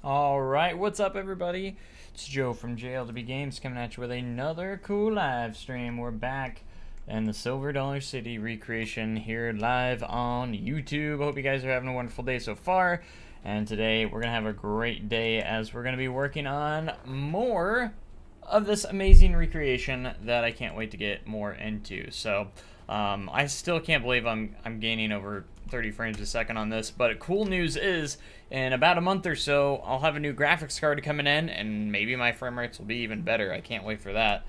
Alright, what's up everybody? It's Joe from JLW Games coming at you with another cool live stream. We're back in the Silver Dollar City recreation here live on YouTube. Hope you guys are having a wonderful day so far. And today we're going to have a great day as we're going to be working on more of this amazing recreation that I can't wait to get more into. So, I still can't believe I'm gaining over 30 frames a second on this, but cool news is in about a month or so I'll have a new graphics card coming in and maybe my frame rates will be even better. I can't wait for that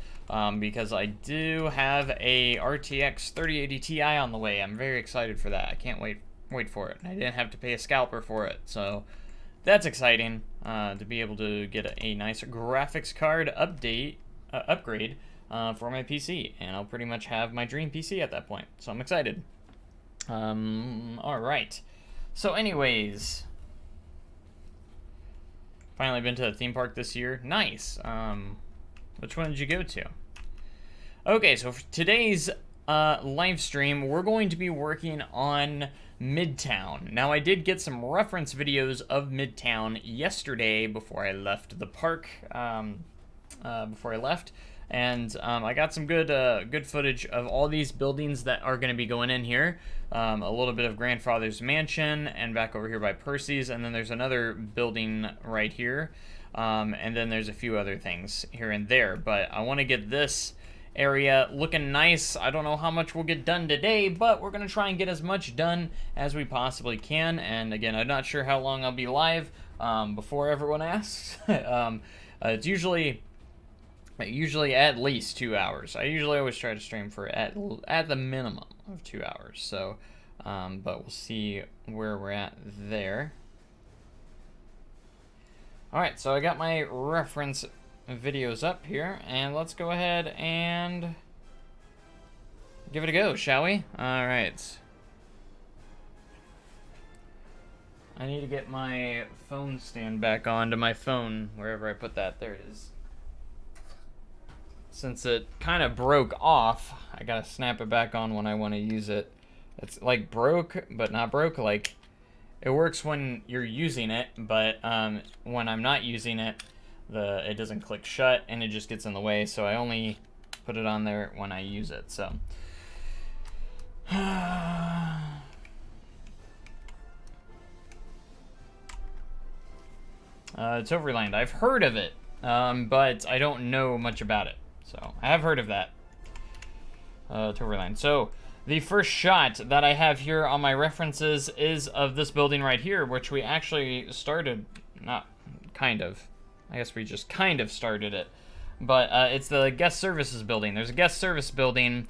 because I do have a RTX 3080 Ti on the way. I'm very excited for that. I can't wait for it. I didn't have to pay a scalper for it, so that's exciting to be able to get a nice graphics card upgrade for my PC, and I'll pretty much have my dream PC at that point, so I'm excited. Alright. So anyways, finally been to a theme park this year. Nice. Which one did you go to? Okay, so for today's live stream, we're going to be working on Midtown. Now, I did get some reference videos of Midtown yesterday before I left the park, and I got some good footage of all these buildings that are going to be going in here. A little bit of Grandfather's Mansion, and back over here by Percy's, and then there's another building right here, and then there's a few other things here and there, but I want to get this area looking nice. I don't know how much we'll get done today, but we're going to try and get as much done as we possibly can, and again, I'm not sure how long I'll be live before everyone asks. It's usually at least 2 hours. I usually always try to stream for at the minimum of 2 hours. So, but we'll see where we're at there. All right, so I got my reference videos up here, and let's go ahead and give it a go, shall we? All right. I need to get my phone stand back onto my phone, wherever I put that. There it is. Since it kind of broke off, I gotta snap it back on when I want to use it. It's like broke, but not broke. Like, it works when you're using it, but when I'm not using it, it doesn't click shut and it just gets in the way. So I only put it on there when I use it. So it's Overland. I've heard of it, but I don't know much about it. So, I have heard of that. Toverland. So, the first shot that I have here on my references is of this building right here, which we actually started, not kind of. I guess we just kind of started it. But it's the guest services building. There's a guest service building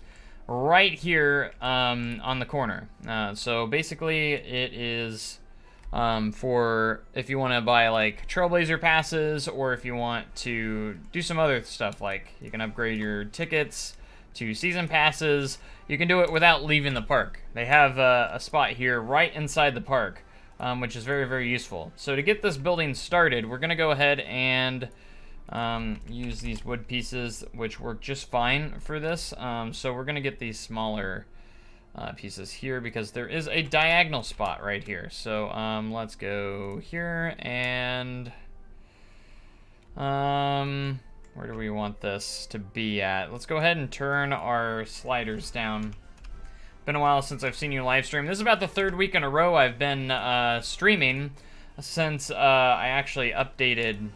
right here on the corner. So, basically, it is for if you want to buy like Trailblazer passes, or if you want to do some other stuff, like you can upgrade your tickets to season passes. You can do it without leaving the park. They have a spot here right inside the park, which is very, very useful. So to get this building started, we're going to go ahead and use these wood pieces, which work just fine for this. So we're going to get these smaller pieces here because there is a diagonal spot right here. So let's go here, and where do we want this to be at? Let's go ahead and turn our sliders down. Been a while since I've seen you live stream. This is about the third week in a row I've been streaming since I actually updated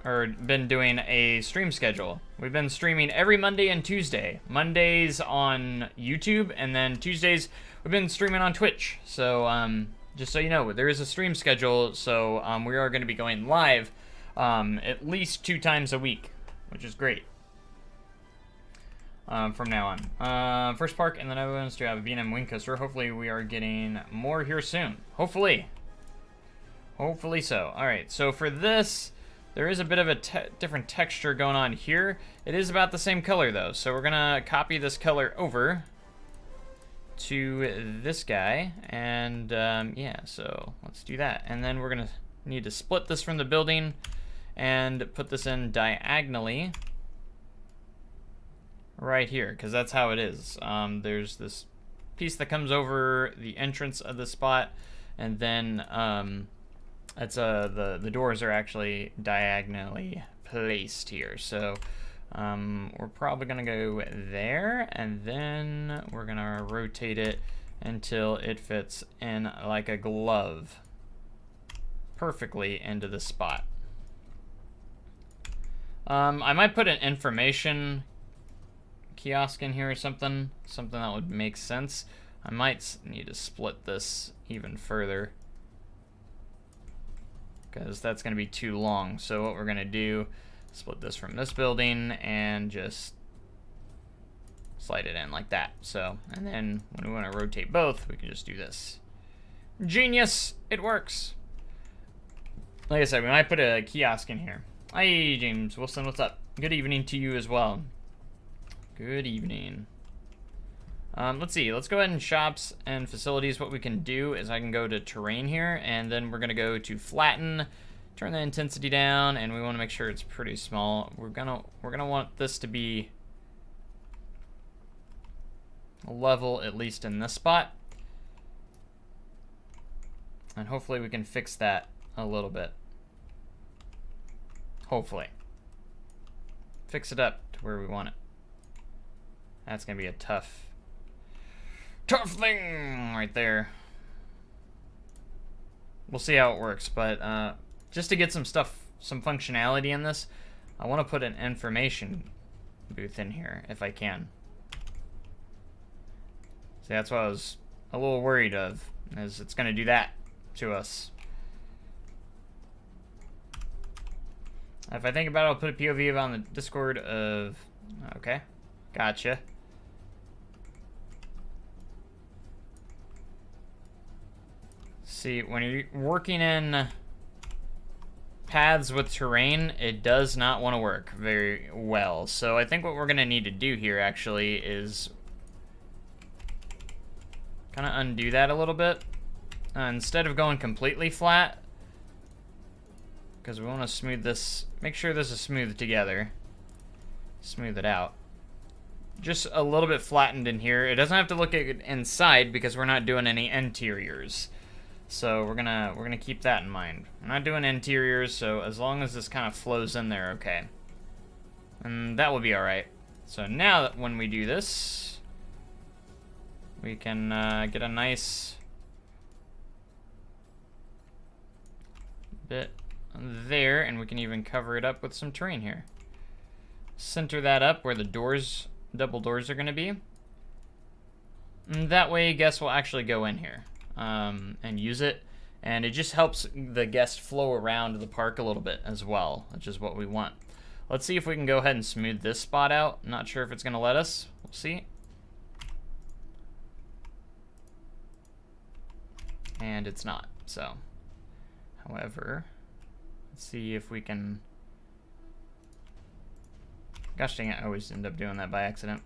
or been doing a stream schedule. We've been streaming every Monday and Tuesday. Mondays on YouTube, and then Tuesdays we've been streaming on Twitch. So just so you know, there is a stream schedule, so we are going to be going live at least 2 times a week, which is great from now on. First park in the Netherlands to have a B&M Wing Coaster. Hopefully we are getting more here soon. Hopefully so. Alright, so for this, there is a bit of a different texture going on here. It is about the same color though, so we're gonna copy this color over to this guy, and yeah, so let's do that. And then we're gonna need to split this from the building and put this in diagonally right here, because that's how it is. There's this piece that comes over the entrance of the spot, and then That's the doors are actually diagonally placed here, so we're probably gonna go there, and then we're gonna rotate it until it fits in like a glove perfectly into the spot. I might put an information kiosk in here or something that would make sense. I might need to split this even further, because that's going to be too long. So what we're going to do, split this from this building and just slide it in like that. So, and then when we want to rotate both, we can just do this. Genius! It works! Like I said, we might put a kiosk in here. Hi, James Wilson, what's up? Good evening to you as well. Good evening. Let's see, let's go ahead and shops and facilities. What we can do is I can go to terrain here, and then we're gonna go to flatten, turn the intensity down, and we wanna make sure it's pretty small. We're gonna want this to be level, at least in this spot. And hopefully we can fix that a little bit. Hopefully. Fix it up to where we want it. That's gonna be a tough thing right there. We'll see how it works, but just to get some functionality in this, I want to put an information booth in here if I can. See, that's what I was a little worried of, is it's gonna do that to us. If I think about it, I'll put a POV on the Discord of... Okay, gotcha. See, when you're working in paths with terrain, it does not want to work very well. So I think what we're going to need to do here, actually, is kind of undo that a little bit. Instead of going completely flat, because we want to smooth this, make sure this is smooth together. Smooth it out. Just a little bit flattened in here. It doesn't have to look at inside because we're not doing any interiors. So we're gonna keep that in mind. We're not doing interiors, so as long as this kind of flows in there, okay. And that will be alright. So now that when we do this, we can get a nice bit there, and we can even cover it up with some terrain here. Center that up where the doors, double doors, are going to be. And that way guests will actually go in here and use it, and it just helps the guest flow around the park a little bit as well, which is what we want. Let's see if we can go ahead and smooth this spot out. I'm not sure if it's going to let us. We'll see. And it's not. So, however, let's see if we can... Gosh dang it, I always end up doing that by accident.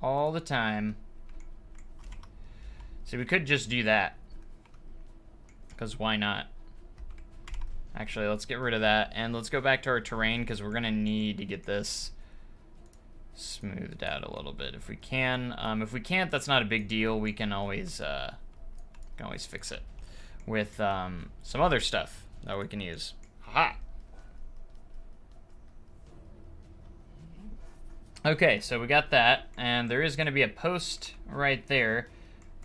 All the time. See, we could just do that. Because why not? Actually, let's get rid of that. And let's go back to our terrain, because we're going to need to get this smoothed out a little bit if we can. If we can't, that's not a big deal. We can always fix it with some other stuff that we can use. Aha! Okay, so we got that, and there is going to be a post right there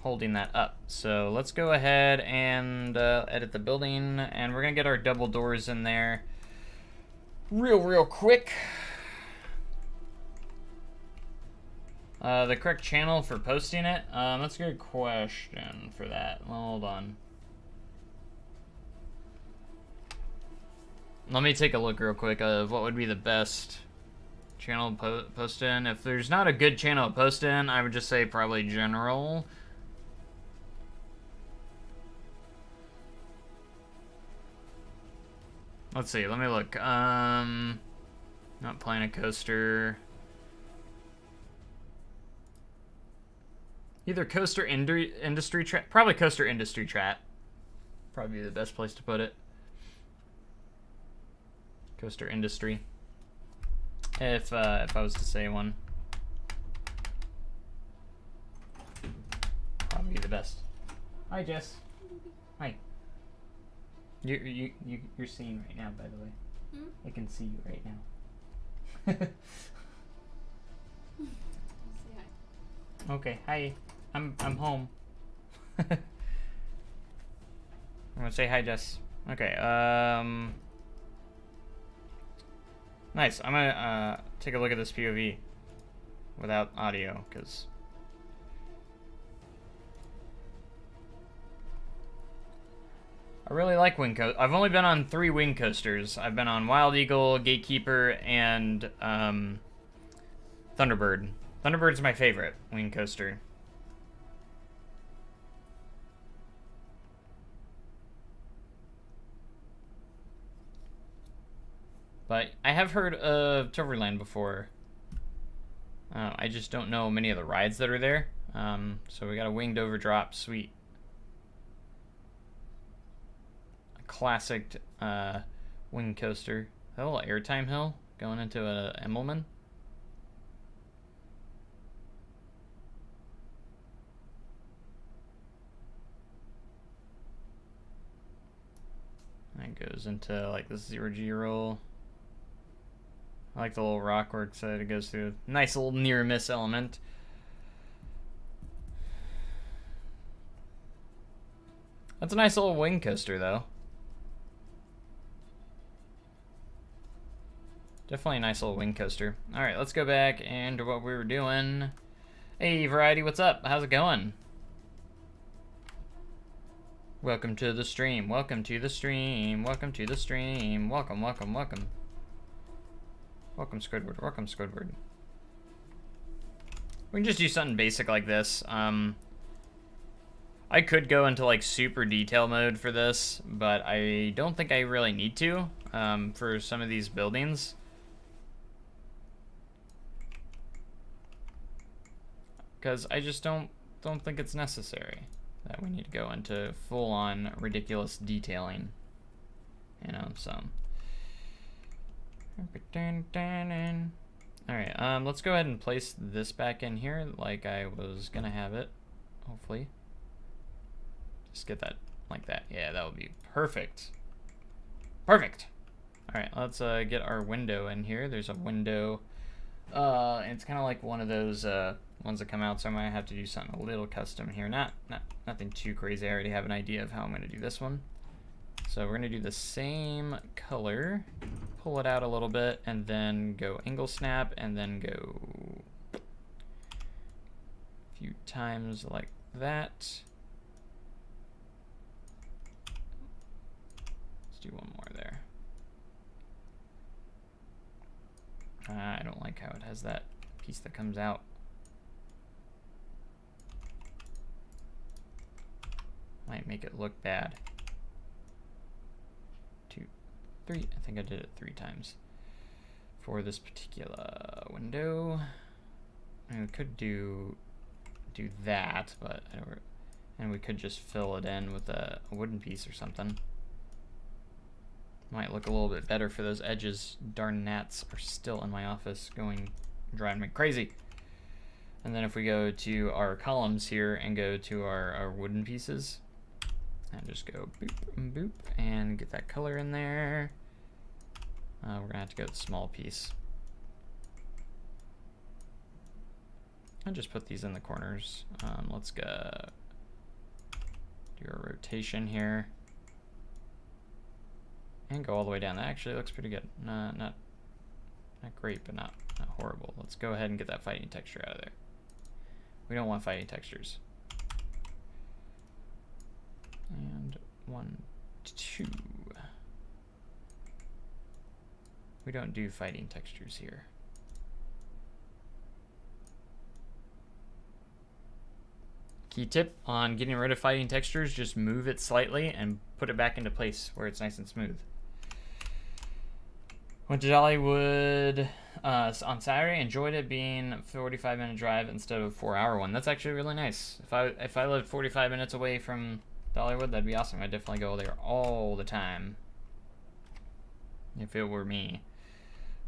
holding that up. So let's go ahead and edit the building, and we're going to get our double doors in there real quick. The correct channel for posting it? That's a good question for that. Hold on. Let me take a look real quick of what would be the best channel to post in. If there's not a good channel to post in, I would just say probably general. Let's see, let me look. Not Planet Coaster. Either Coaster Industry Chat, probably Coaster Industry Chat. Probably the best place to put it. Coaster Industry. If I was to say one. Probably the best. Hi, Jess. Hi. You're seen right now, by the way. Hmm? I can see you right now. Say hi. Okay, hi. I'm home. I'm gonna say hi, Jess. Okay, nice. I'm gonna take a look at this POV without audio, because I really like wing coast. I've only been on 3 wing coasters. I've been on Wild Eagle, Gatekeeper, and Thunderbird. Thunderbird's my favorite wing coaster. But I have heard of Toverland before. I just don't know many of the rides that are there. So we got a winged overdrop, sweet. A classic wing coaster. That little airtime hill going into a Emmelman. That goes into like the 0G roll. I like the little rock work that it goes through. Nice little near miss element. That's a nice little wing coaster, though. Definitely a nice little wing coaster. Alright, let's go back into what we were doing. Hey, Variety, what's up? How's it going? Welcome to the stream. Welcome to the stream. Welcome to the stream. Welcome, welcome, welcome. Welcome, Squidward. Welcome, Squidward. We can just do something basic like this. I could go into like super detail mode for this, but I don't think I really need to for some of these buildings. Because I just don't think it's necessary that we need to go into full-on ridiculous detailing. You know, so. Alright, let's go ahead and place this back in here like I was gonna have it, hopefully. Just get that like that. Yeah, that would be perfect. Perfect! Alright, let's get our window in here. There's a window. And it's kind of like one of those ones that come out, so I might have to do something a little custom here. Nothing too crazy. I already have an idea of how I'm going to do this one. So we're going to do the same color, pull it out a little bit, and then go angle snap, and then go a few times like that. Let's do one more there. I don't like how it has that piece that comes out. Might make it look bad. 2, 3. I think I did it 3 times for this particular window. And we could do that, but I don't. And we could just fill it in with a wooden piece or something. Might look a little bit better for those edges. Darn gnats are still in my office driving me crazy. And then if we go to our columns here and go to our wooden pieces, and just go boop and boop and get that color in there. We're gonna have to go with the small piece. And just put these in the corners. Let's go do a rotation here. And go all the way down. That actually looks pretty good. Not great, but not horrible. Let's go ahead and get that fighting texture out of there. We don't want fighting textures. And 1, 2. We don't do fighting textures here. Key tip on getting rid of fighting textures, just move it slightly and put it back into place where it's nice and smooth. Went to Dollywood on Saturday. Enjoyed it being a 45-minute drive instead of a 4-hour one. That's actually really nice. If I lived 45 minutes away from Dollywood, that'd be awesome. I'd definitely go there all the time if it were me.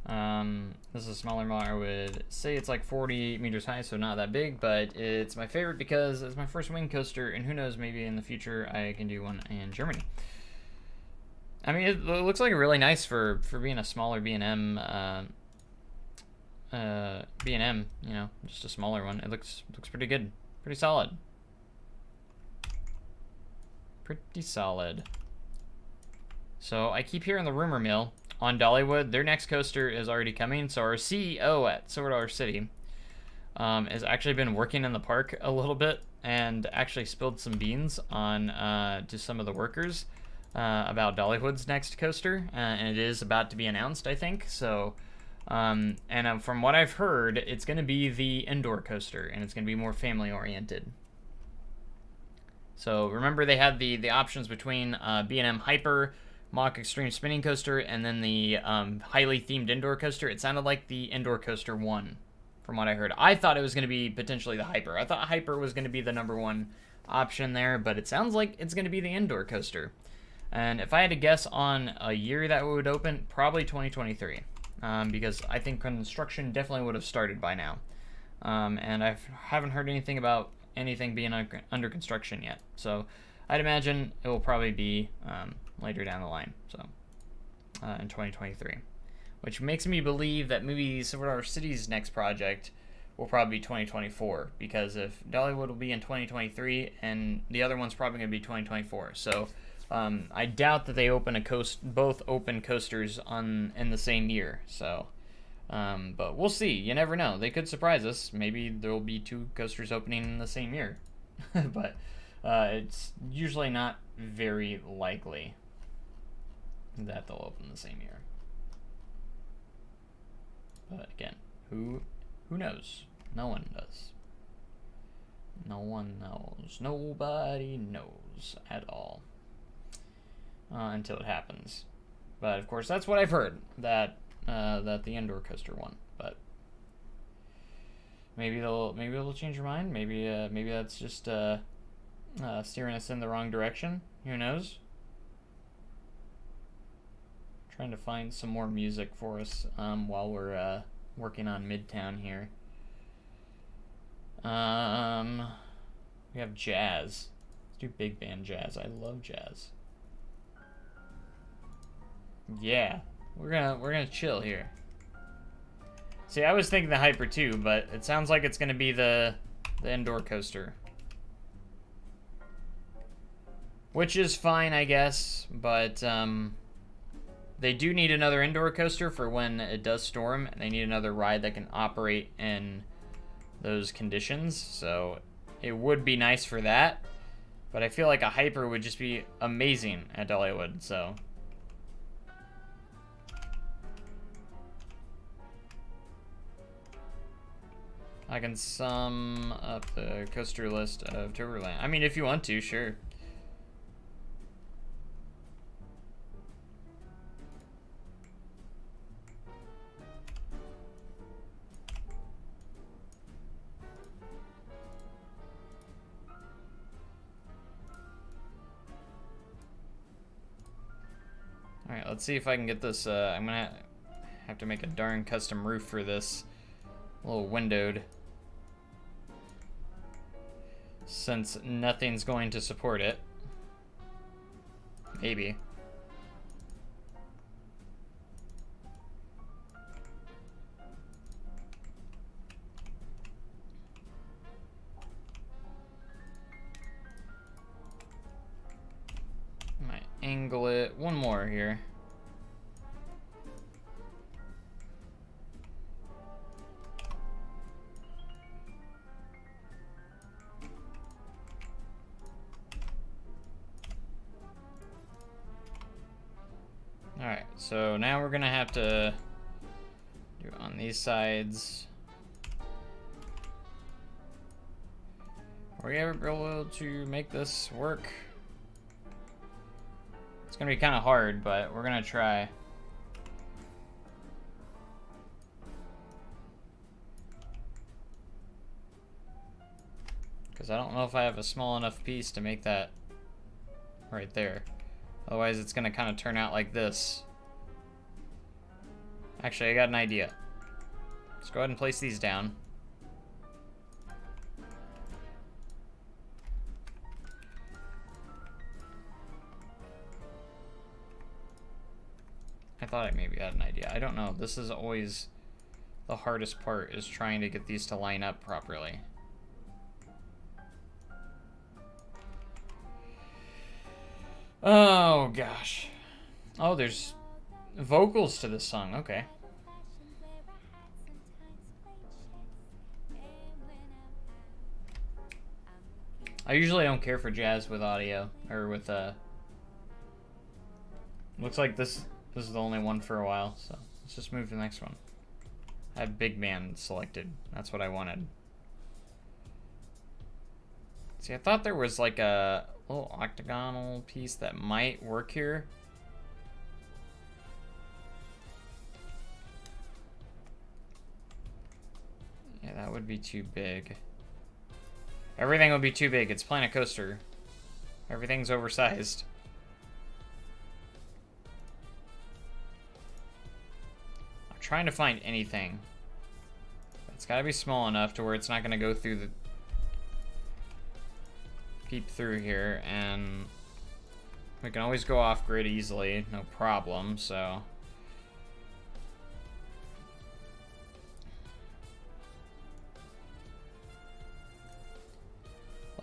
This is a smaller model. I would say it's like 40 meters high, so not that big, but it's my favorite because it's my first wing coaster, and who knows, maybe in the future I can do one in Germany. I mean, it looks like really nice for being a smaller B&M. B&M, you know, just a smaller one. It looks pretty good, pretty solid. Pretty solid. So I keep hearing the rumor mill on Dollywood. Their next coaster is already coming. So our CEO at $1 City has actually been working in the park a little bit and actually spilled some beans on to some of the workers about Dollywood's next coaster, and it is about to be announced, I think. So, from what I've heard, it's going to be the indoor coaster, and it's going to be more family oriented. So remember, they had the options between B&M Hyper, Mock Extreme Spinning Coaster, and then the highly themed indoor coaster. It sounded like the indoor coaster won, from what I heard. I thought it was going to be potentially the Hyper. I thought Hyper was going to be the #1 option there, but it sounds like it's going to be the indoor coaster. And if I had to guess on a year that would open, probably 2023, because I think construction definitely would have started by now. And I haven't heard anything about anything being under construction yet. So I'd imagine it will probably be later down the line, so in 2023. Which makes me believe that maybe Silver City's next project will probably be 2024, because if Dollywood will be in 2023, and the other one's probably going to be 2024. So I doubt that they open both open coasters in the same year. So, but we'll see. You never know. They could surprise us. Maybe there will be 2 coasters opening in the same year, but it's usually not very likely that they'll open the same year. But again, who knows? No one does. No one knows. Nobody knows at all. Until it happens. But of course, that's what I've heard, that the indoor coaster won. But maybe they'll change their mind. Maybe that's just steering us in the wrong direction. Who knows? Trying to find some more music for us while we're working on Midtown here. We have jazz. Let's do big band jazz. I love jazz. Yeah, we're gonna chill here. See, I was thinking the Hyper too, but it sounds like it's gonna be the indoor coaster, which is fine, I guess. But they do need another indoor coaster for when it does storm, and they need another ride that can operate in those conditions. So it would be nice for that, but I feel like a Hyper would just be amazing at Dollywood. So. I can sum up the coaster list of Toverland. I mean, if you want to, sure. Alright, let's see if I can get this. I'm gonna have to make a darn custom roof for this. A little windowed. Since nothing's going to support it. Maybe. Might angle it one more here. Alright, so now we're gonna have to do it on these sides. Are we ever able to make this work? It's gonna be kind of hard, but we're gonna try. Because I don't know if I have a small enough piece to make that right there. Otherwise, it's going to kind of turn out like this. Actually, I got an idea. Let's go ahead and place these down. thought I maybe had an idea. I don't know. This is always the hardest part, is trying to get these to line up properly. Oh, gosh. Oh, there's vocals to this song. Okay. I usually don't care for jazz with audio, or with, looks like this is the only one for a while, so let's just move to the next one. I have big band selected. That's what I wanted. See, I thought there was like a little octagonal piece that might work here. Yeah, that would be too big. Everything would be too big. It's Planet Coaster. Everything's oversized. I'm trying to find anything. It's gotta be small enough to where it's not gonna go through the... peep through here, and we can always go off grid easily, no problem, so...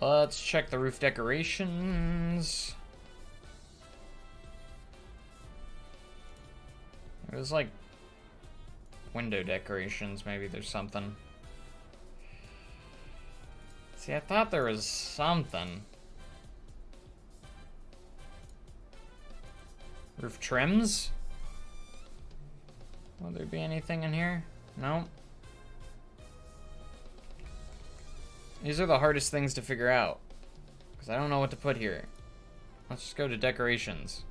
Let's check the roof decorations. It was like window decorations, maybe there's something. See, I thought there was something. Roof trims? Will there be anything in here? No. These are the hardest things to figure out, because I don't know what to put here. Let's just go to decorations.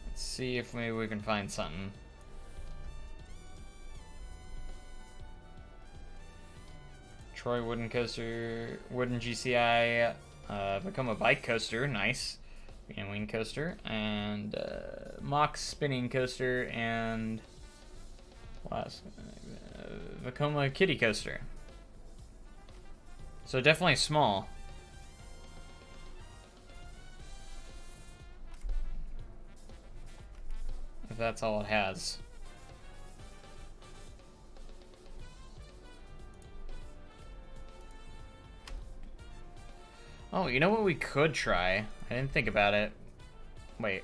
Let's see if maybe we can find something. Troy wooden coaster, wooden GCI, become a bike coaster, nice. And wing coaster, and mock spinning coaster, and last, Vekoma kitty coaster. So definitely small. If that's all it has. Oh, you know what we could try? I didn't think about it. Wait.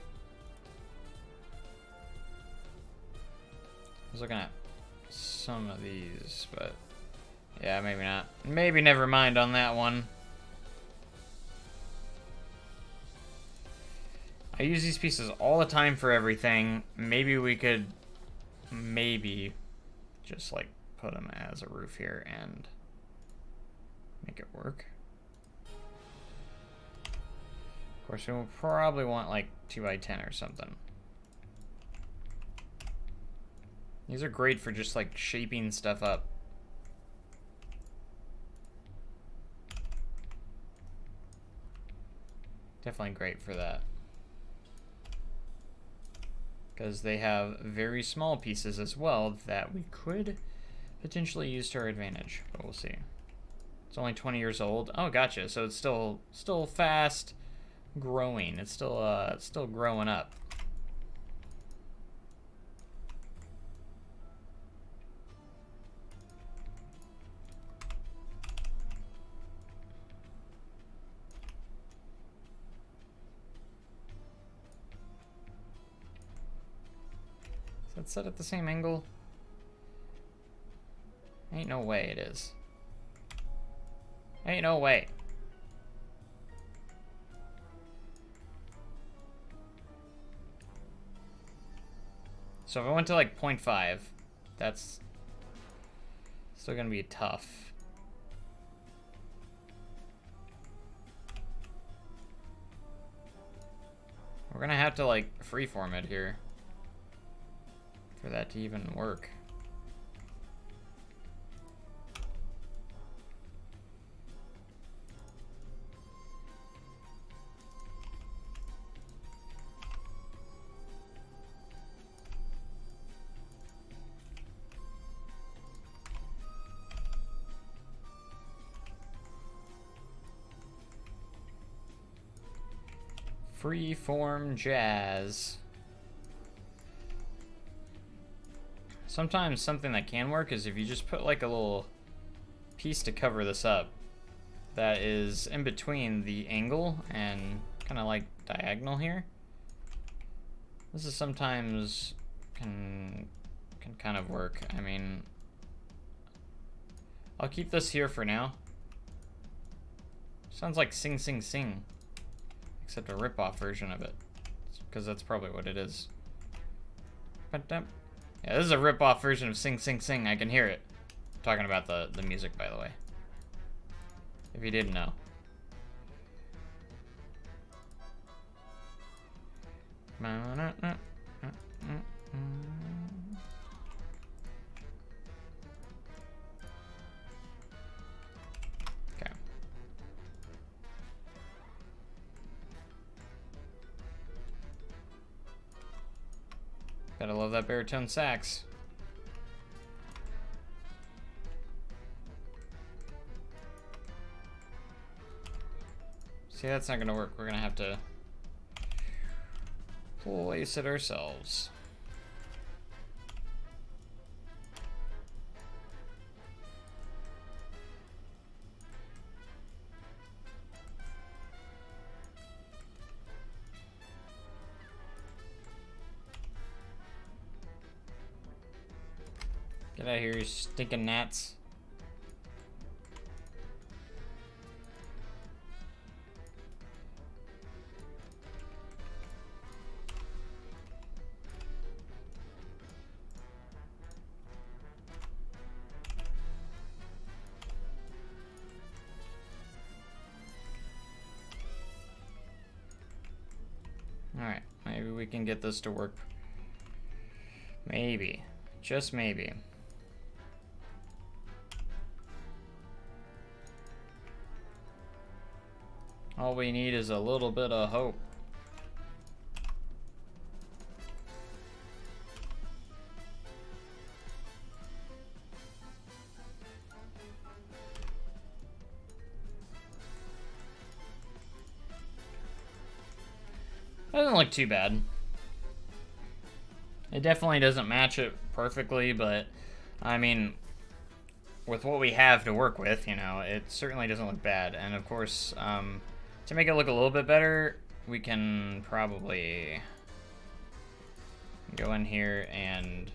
I was looking at some of these, but... yeah, maybe not. Maybe never mind on that one. I use these pieces all the time for everything. Maybe we could... maybe just, like, put them as a roof here and make it work. Of course, we'll probably want, like, 2x10 or something. These are great for just, like, shaping stuff up. Definitely great for that. Because they have very small pieces as well that we could potentially use to our advantage, but we'll see. It's only 20 years old. Oh, gotcha. So it's still fast growing. It's still growing up. Is that set at the same angle? Ain't no way it is. Ain't no way. So if I went to like 0.5, that's still gonna be tough. We're gonna have to like freeform it here for that to even work. Freeform jazz. Sometimes something that can work is if you just put like a little piece to cover this up that is in between the angle and kind of like diagonal here. This is sometimes can kind of work. I mean, I'll keep this here for now. Sounds like Sing Sing Sing, except a rip-off version of it, because that's probably what it is. Yeah, this is a rip-off version of Sing Sing Sing. I can hear it. I'm talking about the music, by the way, if you didn't know. Okay. Gotta love that baritone sax. See, that's not gonna work. We're gonna have to place it ourselves. Get out of here, you stinking gnats. Alright, maybe we can get this to work. Maybe. Just maybe. All we need is a little bit of hope. Doesn't look too bad. It definitely doesn't match it perfectly, but I mean, with what we have to work with, you know, it certainly doesn't look bad. And of course, to make it look a little bit better, we can probably go in here and,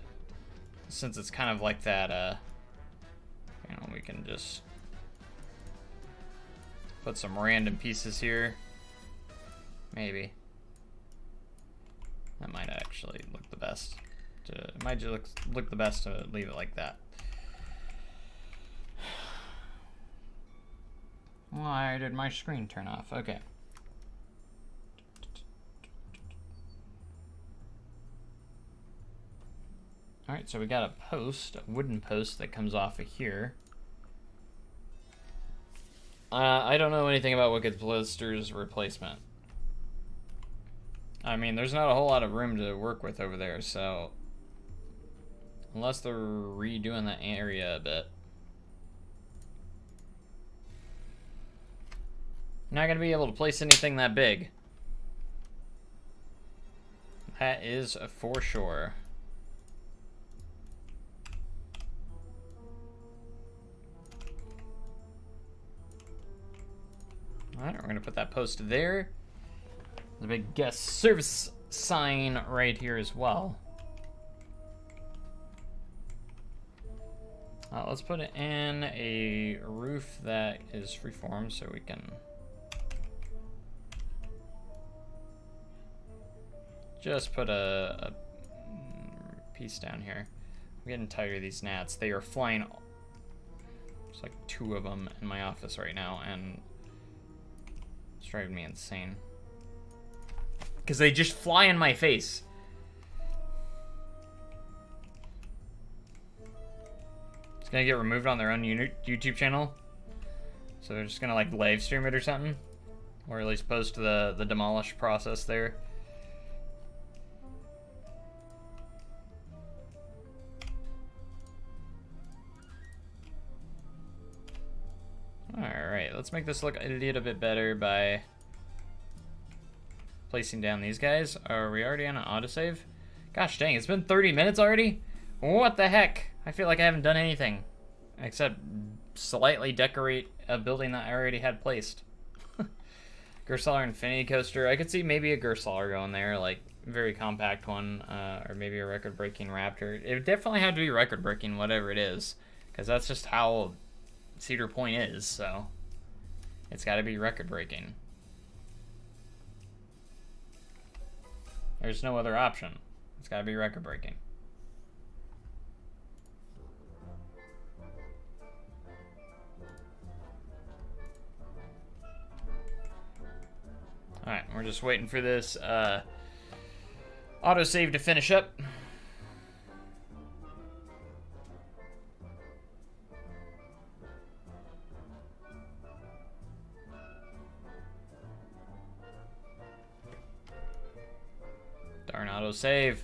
since it's kind of like that, you know, we can just put some random pieces here. Maybe. That might actually look the best. It might just look the best to leave it like that. Why did my screen turn off? Okay. Alright, so we got a post, a wooden post that comes off of here. I don't know anything about Wicked Blister's replacement. I mean, there's not a whole lot of room to work with over there, so unless they're redoing the area a bit. Not gonna be able to place anything that big. That is for sure. Alright, we're gonna put that post there. There's a big guest service sign right here as well. Let's put it in a roof that is freeform so we can just put a piece down here. I'm getting tired of these gnats. They are flying. There's like 2 of them in my office right now, and it's driving me insane. Because they just fly in my face. It's gonna get removed on their own YouTube channel. So they're just gonna like live stream it or something. Or at least post the demolish process there. Alright, let's make this look a little bit better by placing down these guys. Are we already on an autosave? Gosh dang, it's been 30 minutes already? What the heck? I feel like I haven't done anything except slightly decorate a building that I already had placed. Gersaller Infinity Coaster. I could see maybe a Gersaller going there, like very compact one, or maybe a record-breaking Raptor. It would definitely have to be record-breaking, whatever it is, because that's just how Cedar Point is. So it's got to be record-breaking. There's no other option. It's got to be record-breaking. Alright, we're just waiting for this autosave to finish up. Darn autosave.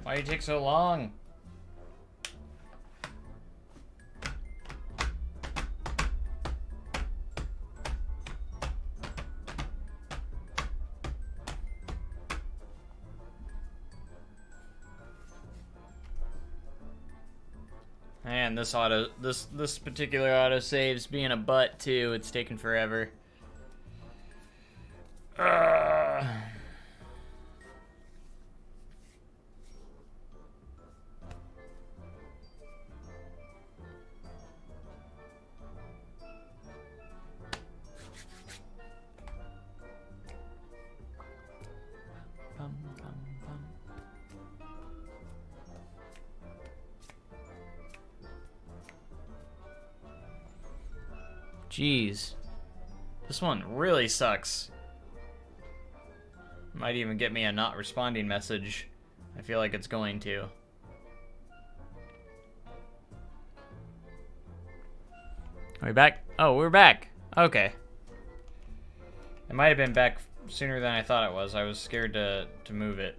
Why do you take so long? Man, this particular autosave's being a butt too. It's taking forever. Jeez. This one really sucks. Might even get me a not responding message. I feel like it's going to. Are we back? Oh, we're back. Okay. It might have been back sooner than I thought it was. I was scared to move it.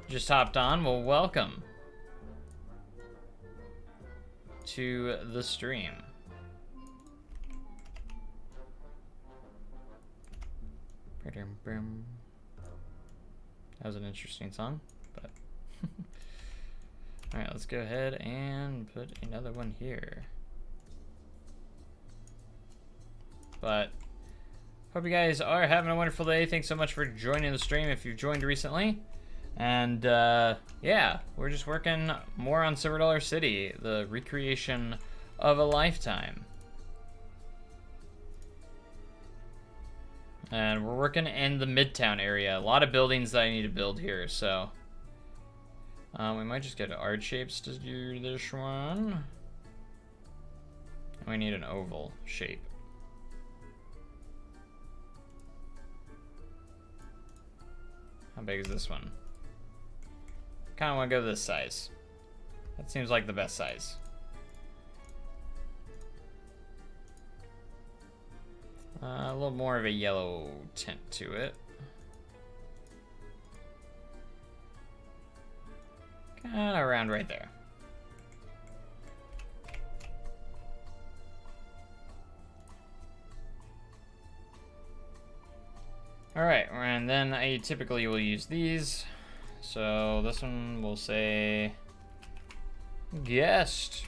Just hopped on. Well, welcome to the stream. That was an interesting song, but all right, let's go ahead and put another one here. But hope you guys are having a wonderful day. Thanks so much for joining the stream if you've joined recently. And yeah, we're just working more on Silver Dollar City, the recreation of a lifetime. And we're working in the Midtown area. A lot of buildings that I need to build here, so we might just get art shapes to do this one. We need an oval shape. How big is this one? Kind of want to go this size. That seems like the best size. A little more of a yellow tint to it. Kind of around right there. All right, and then I typically will use these. So this one will say guest.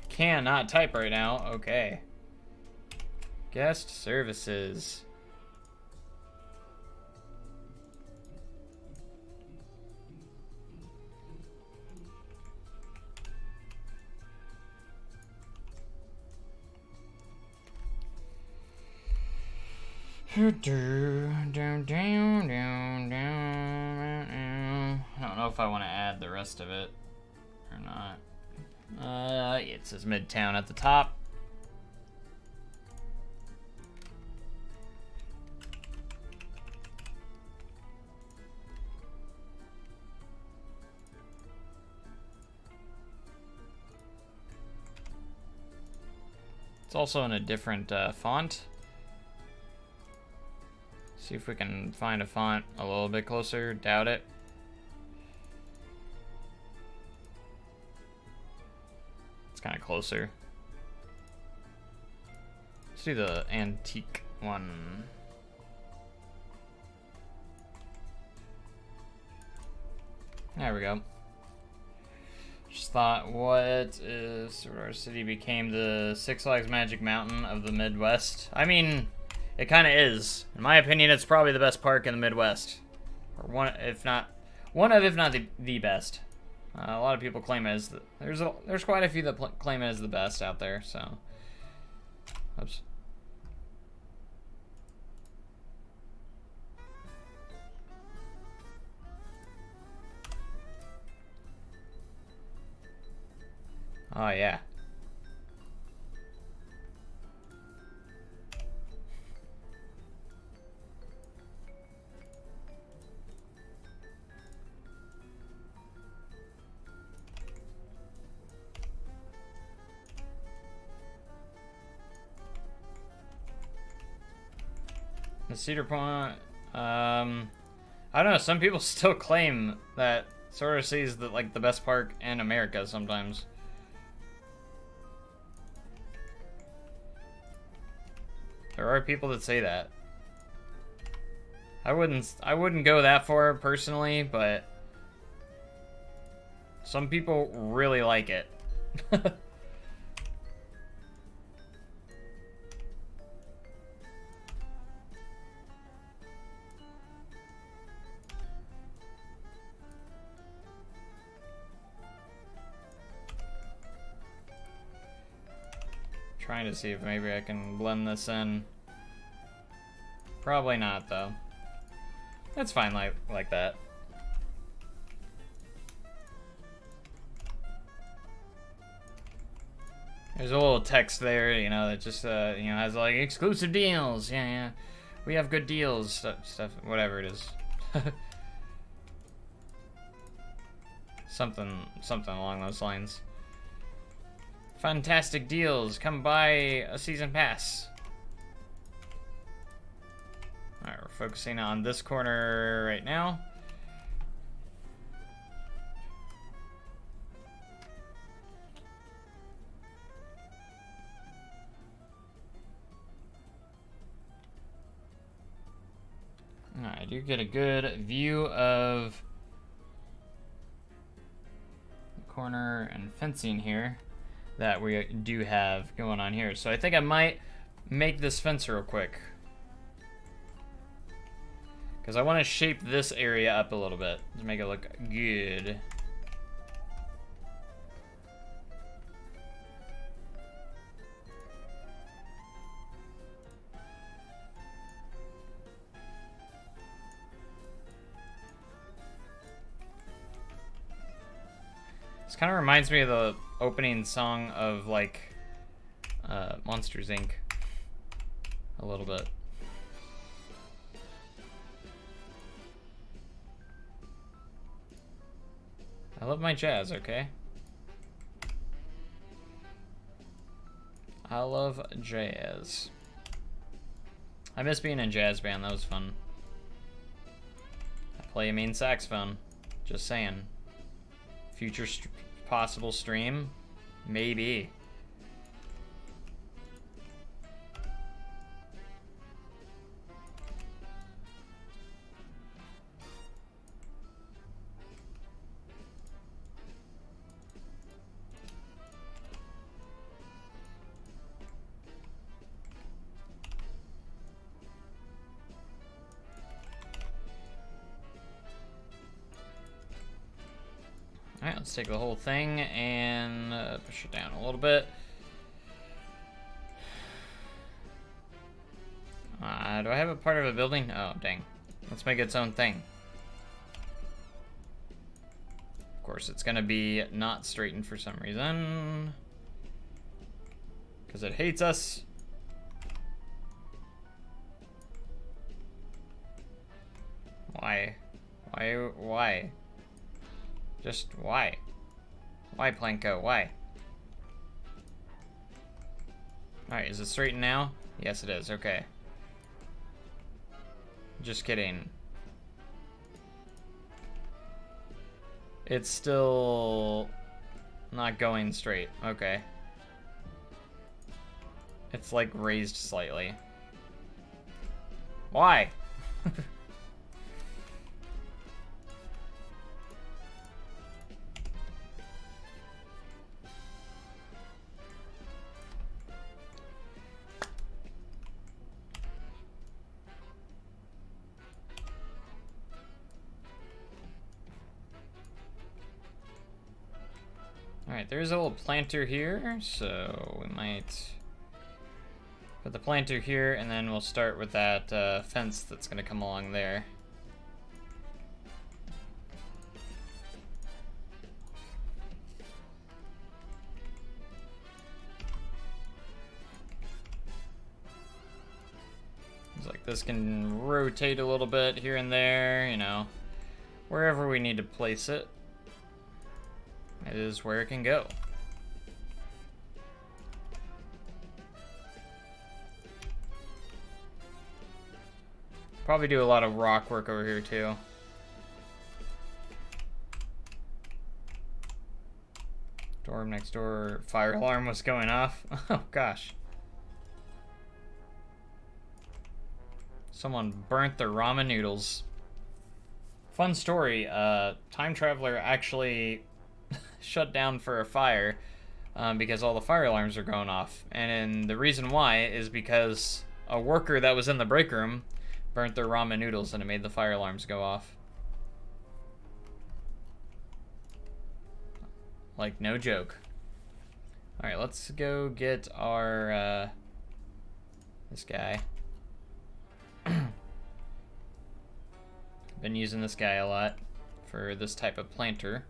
Cannot type right now. Okay. Guest services. I don't know if I want to add the rest of it or not. It says Midtown at the top. It's also in a different font. See if we can find a font a little bit closer. Doubt it. It's kind of closer. Let's do the antique one. There we go. Just thought, what if our city became the Six Flags Magic Mountain of the Midwest? I mean, it kind of is. In my opinion, it's probably the best park in the Midwest. Or one, if not the best. A lot of people claim it as the, there's quite a few that claim it as the best out there, so. Oops. Oh, yeah. The Cedar Point, I don't know, some people still claim that Soda City is the best park in America sometimes. There are people that say that. I wouldn't go that far personally, but some people really like it. Trying to see if maybe I can blend this in. Probably not, though. That's fine like that. There's a little text there, you know, that just has like exclusive deals. Yeah. We have good deals, stuff, whatever it is. something along those lines. Fantastic deals. Come buy a season pass. Alright, we're focusing on this corner right now. Alright, I do get a good view of the corner and fencing here that we do have going on here. So I think I might make this fence real quick, because I want to shape this area up a little bit to make it look good. This kind of reminds me of the opening song of Monsters Inc. a little bit. I love my jazz, okay? I love jazz. I miss being in a jazz band, that was fun. I play a main saxophone, just saying. Future possible stream? Maybe. Alright, let's take the whole thing and push it down a little bit. Do I have a part of a building? Oh, dang. Let's make its own thing. Of course, it's gonna be not straightened for some reason, because it hates us. Why? Why? Just why? Why, Planko? Why? Alright, is it straightened now? Yes, it is. Okay. Just kidding. It's still not going straight. Okay. It's like raised slightly. Why? Alright, there's a little planter here, so we might put the planter here, and then we'll start with that fence that's going to come along there. It's like this can rotate a little bit here and there, you know, wherever we need to place it. It is where it can go. Probably do a lot of rock work over here too. Dorm next door, fire alarm was going off. Oh gosh. Someone burnt their ramen noodles. Fun story, time traveler actually shut down for a fire because all the fire alarms are going off. And the reason why is because a worker that was in the break room burnt their ramen noodles and it made the fire alarms go off. Like, no joke. Alright, let's go get our, this guy. Been using this guy a lot for this type of planter.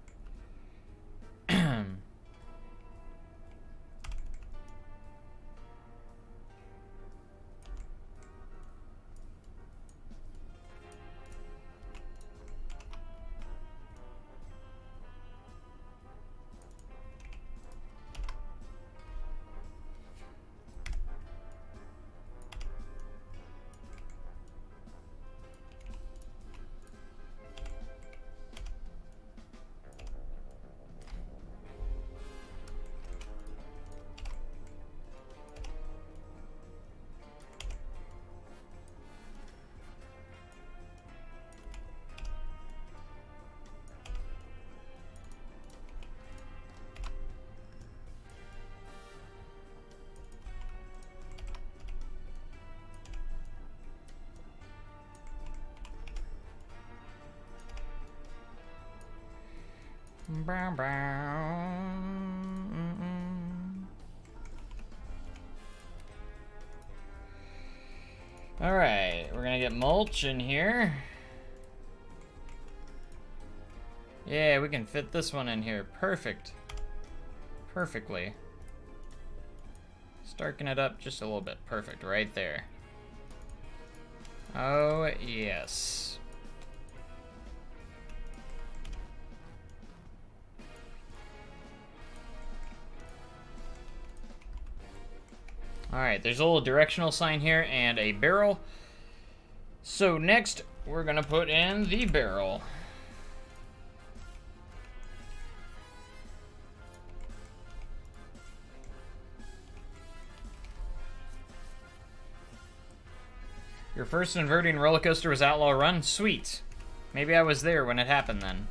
Alright, we're gonna get mulch in here. Yeah, we can fit this one in here. Perfect. Perfectly. Just darken it up just a little bit. Perfect, right there. Oh, yes. Alright, there's a little directional sign here and a barrel. So next, we're gonna put in the barrel. Your first inverting roller coaster was Outlaw Run? Sweet. Maybe I was there when it happened then.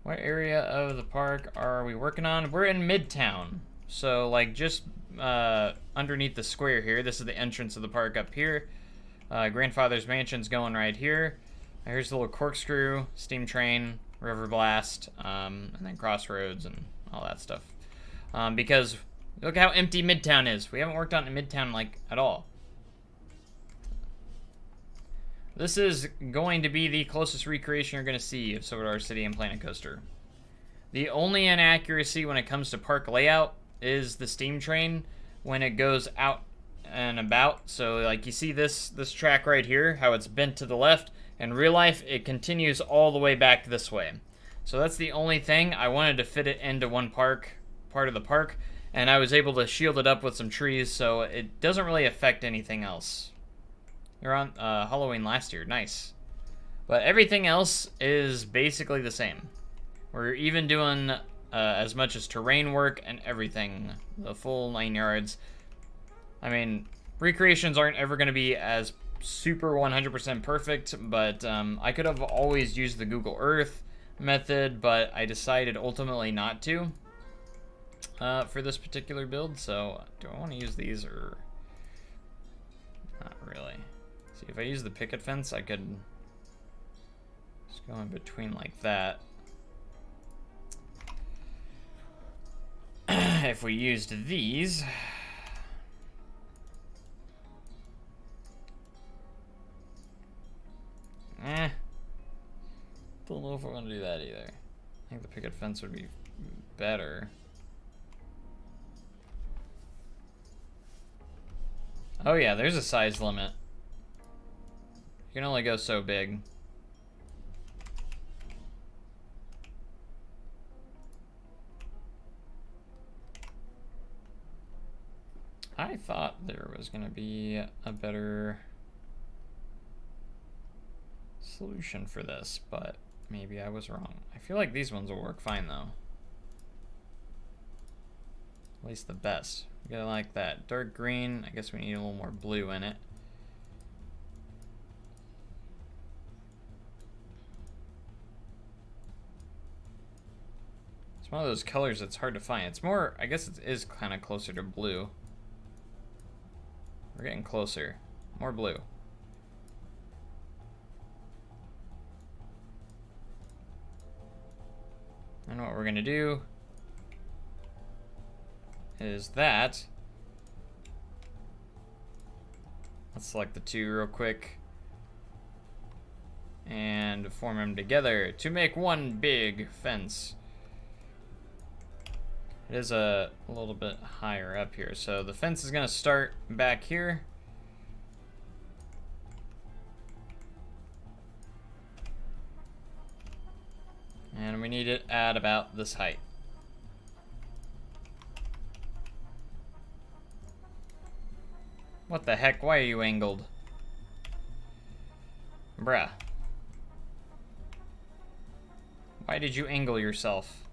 What area of the park are we working on? We're in Midtown. So, like, just underneath the square here. This is the entrance of the park up here. Grandfather's Mansion's going right here. Here's the little corkscrew, steam train, river blast, and then crossroads and all that stuff. Because look how empty Midtown is. We haven't worked on Midtown, like, at all. This is going to be the closest recreation you're going to see of Silver City and Planet Coaster. The only inaccuracy when it comes to park layout is the steam train when it goes out and about. So, like, you see this track right here, how it's bent to the left. In real life, it continues all the way back this way. So that's the only thing. I wanted to fit it into one part of the park, and I was able to shield it up with some trees, so it doesn't really affect anything else. You're on Halloween last year. Nice. But everything else is basically the same. We're even doing as much as terrain work and everything. The full 9 yards. I mean, recreations aren't ever going to be as super 100% perfect, but I could have always used the Google Earth method, but I decided ultimately not to for this particular build. So do I want to use these or not really? See, if I use the picket fence, I could just go in between like that. If we used these, don't know if I want to do that either. I think the picket fence would be better. Oh yeah, there's a size limit. You can only go so big. I thought there was gonna be a better solution for this, but maybe I was wrong. I feel like these ones will work fine though. At least the best. We gotta like that. Dark green, I guess we need a little more blue in it. It's one of those colors that's hard to find. It's more, I guess it is kind of closer to blue. We're getting closer. More blue. And what we're gonna do is that. Let's select the two real quick and form them together to make one big fence. It is a little bit higher up here, so the fence is gonna start back here. And we need it at about this height. What the heck? Why are you angled? Bruh. Why did you angle yourself?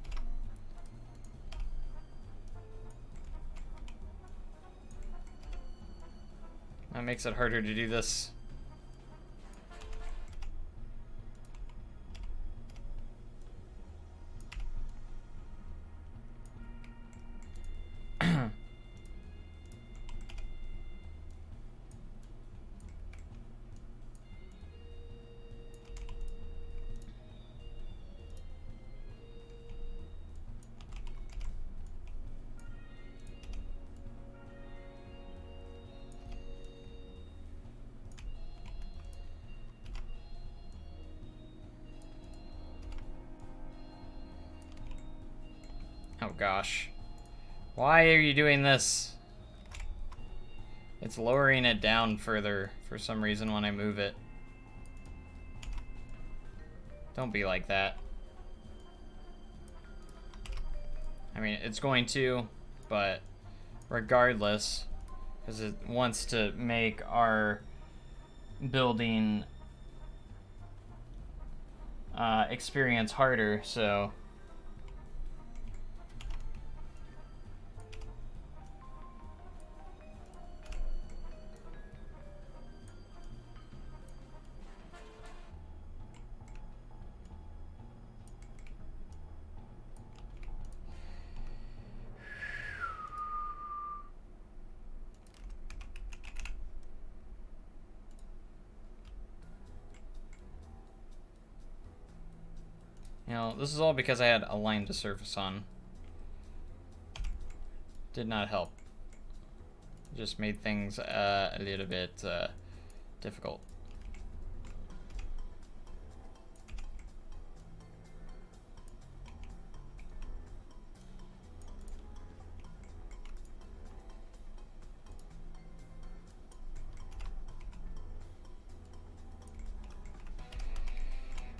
That makes it harder to do this. Oh gosh. Why are you doing this? It's lowering it down further for some reason when I move it. Don't be like that. I mean, it's going to, but regardless, because it wants to make our building experience harder, so... You know, this is all because I had a line to surface on. Did not help. Just made things a little bit difficult.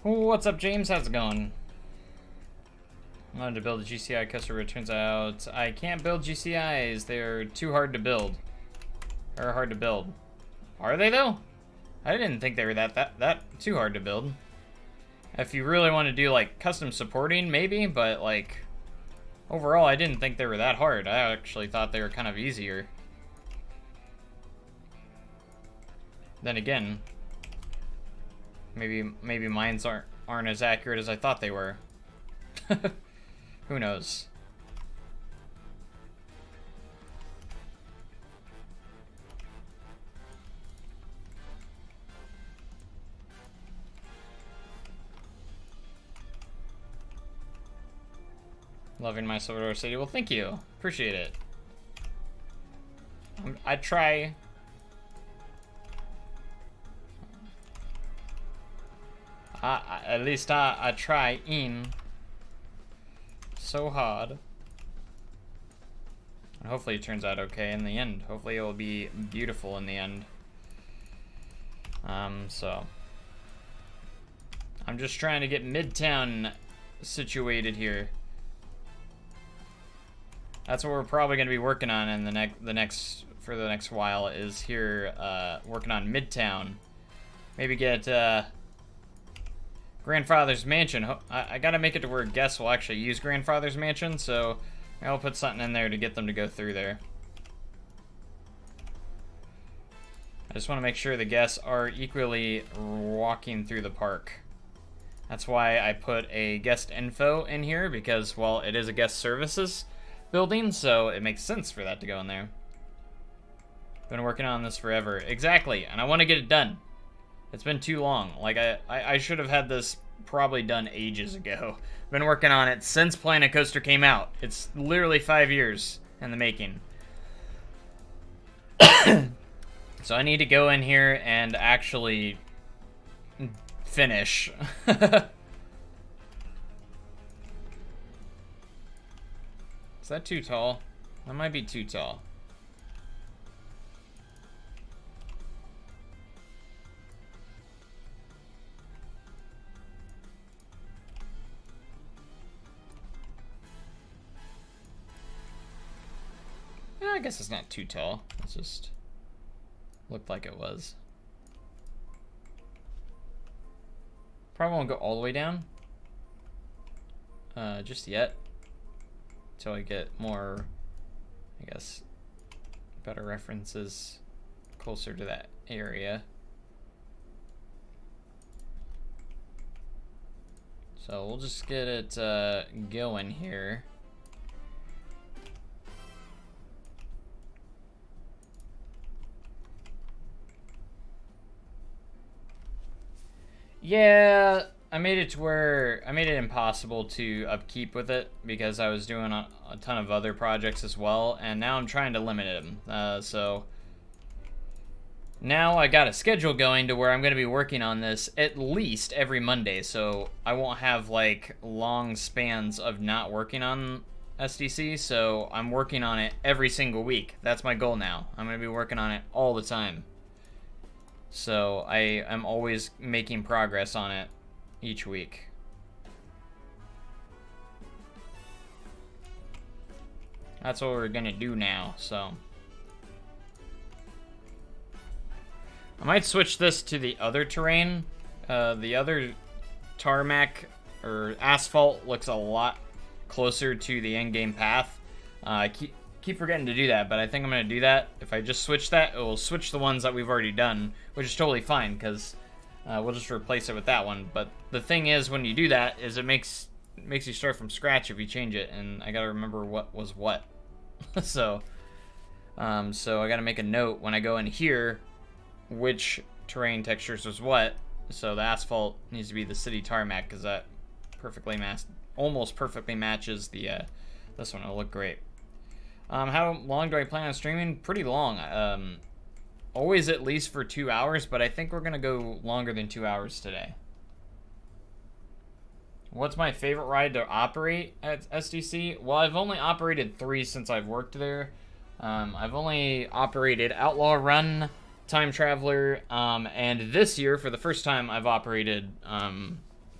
What's up, James? How's it going? I wanted to build a GCI customer, it turns out I can't build GCIs. They're too hard to build. Or hard to build. Are they though? I didn't think they were that too hard to build. If you really want to do like custom supporting, maybe, but like Overall, I didn't think they were that hard. I actually thought they were kind of easier. Then again, maybe mines aren't as accurate as I thought they were. Who knows? Loving my Silver Dollar City. Well, thank you. Appreciate it. I try. At least I try in so hard. And hopefully it turns out okay in the end. Hopefully it will be beautiful in the end. So I'm just trying to get Midtown situated here. That's what we're probably going to be working on in the next while, is here working on Midtown. Maybe get Grandfather's Mansion. I gotta make it to where guests will actually use Grandfather's Mansion, so I'll put something in there to get them to go through there. I just want to make sure the guests are equally walking through the park. That's why I put a guest info in here, because, well, it is a guest services building, so it makes sense for that to go in there. Been working on this forever. Exactly, and I want to get it done. It's been too long. Like, I should have had this probably done ages ago. Been working on it since Planet Coaster came out. It's literally 5 years in the making. So I need to go in here and actually finish. Is that too tall? That might be too tall. I guess it's not too tall. It just looked like it was. Probably won't go all the way down. Just yet. Until I get more, I guess, better references closer to that area. So we'll just get it going here. Yeah, I made it to where I made it impossible to upkeep with it because I was doing a ton of other projects as well, and now I'm trying to limit them. So now I got a schedule going to where I'm going to be working on this at least every Monday, so I won't have like long spans of not working on SDC. So I'm working on it every single week. That's my goal now. I'm going to be working on it all the time. So I am always making progress on it each week. That's what we're gonna do now, so. I might switch this to the other terrain. The other tarmac or asphalt looks a lot closer to the end-game path. I keep forgetting to do that, but I think I'm going to do that. If I just switch that, it will switch the ones that we've already done, which is totally fine, because we'll just replace it with that one. But the thing is, when you do that, is it makes you start from scratch if you change it, and I got to remember what was what. So I got to make a note when I go in here, which terrain textures was what. So the asphalt needs to be the city tarmac, because that almost perfectly matches the this one. It'll look great. How long do I plan on streaming? Pretty long. Always at least for 2 hours, but I think we're going to go longer than 2 hours today. What's my favorite ride to operate at SDC? Well, I've only operated 3 since I've worked there. I've only operated Outlaw Run, Time Traveler, and this year, for the first time, I've operated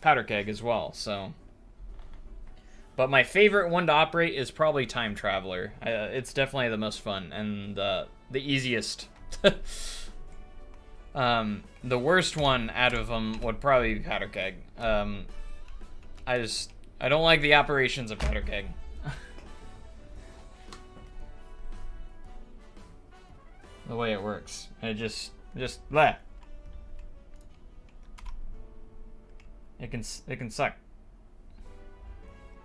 Powder Keg as well, so. But my favorite one to operate is probably Time Traveler. It's definitely the most fun and the easiest. The worst one out of them would probably be Powder Keg. I don't like the operations of Powder Keg. the way it works. It just bleh. It can suck.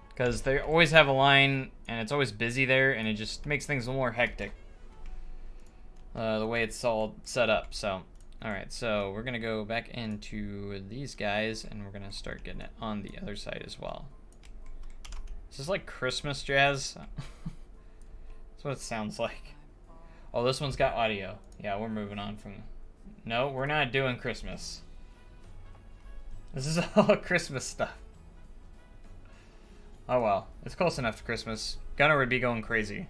Because they always have a line, and it's always busy there, and it just makes things a little more hectic. The way it's all set up, so. Alright, so we're gonna go back into these guys, and we're gonna start getting it on the other side as well. This is like Christmas jazz. That's what it sounds like. Oh, this one's got audio. Yeah, we're moving on from... No, we're not doing Christmas. This is all Christmas stuff. Oh well, it's close enough to Christmas. Gunner would be going crazy.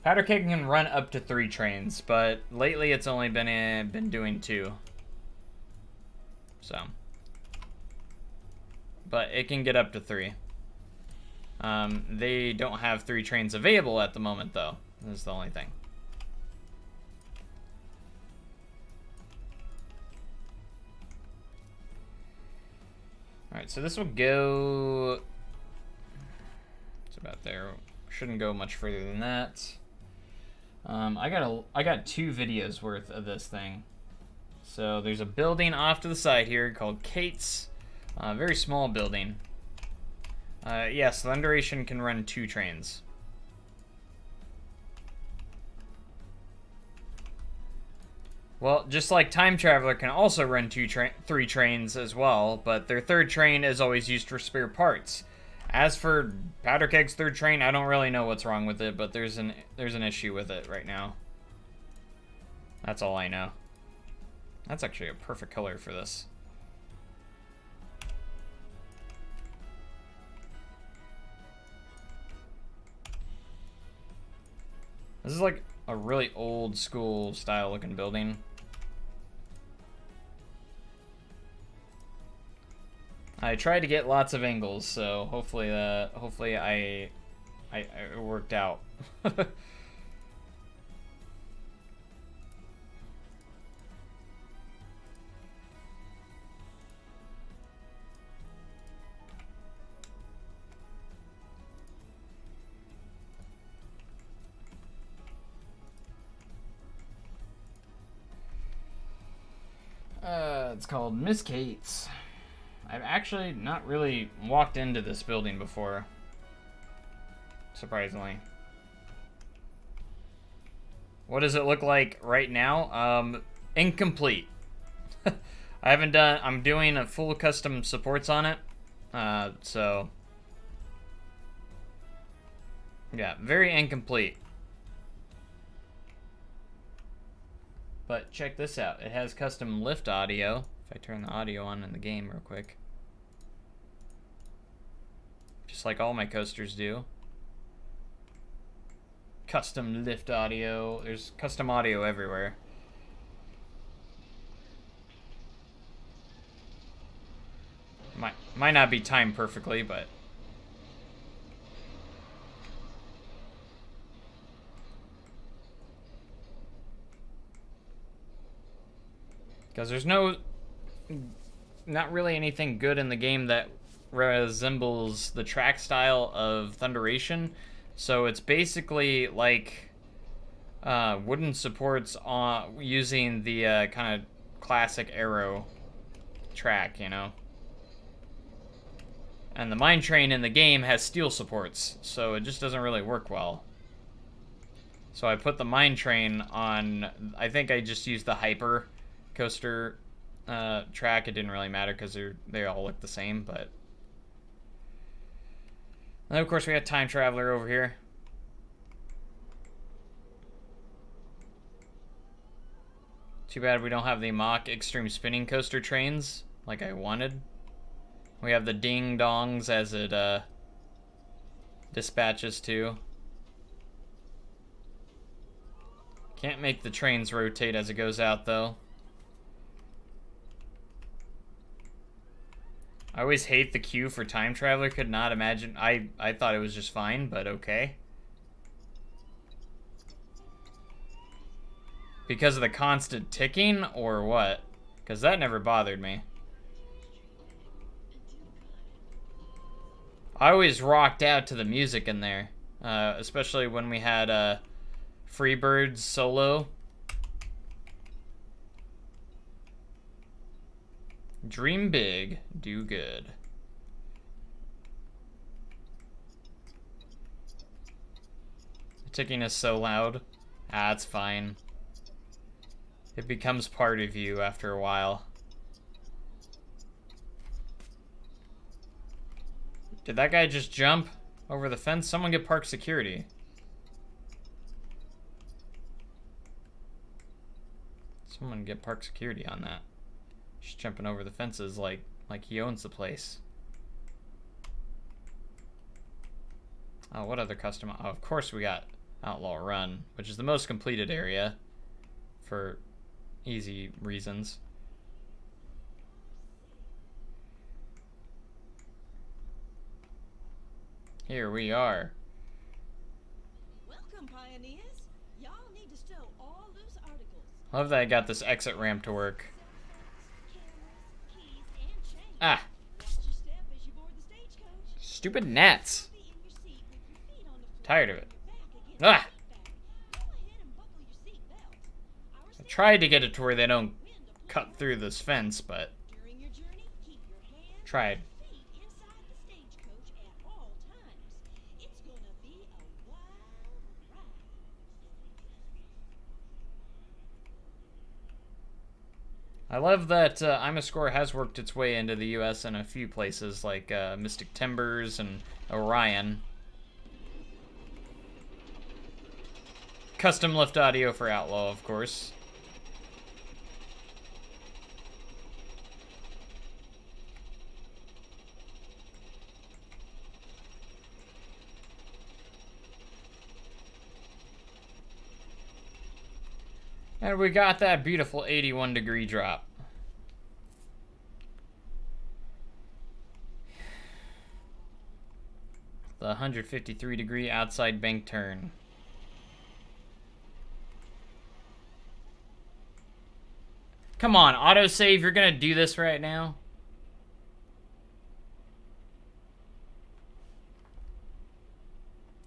Powder keg can run up to 3 trains, but lately it's only been doing 2. So, but it can get up to 3. They don't have 3 trains available at the moment, though. This is the only thing. Alright, so this will go... It's about there. Shouldn't go much further than that. I got 2 videos worth of this thing. So there's a building off to the side here called Kate's. Very small building. Yes, Thunderation can run 2 trains. Well, just like Time Traveler can also run 3 trains as well, but their 3rd train is always used for spare parts. As for Powder Keg's 3rd train, I don't really know what's wrong with it, but there's an issue with it right now. That's all I know. That's actually a perfect color for this. This is like a really old school style looking building. I tried to get lots of angles, so hopefully it worked out. It's called Miss Kate's. I've actually not really walked into this building before, surprisingly. What does it look like right now? Incomplete. I haven't done, I'm doing a full custom supports on it. So, yeah, very incomplete. But check this out. It has custom lift audio. If I turn the audio on in the game real quick. Just like all my coasters do. Custom lift audio. There's custom audio everywhere. Might not be timed perfectly, but... Because there's not really anything good in the game that resembles the track style of Thunderation. So it's basically like wooden supports using the kind of classic Arrow track, you know. And the mine train in the game has steel supports, so it just doesn't really work well. So I put the mine train on, I think I just used the Hyper coaster track. It didn't really matter because they all look the same, but... And then of course we got Time Traveler over here. Too bad we don't have the mock extreme spinning coaster trains like I wanted. We have the ding dongs as it dispatches too. Can't make the trains rotate as it goes out though. I always hate the queue for Time Traveler. Could not imagine. I thought it was just fine, but okay. Because of the constant ticking or what? Because that never bothered me. I always rocked out to the music in there. Especially when we had Freebirds solo. Dream big, do good. The ticking is so loud. Ah, it's fine. It becomes part of you after a while. Did that guy just jump over the fence? Someone get park security. Someone get park security on that. Just jumping over the fences like he owns the place. Oh, what other custom? Oh, of course we got Outlaw Run, which is the most completed area for easy reasons. Here we are. Welcome, pioneers. Y'all need to stow all loose articles. I love that I got this exit ramp to work. Ah. Stupid gnats. Tired of it. Ah. I tried to get it to where they don't cut through this fence, but tried. I love that I'm a Score has worked its way into the US in a few places like Mystic Timbers and Orion. Custom lift audio for Outlaw, of course. And we got that beautiful 81-degree drop. The 153-degree outside bank turn. Come on, autosave, you're gonna do this right now?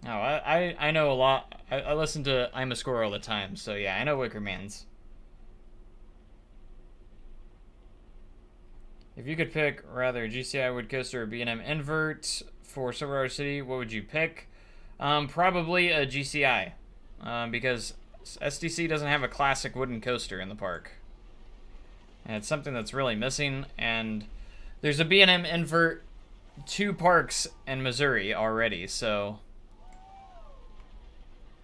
Oh, I know a lot. I listen to I'm a Score all the time, so yeah, I know Wickerman's. If you could pick rather a GCI wood coaster or B&M invert for Silver City, what would you pick? Probably a GCI, because SDC doesn't have a classic wooden coaster in the park. And it's something that's really missing, and there's a B&M invert 2 parks in Missouri already, so...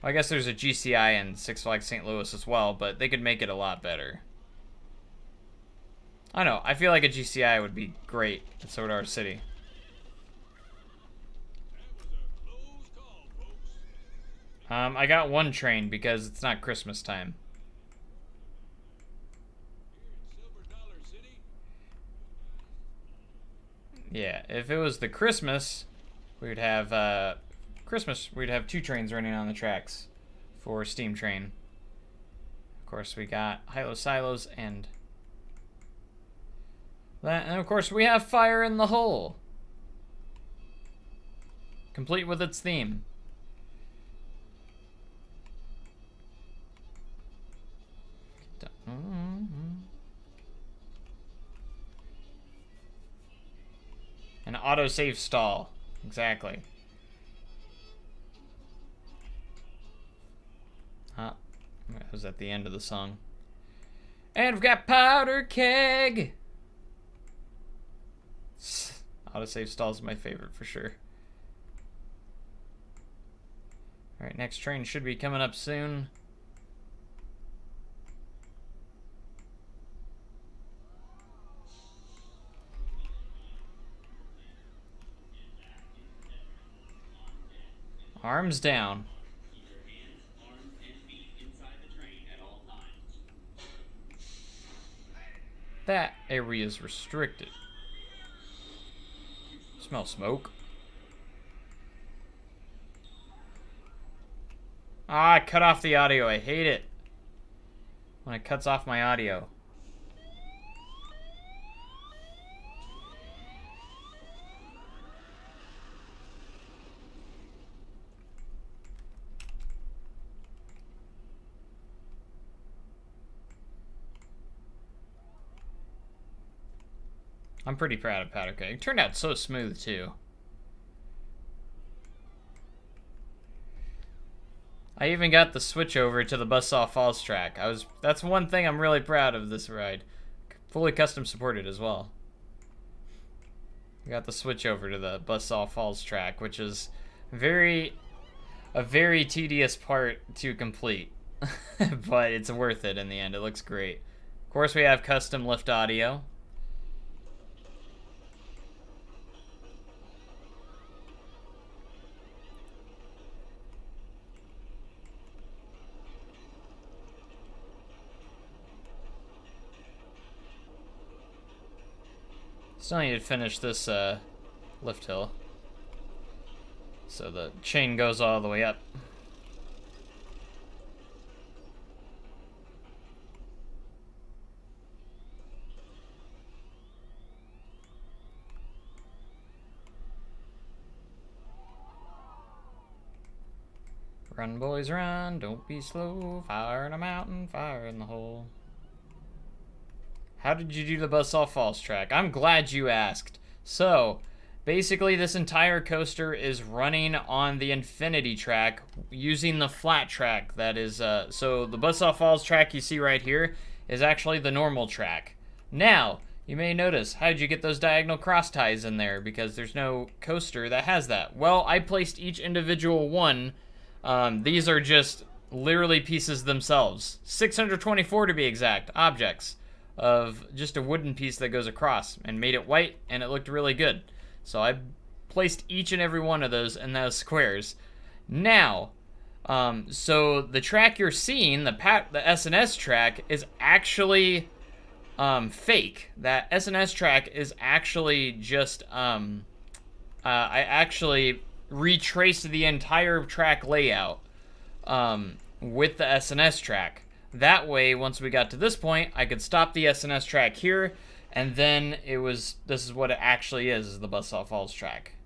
Well, I guess there's a GCI in Six Flags St. Louis as well, but they could make it a lot better. I don't know, I feel like a GCI would be great at Silver City. I got one train because it's not Christmas time. Yeah, if it was the Christmas, we'd have we'd have 2 trains running on the tracks for Steam Train. Of course, we got Hilo Silos and that, and of course we have Fire in the Hole, complete with its theme. An autosave stall. Exactly. That was at the end of the song. And we've got Powder Keg! Autosave stall is my favorite for sure. Alright, next train should be coming up soon. Arms down. That area is restricted. Smell smoke. Ah, I cut off the audio. I hate it when it cuts off my audio. I'm pretty proud of powder keg. It turned out so smooth too. I even got the switch over to the Buzzsaw Falls track. That's one thing I'm really proud of this ride. Fully custom supported as well. I got the switch over to the Buzzsaw Falls track, which is a very tedious part to complete. But it's worth it in the end. It looks great. Of course, we have custom lift audio. Still need to finish this lift hill. So the chain goes all the way up. Run, boys, run, don't be slow. Fire in a mountain, fire in the hole. How did you do the Buzzsaw Falls track? I'm glad you asked. So, basically this entire coaster is running on the infinity track using the flat track that is, so the Buzzsaw Falls track you see right here is actually the normal track. Now, you may notice, how did you get those diagonal cross ties in there? Because there's no coaster that has that. Well, I placed each individual one. These are just literally pieces themselves. 624 to be exact, objects of just a wooden piece that goes across, and made it white, and it looked really good. So I placed each and every one of those in those squares. Now, so the track you're seeing, the S&S track, is actually fake. That S&S track is actually just I actually retraced the entire track layout with the S&S track. That way, once we got to this point, I could stop the S&S track here, and then this is what it actually is the Buzzsaw Falls track.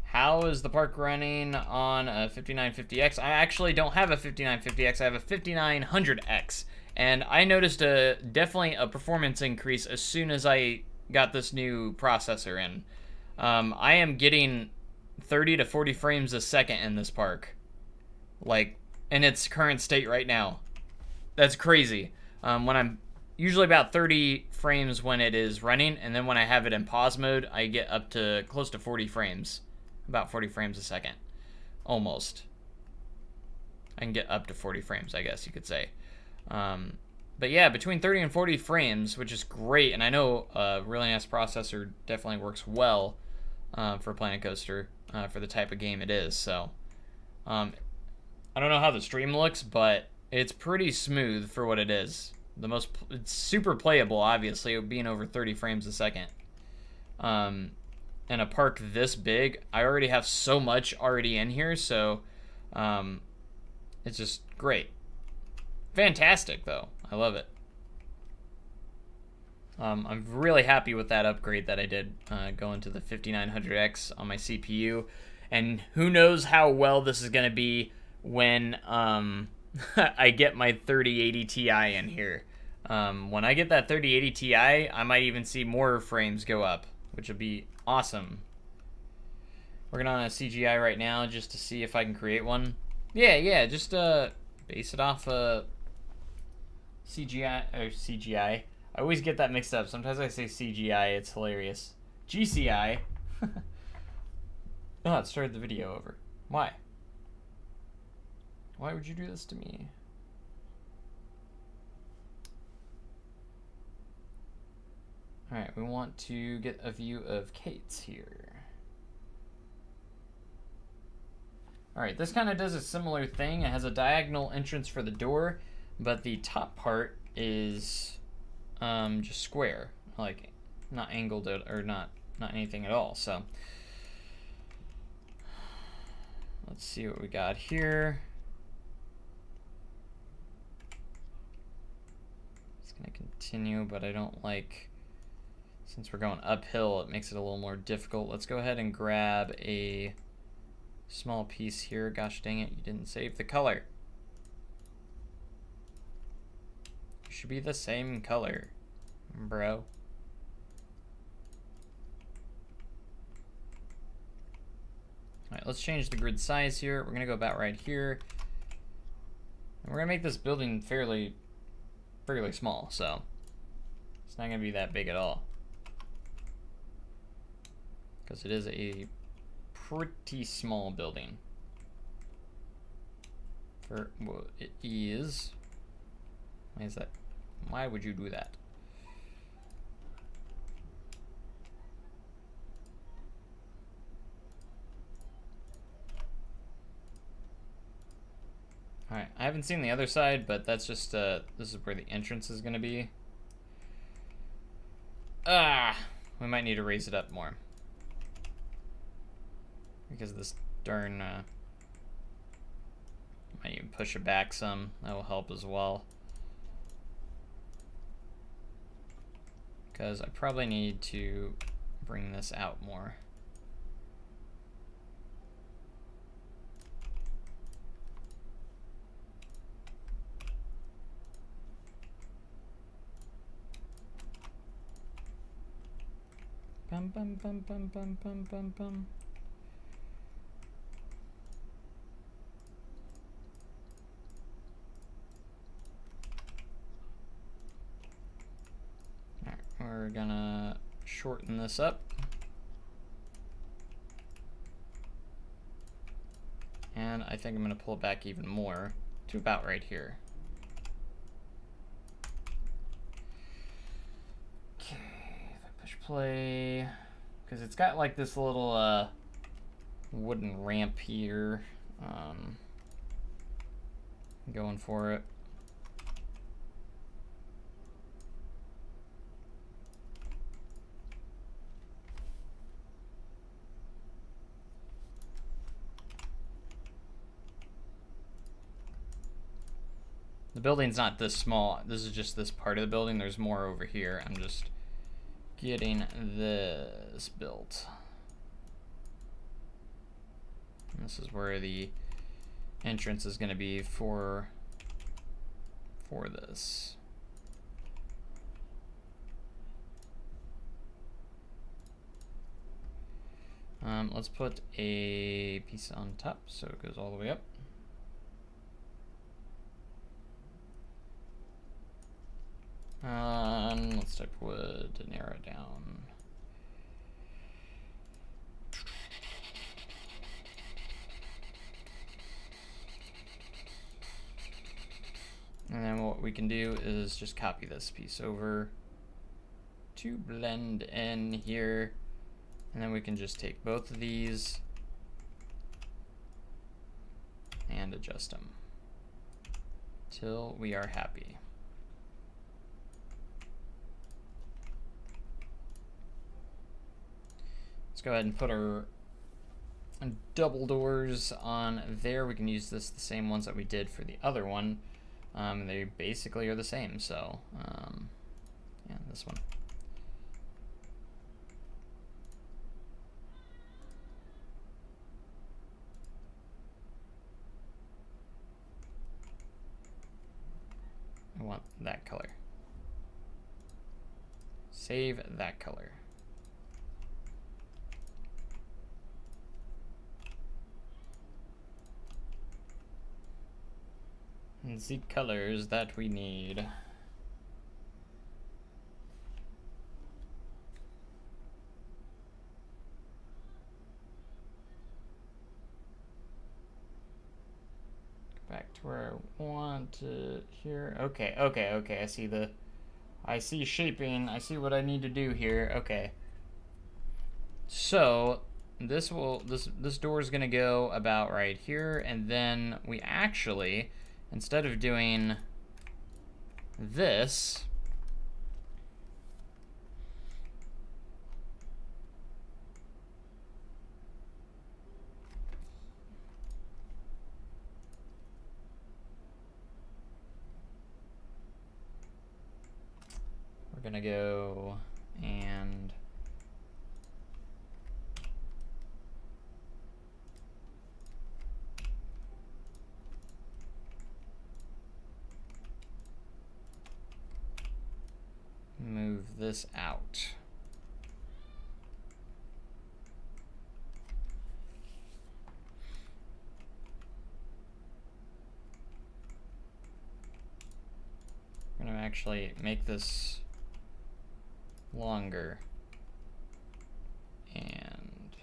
How is the park running on a 5950X? I actually don't have a 5950X, I have a 5900X. And I noticed definitely a performance increase as soon as I got this new processor in. I am getting 30 to 40 frames a second in this park. Like, in its current state right now. That's crazy. When I'm usually about 30 frames when it is running, and then when I have it in pause mode, I get up to close to 40 frames. About 40 frames a second. Almost. I can get up to 40 frames, I guess you could say. But yeah, between 30 and 40 frames, which is great, and I know a really nice processor definitely works well for Planet Coaster for the type of game it is. So, I don't know how the stream looks, but it's pretty smooth for what it is. It's super playable, obviously, being over 30 frames a second. In a park this big, I already have so much already in here, so it's just great. Fantastic, though. I love it. I'm really happy with that upgrade that I did going to the 5900X on my CPU. And who knows how well this is going to be when I get my 3080 Ti in here. When I get that 3080 Ti, I might even see more frames go up, which would be awesome. Working on a CGI right now just to see if I can create one. Yeah, just base it off CGI or CGI. I always get that mixed up. Sometimes I say CGI, it's hilarious. GCI. Oh, it started the video over. Why? Why would you do this to me? Alright, we want to get a view of Kate's here. Alright, this kind of does a similar thing. It has a diagonal entrance for the door, but the top part is just square. Like, not angled or not anything at all. So, let's see what we got here. It's going to continue, but I don't like... Since we're going uphill, it makes it a little more difficult. Let's go ahead and grab a small piece here. Gosh dang it, you didn't save the color. It should be the same color. bro. Alright, let's change the grid size here. We're gonna go about right here. And we're gonna make this building fairly small, so it's not gonna be that big at all. Because it is a pretty small building. For what it is. Why is that? Why would you do that? Alright, I haven't seen the other side, but that's just, this is where the entrance is gonna be. We might need to raise it up more. Because of this darn, might even push it back some. That will help as well. Because I probably need to bring this out more. Bum bum bum bum bum bum bum bum. Alright, we're gonna shorten this up. And I think I'm gonna pull it back even more to about right here. Okay, if I push play, because it's got like this little wooden ramp here, going for it. The building's not this small. This is just this part of the building. There's more over here. I'm just getting this built. And this is where the entrance is going to be for this. Let's put a piece on top so it goes all the way up. Let's type wood to narrow it down. And then what we can do is just copy this piece over to blend in here. And then we can just take both of these and adjust them till we are happy. Let's go ahead and put our double doors on there. We can use the same ones that we did for the other one. They basically are the same, so yeah, this one. I want that color. Save that color. And the colors that we need. Back to where I want it here. Okay, I see shaping. I see what I need to do here. Okay. So this door is gonna go about right here, and then we actually, instead of doing this, we're gonna go and move this out. I'm gonna actually make this longer and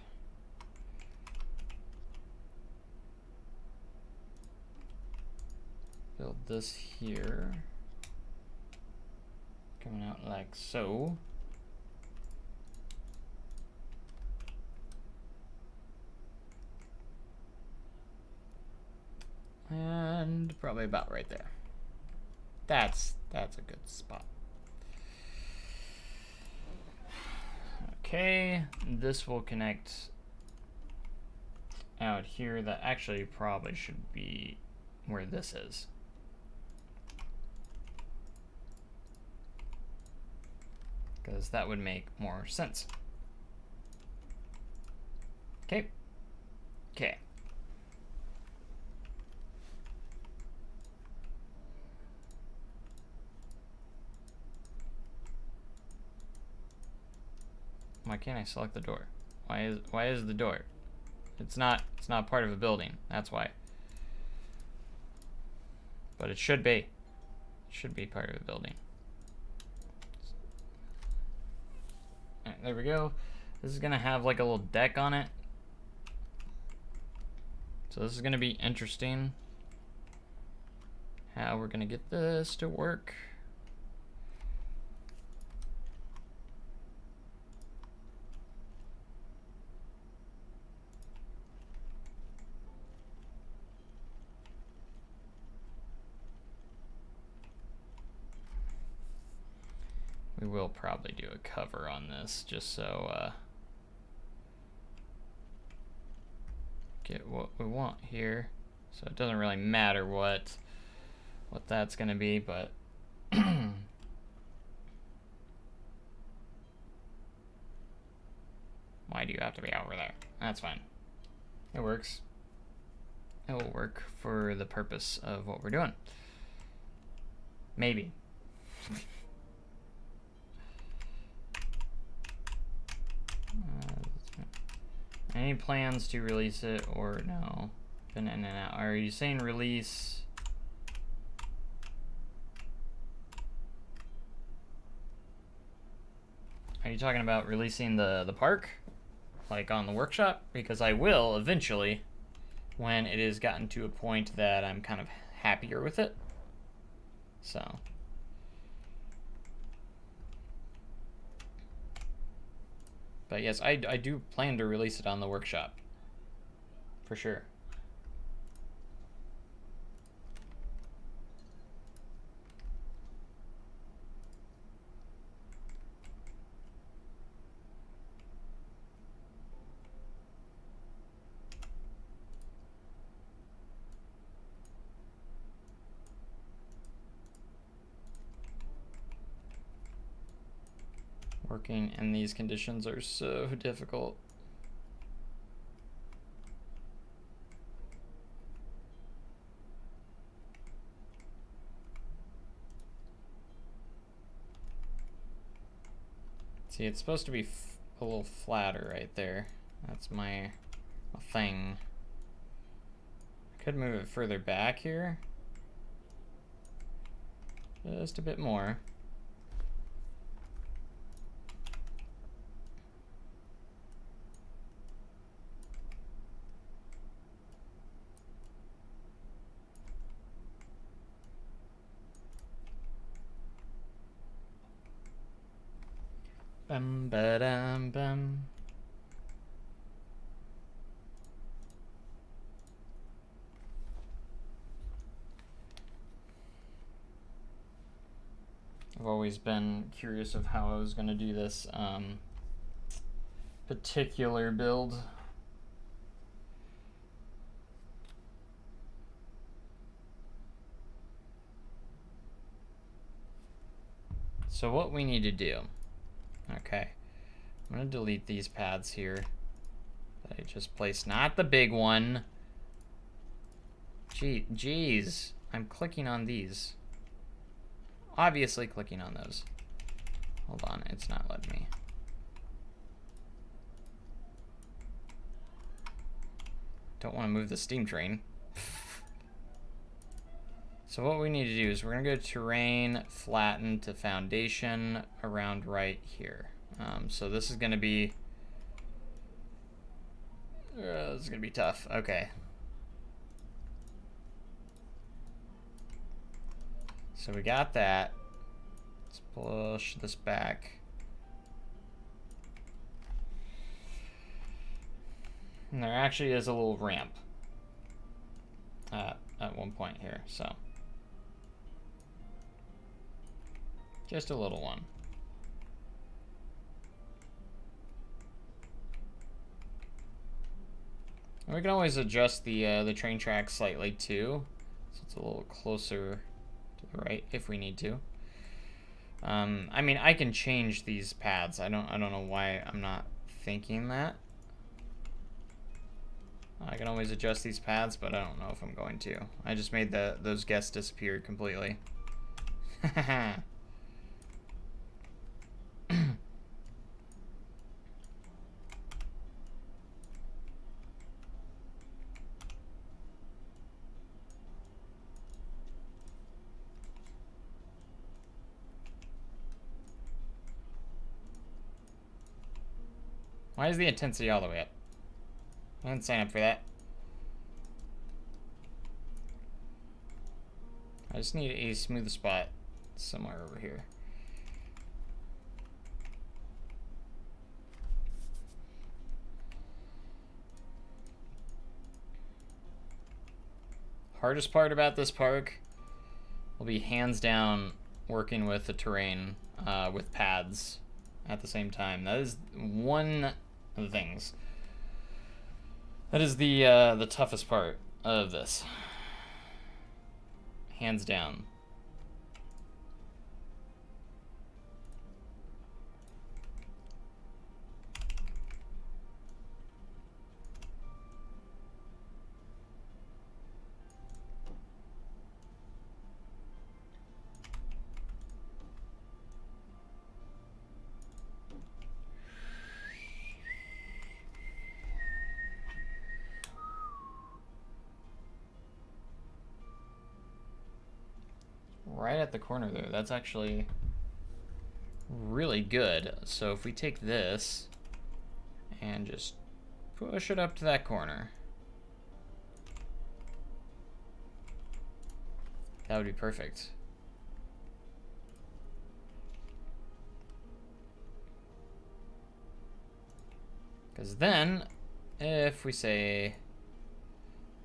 build this here, coming out like so. And probably about right there. That's a good spot. Okay, this will connect out here. That actually probably should be where this is. Because that would make more sense. Okay. Okay. Why can't I select the door? Why is the door? It's not part of a building. That's why. But it should be. It should be part of a building. Alright, there we go. This is gonna have like a little deck on it. So this is gonna be interesting. How we're gonna get this to work. We will probably do a cover on this just so get what we want here. So it doesn't really matter what that's gonna be, but why do you have to be over there? That's fine. It works. It will work for the purpose of what we're doing. Maybe. Any plans to release it or no? Been in and out. Are you saying release? Are you talking about releasing the park? Like on the workshop? Because I will eventually, when it has gotten to a point that I'm kind of happier with it. So. But yes, I do plan to release it on the workshop. For sure. Working in these conditions are so difficult. See, it's supposed to be a little flatter right there. That's my thing. I could move it further back here. Just a bit more. Bum ba dum bum. I've always been curious of how I was going to do this particular build. So what we need to do. Okay, I'm gonna delete these paths here that I just placed. Not the big one. Geez, I'm clicking on these. Obviously clicking on those. Hold on, it's not letting me. Don't want to move the steam train. So what we need to do is we're going to go terrain, flatten to foundation around right here. So this is going to be... this is going to be tough. Okay. So we got that. Let's push this back. And there actually is a little ramp at one point here, so. Just a little one. And we can always adjust the train track slightly too, so it's a little closer to the right if we need to. I mean, I can change these paths. I don't know why I'm not thinking that. I can always adjust these paths, but I don't know if I'm going to. I just made those guests disappear completely. Why is the intensity all the way up? I didn't sign up for that. I just need a smooth spot somewhere over here. Hardest part about this park will be hands down working with the terrain with paths at the same time. That is one of the things. That is the toughest part of this. Hands down. Right at the corner there. That's actually really good. So if we take this and just push it up to that corner, that would be perfect. Because then, if we say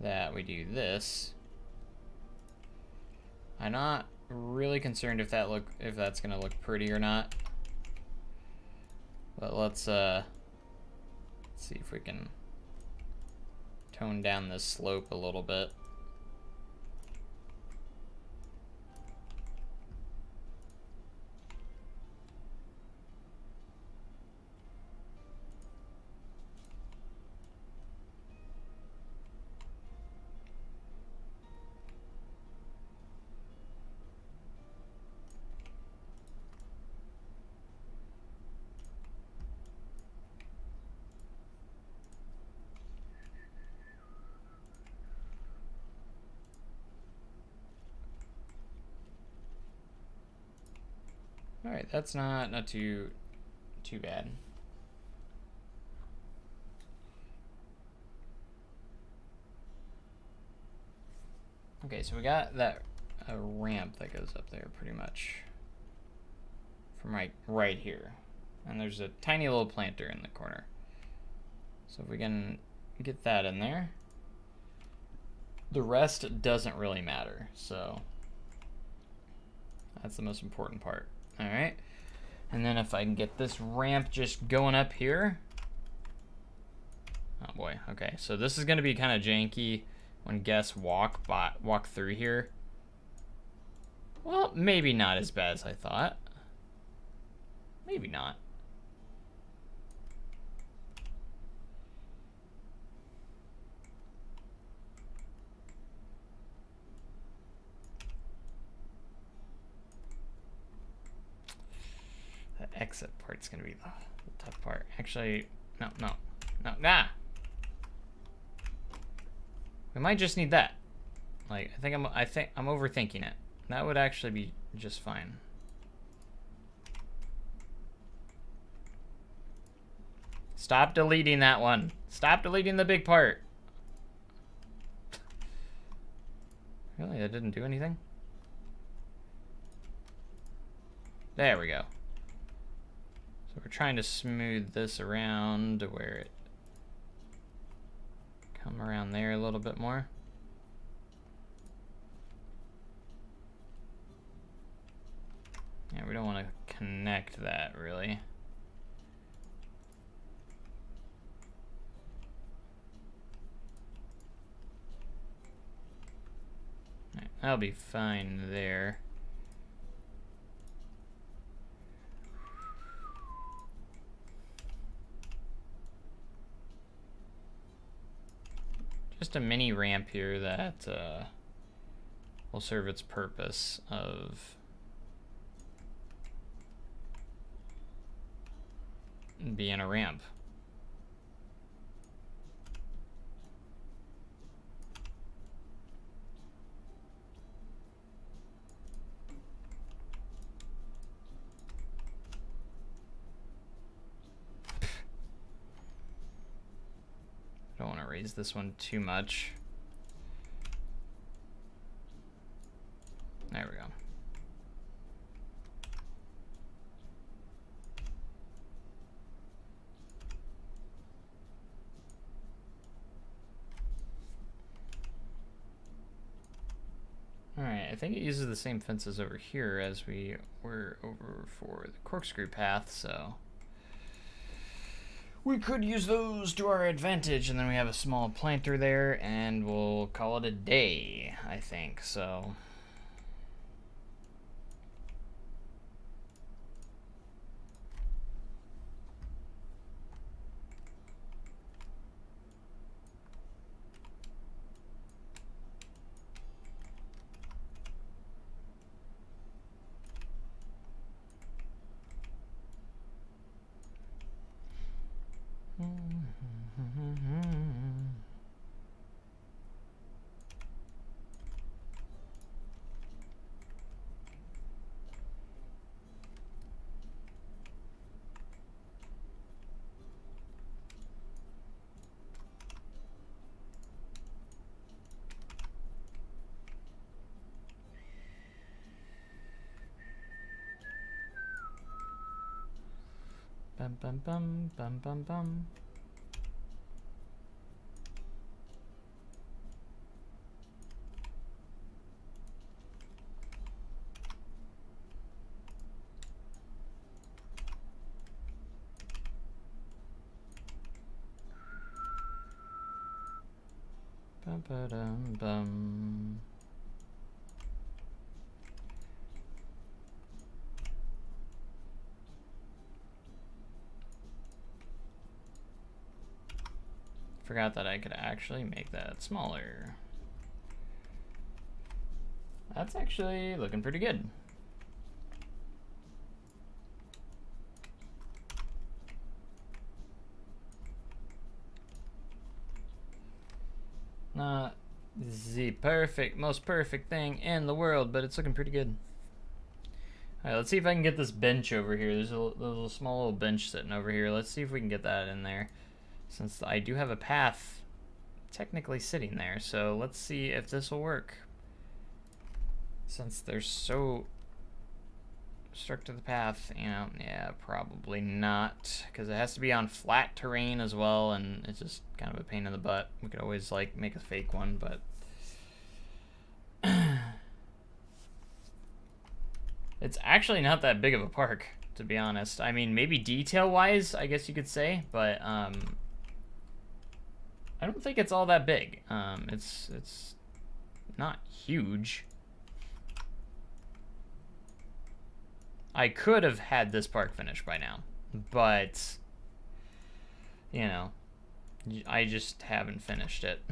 that we do this, I'm not really concerned if that's gonna look pretty or not. But let's see if we can tone down this slope a little bit. All right, that's not too bad. Okay, so we got that ramp that goes up there pretty much from right here, and there's a tiny little planter in the corner. So if we can get that in there, the rest doesn't really matter. So that's the most important part. All right, and then if I can get this ramp just going up here. Oh boy, okay, so this is gonna be kind of janky when guests walk through here. Well, maybe not as bad as I thought. Maybe not. exit part's gonna be the tough part. Actually, no. Nah. We might just need that. Like, I think I'm overthinking it. That would actually be just fine. Stop deleting that one. Stop deleting the big part. Really? That didn't do anything? There we go. So we're trying to smooth this around to where it come around there a little bit more. Yeah, we don't want to connect that really. Right, that'll be fine there. Just a mini ramp here that will serve its purpose of being a ramp. I don't want to raise this one too much. There we go. Alright, I think it uses the same fences over here as we were over for the corkscrew path, so we could use those to our advantage, and then we have a small planter there, and we'll call it a day, I think, so. Bum bum bum bum bum bum. Bum ba dum bum. Forgot that I could actually make that smaller. That's actually looking pretty good. Not the most perfect thing in the world, but it's looking pretty good. Alright, let's see if I can get this bench over here. There's a small little bench sitting over here. Let's see if we can get that in there, since I do have a path technically sitting there. So let's see if this will work, since they're so stuck to the path. You know, yeah, probably not, because it has to be on flat terrain as well, and it's just kind of a pain in the butt. We could always like make a fake one, but it's actually not that big of a park, to be honest. I mean, maybe detail-wise, I guess you could say, but I don't think it's all that big. It's not huge. I could have had this park finished by now, but, you know, I just haven't finished it.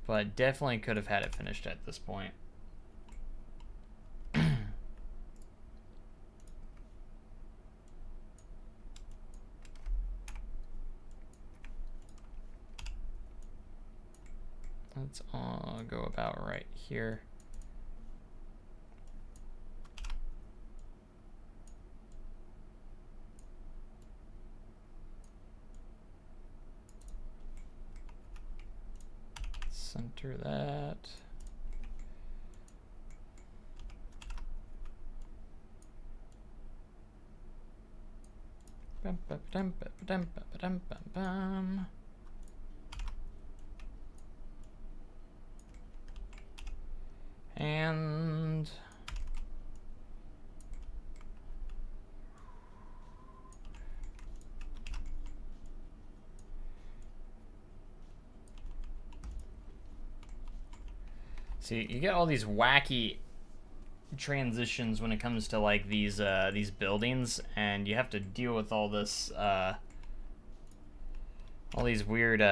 But definitely could have had it finished at this point. Let's all go about right here. Center that. Bum, bum, bum, bum, bum, bum, bum. And see, you get all these wacky transitions when it comes to like these buildings, and you have to deal with all this all these weird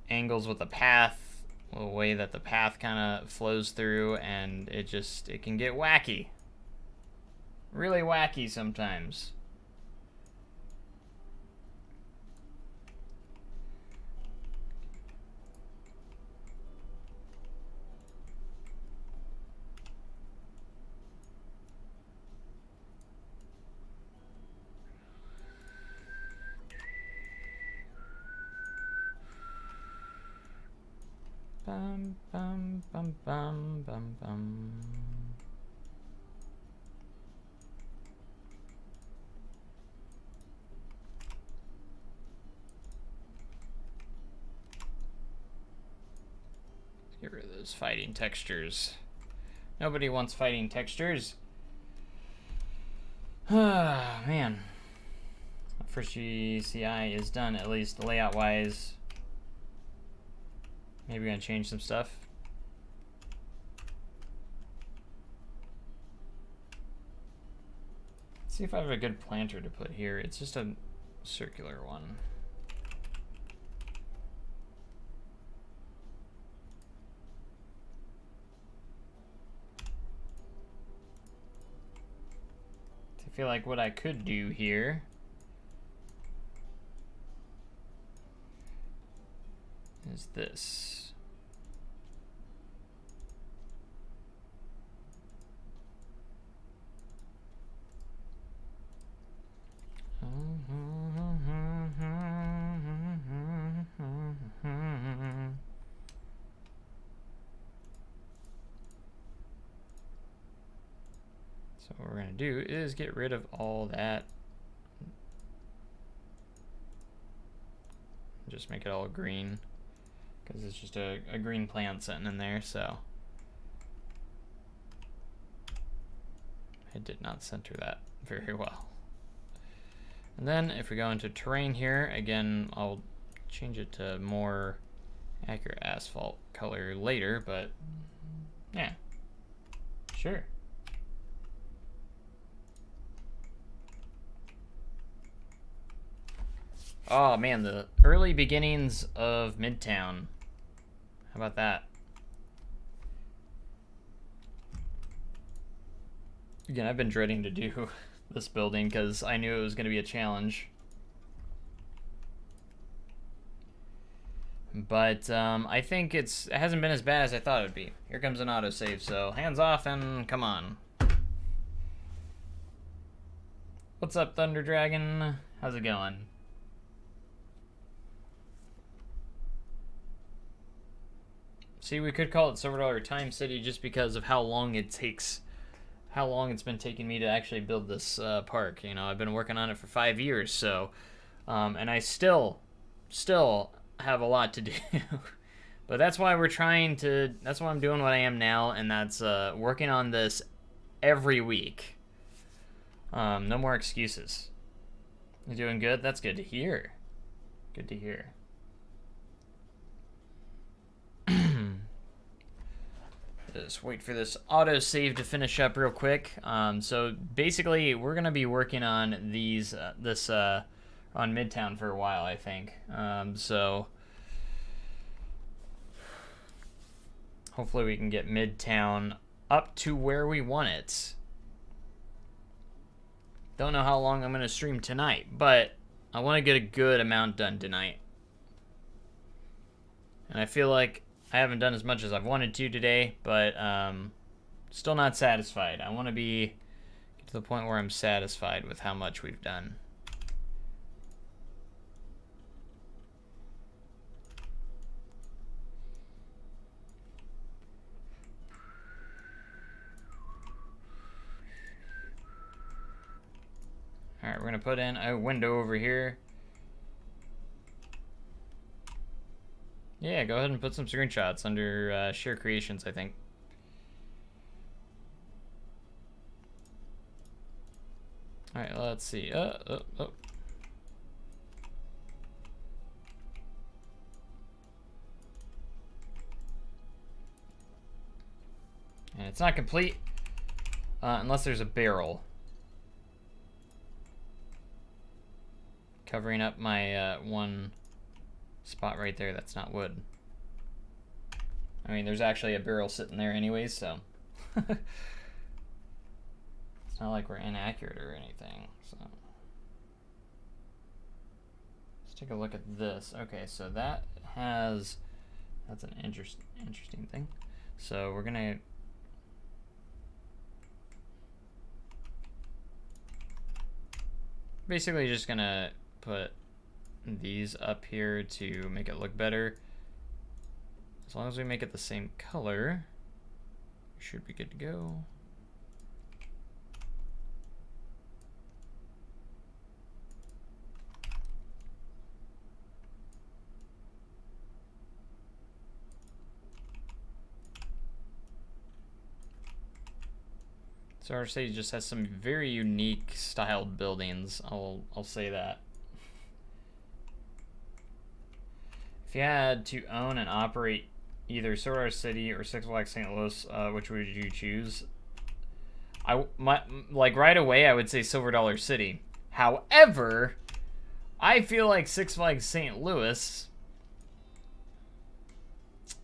angles with the path, the way that the path kind of flows through, and it can get wacky, really wacky sometimes. Bum, bum, bum, bum, bum, bum. Let's get rid of those fighting textures. Nobody wants fighting textures. Ah, man. First GCI is done, at least layout-wise. Maybe we're gonna change some stuff. Let's see if I have a good planter to put here. It's just a circular one. I feel like what I could do here is this. So what we're going to do is get rid of all that. Just make it all green, because it's just a green plant sitting in there, so. I did not center that very well. And then if we go into terrain here, again, I'll change it to more accurate asphalt color later, but yeah, sure. Oh man, the early beginnings of Midtown. How about that? Again, I've been dreading to do this building because I knew it was going to be a challenge. But I think it hasn't been as bad as I thought it would be. Here comes an autosave, so hands off and come on. What's up, Thunder Dragon? How's it going? See, we could call it $7 Time City just because of how long it takes, how long it's been taking me to actually build this park. You know, I've been working on it for 5 years, so, and I still have a lot to do. But that's why that's why I'm doing what I am now, and that's working on this every week. No more excuses. You doing good? That's good to hear. Good to hear. Just wait for this autosave to finish up real quick. So basically, we're gonna be working on these on Midtown for a while, I think. So hopefully we can get Midtown up to where we want it. Don't know how long I'm gonna stream tonight, but I want to get a good amount done tonight. And I feel like I haven't done as much as I've wanted to today, but still not satisfied. I want to get to the point where I'm satisfied with how much we've done. All right, we're gonna put in a window over here. Yeah, go ahead and put some screenshots under share creations, I think. All right, let's see. And it's not complete unless there's a barrel covering up my one spot right there that's not wood. I mean, there's actually a barrel sitting there anyways, so it's not like we're inaccurate or anything. So let's take a look at this. Okay, so that's an interesting thing. So we're gonna basically just gonna put these up here to make it look better. As long as we make it the same color, we should be good to go. So our city just has some very unique styled buildings. I'll say that. If you had to own and operate either Silver City or Six Flags St. Louis, which would you choose? Like right away, I would say Silver Dollar City. However, I feel like Six Flags St. Louis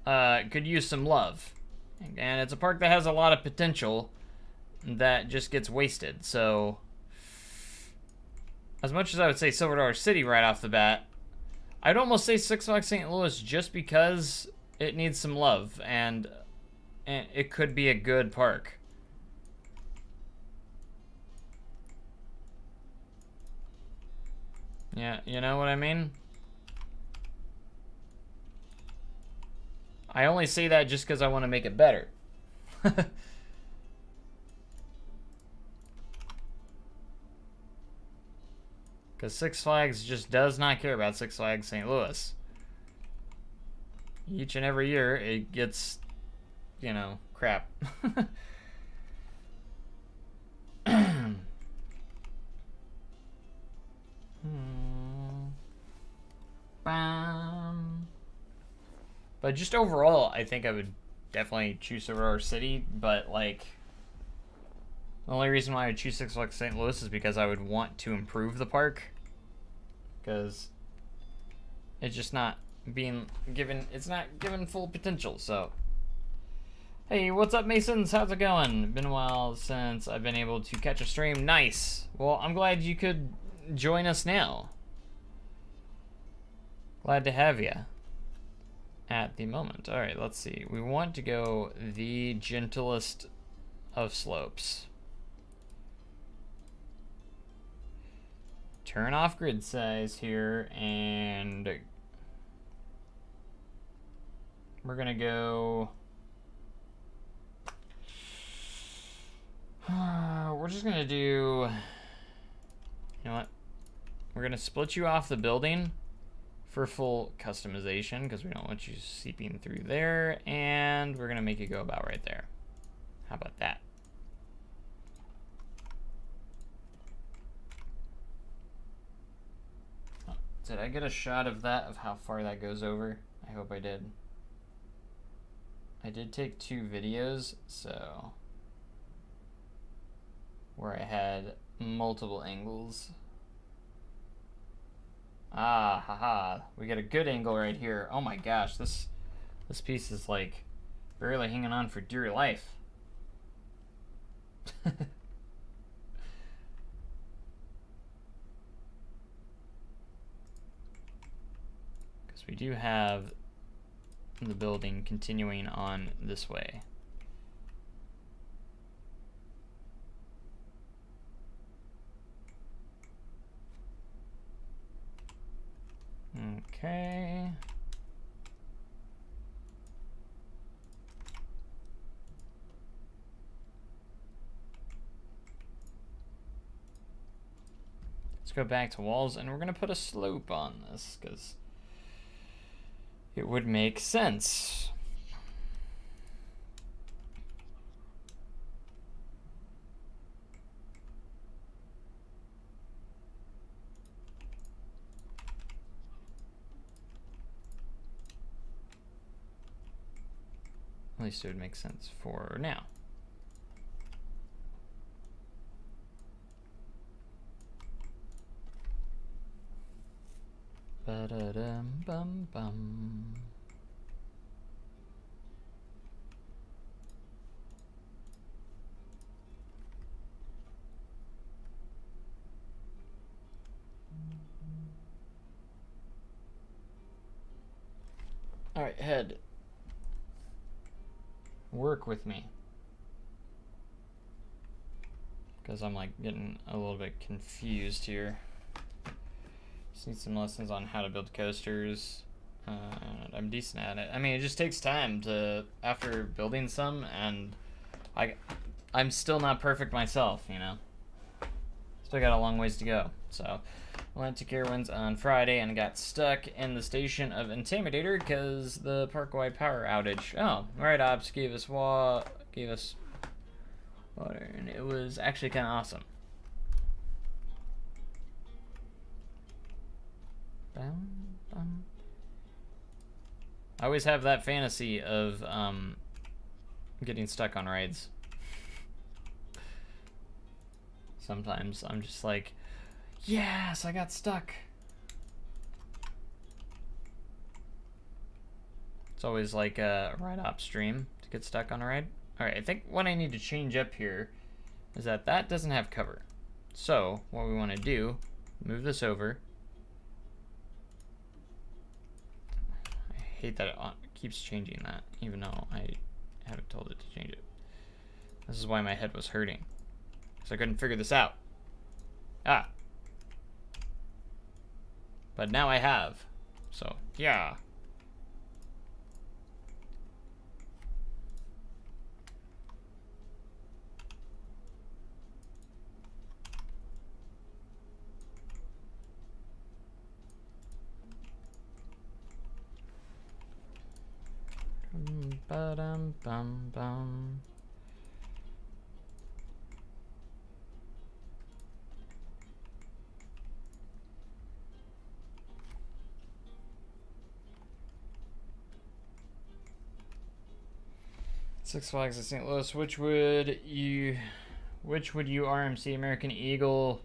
could use some love, and it's a park that has a lot of potential that just gets wasted. So, as much as I would say Silver Dollar City right off the bat, I'd almost say Six Flags St. Louis just because it needs some love, and it could be a good park. Yeah, you know what I mean? I only say that just because I want to make it better. Because Six Flags just does not care about Six Flags St. Louis. Each and every year, it gets, you know, crap. But just overall, I think I would definitely choose Aurora City, but like, the only reason why I would choose Six Flags St. Louis is because I would want to improve the park. Because it's just not being given, it's not given full potential, so. Hey, what's up, Masons? How's it going? Been a while since I've been able to catch a stream. Nice. Well, I'm glad you could join us now. Glad to have you at the moment. All right, let's see. We want to go the gentlest of slopes. Turn off grid size here, and we're gonna go. We're just gonna do. You know what? We're gonna split you off the building for full customization because we don't want you seeping through there, and we're gonna make it go about right there. How about that? Did I get a shot of that, of how far that goes over? I hope I did. I did take 2 videos, so where I had multiple angles. Ah, haha. We got a good angle right here. Oh my gosh, this piece is like barely hanging on for dear life. We do have the building continuing on this way. Okay. Let's go back to walls, and we're going to put a slope on this because it would make sense. At least it would make sense for now. Ba-da-dum-bum-bum. All right, head. Work with me. Because I'm like getting a little bit confused here. Just need some lessons on how to build coasters. I'm decent at it. I mean, it just takes time to, after building some, and I'm still not perfect myself, you know. Still got a long ways to go. So, I went to Carowinds on Friday and got stuck in the station of Intimidator because the park-wide power outage. Oh, Right Ops gave us water, and it was actually kind of awesome. I always have that fantasy of getting stuck on rides. Sometimes I'm just like, yes, I got stuck. It's always like a ride op stream to get stuck on a ride. All right, I think what I need to change up here is that doesn't have cover. So what we want to do, move this over. I hate that it keeps changing that, even though I haven't told it to change it. This is why my head was hurting, because I couldn't figure this out. Ah. But now I have. So, yeah. Ba-dum-bum-bum. Six Flags of St. Louis. Which would you RMC? American Eagle?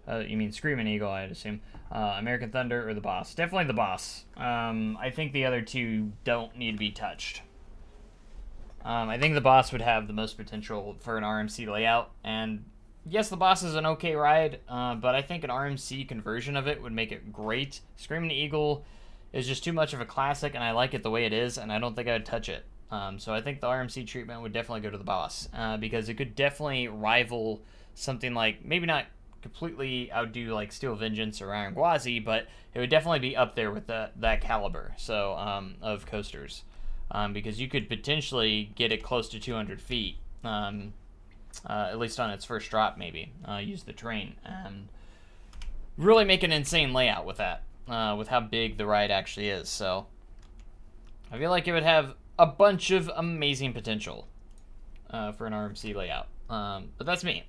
You mean Screaming Eagle, I'd assume. American Thunder or the Boss? Definitely the Boss. I think the other two don't need to be touched. I think the Boss would have the most potential for an RMC layout. And yes, the Boss is an okay ride, but I think an RMC conversion of it would make it great. Screaming Eagle is just too much of a classic, and I like it the way it is, and I don't think I would touch it. So I think the RMC treatment would definitely go to the Boss, because it could definitely rival something like, maybe not completely outdo like Steel Vengeance or Iron Gwazi, but it would definitely be up there with that caliber of coasters, because you could potentially get it close to 200 feet, at least on its first drop, maybe use the terrain and really make an insane layout with that, with how big the ride actually is. So I feel like it would have a bunch of amazing potential for an RMC layout, but that's me.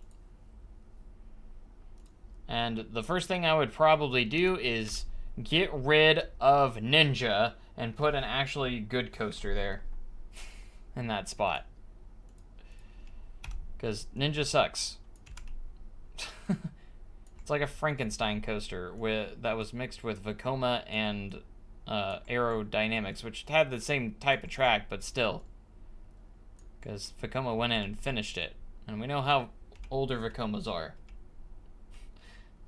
And the first thing I would probably do is get rid of Ninja and put an actually good coaster there in that spot, because Ninja sucks. It's like a Frankenstein coaster that was mixed with Vekoma and Aerodynamics, which had the same type of track, but still, because Vekoma went in and finished it, and we know how older Vekomas are.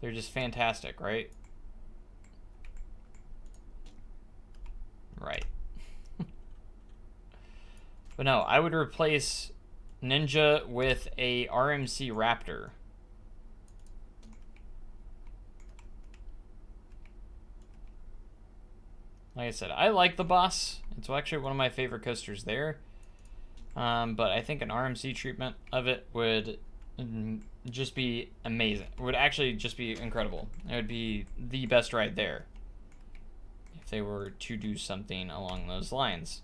They're just fantastic, right? Right. But no, I would replace Ninja with a RMC Raptor. Like I said, I like the bus. It's actually one of my favorite coasters there. But I think an RMC treatment of it would just be amazing. It would actually just be incredible. It would be the best ride there if they were to do something along those lines.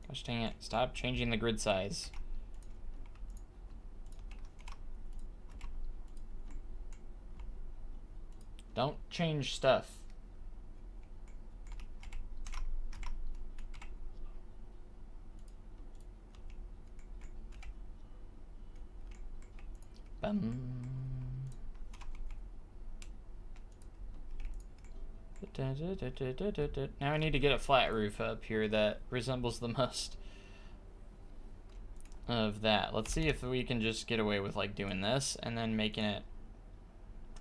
Gosh dang it, stop changing the grid size. Don't change stuff. Now I need to get a flat roof up here that resembles the most of that. Let's see if we can just get away with like doing this and then making it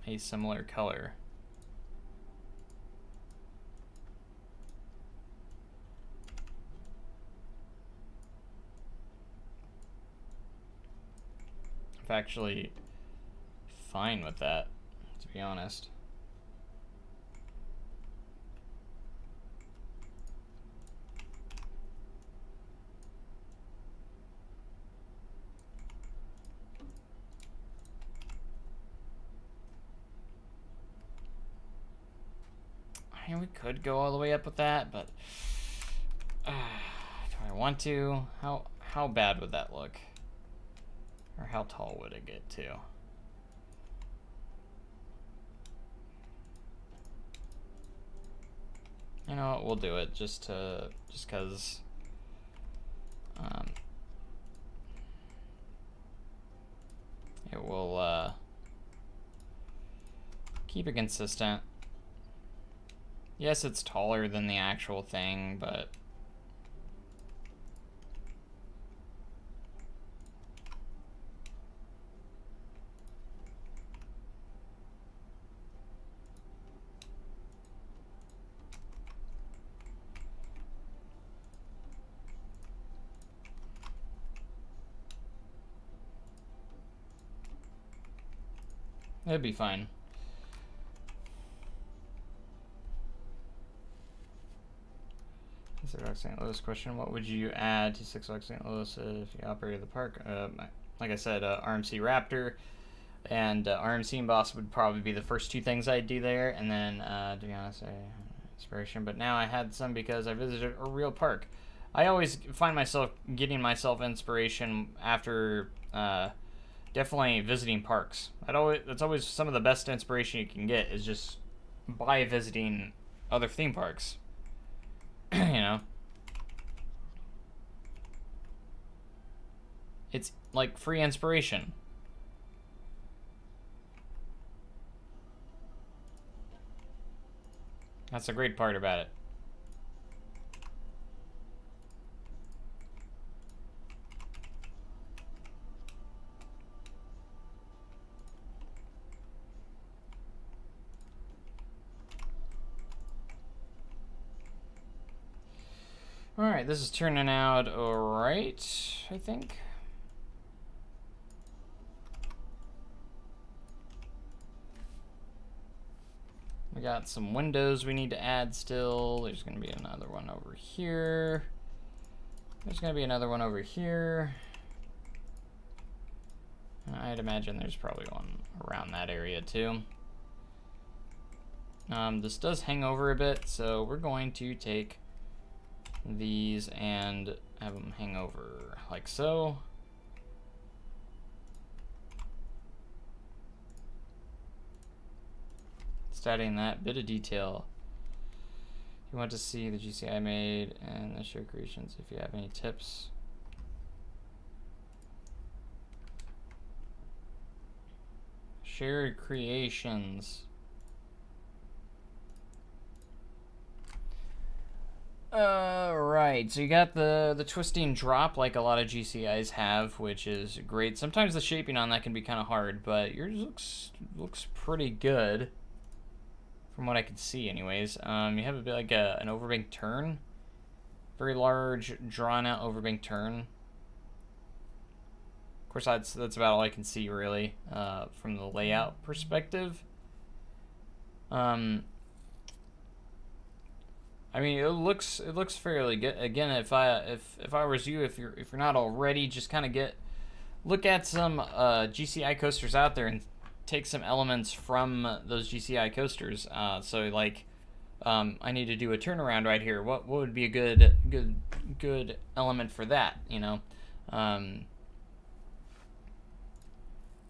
a similar color. I'm actually fine with that, to be honest. I mean, we could go all the way up with that, but do I want to? How bad would that look? Or how tall would it get to? You know what? We'll do it just because. It will keep it consistent. Yes, it's taller than the actual thing, but it'd be fine. St. Louis question: what would you add to Six Flags St. Louis if you operated the park? Like I said, RMC Raptor and RMC and Boss would probably be the first two things I'd do there, and then to be honest, inspiration. But now I had some because I visited a real park. I always find myself getting myself inspiration after definitely visiting parks. That's always some of the best inspiration you can get is just by visiting other theme parks. You know, it's like free inspiration. That's the great part about it. Alright, this is turning out alright, I think. We got some windows we need to add still. There's going to be another one over here. There's going to be another one over here. I'd imagine there's probably one around that area too. This does hang over a bit, so we're going to take these and have them hang over like so. Just adding that bit of detail. If you want to see the GC I made and the show creations, if you have any tips. Shared creations. Right, so you got the twisting drop like a lot of GCIs have, which is great. Sometimes the shaping on that can be kind of hard, but yours looks pretty good from what I can see anyways. You have a bit like an overbank turn. Very large, drawn out overbank turn. Of course, that's about all I can see really from the layout perspective. I mean, it looks fairly good. Again, if I was you, if you're not already, just kind of look at some GCI coasters out there and take some elements from those GCI coasters. So like, I need to do a turnaround right here. What would be a good element for that? You know, I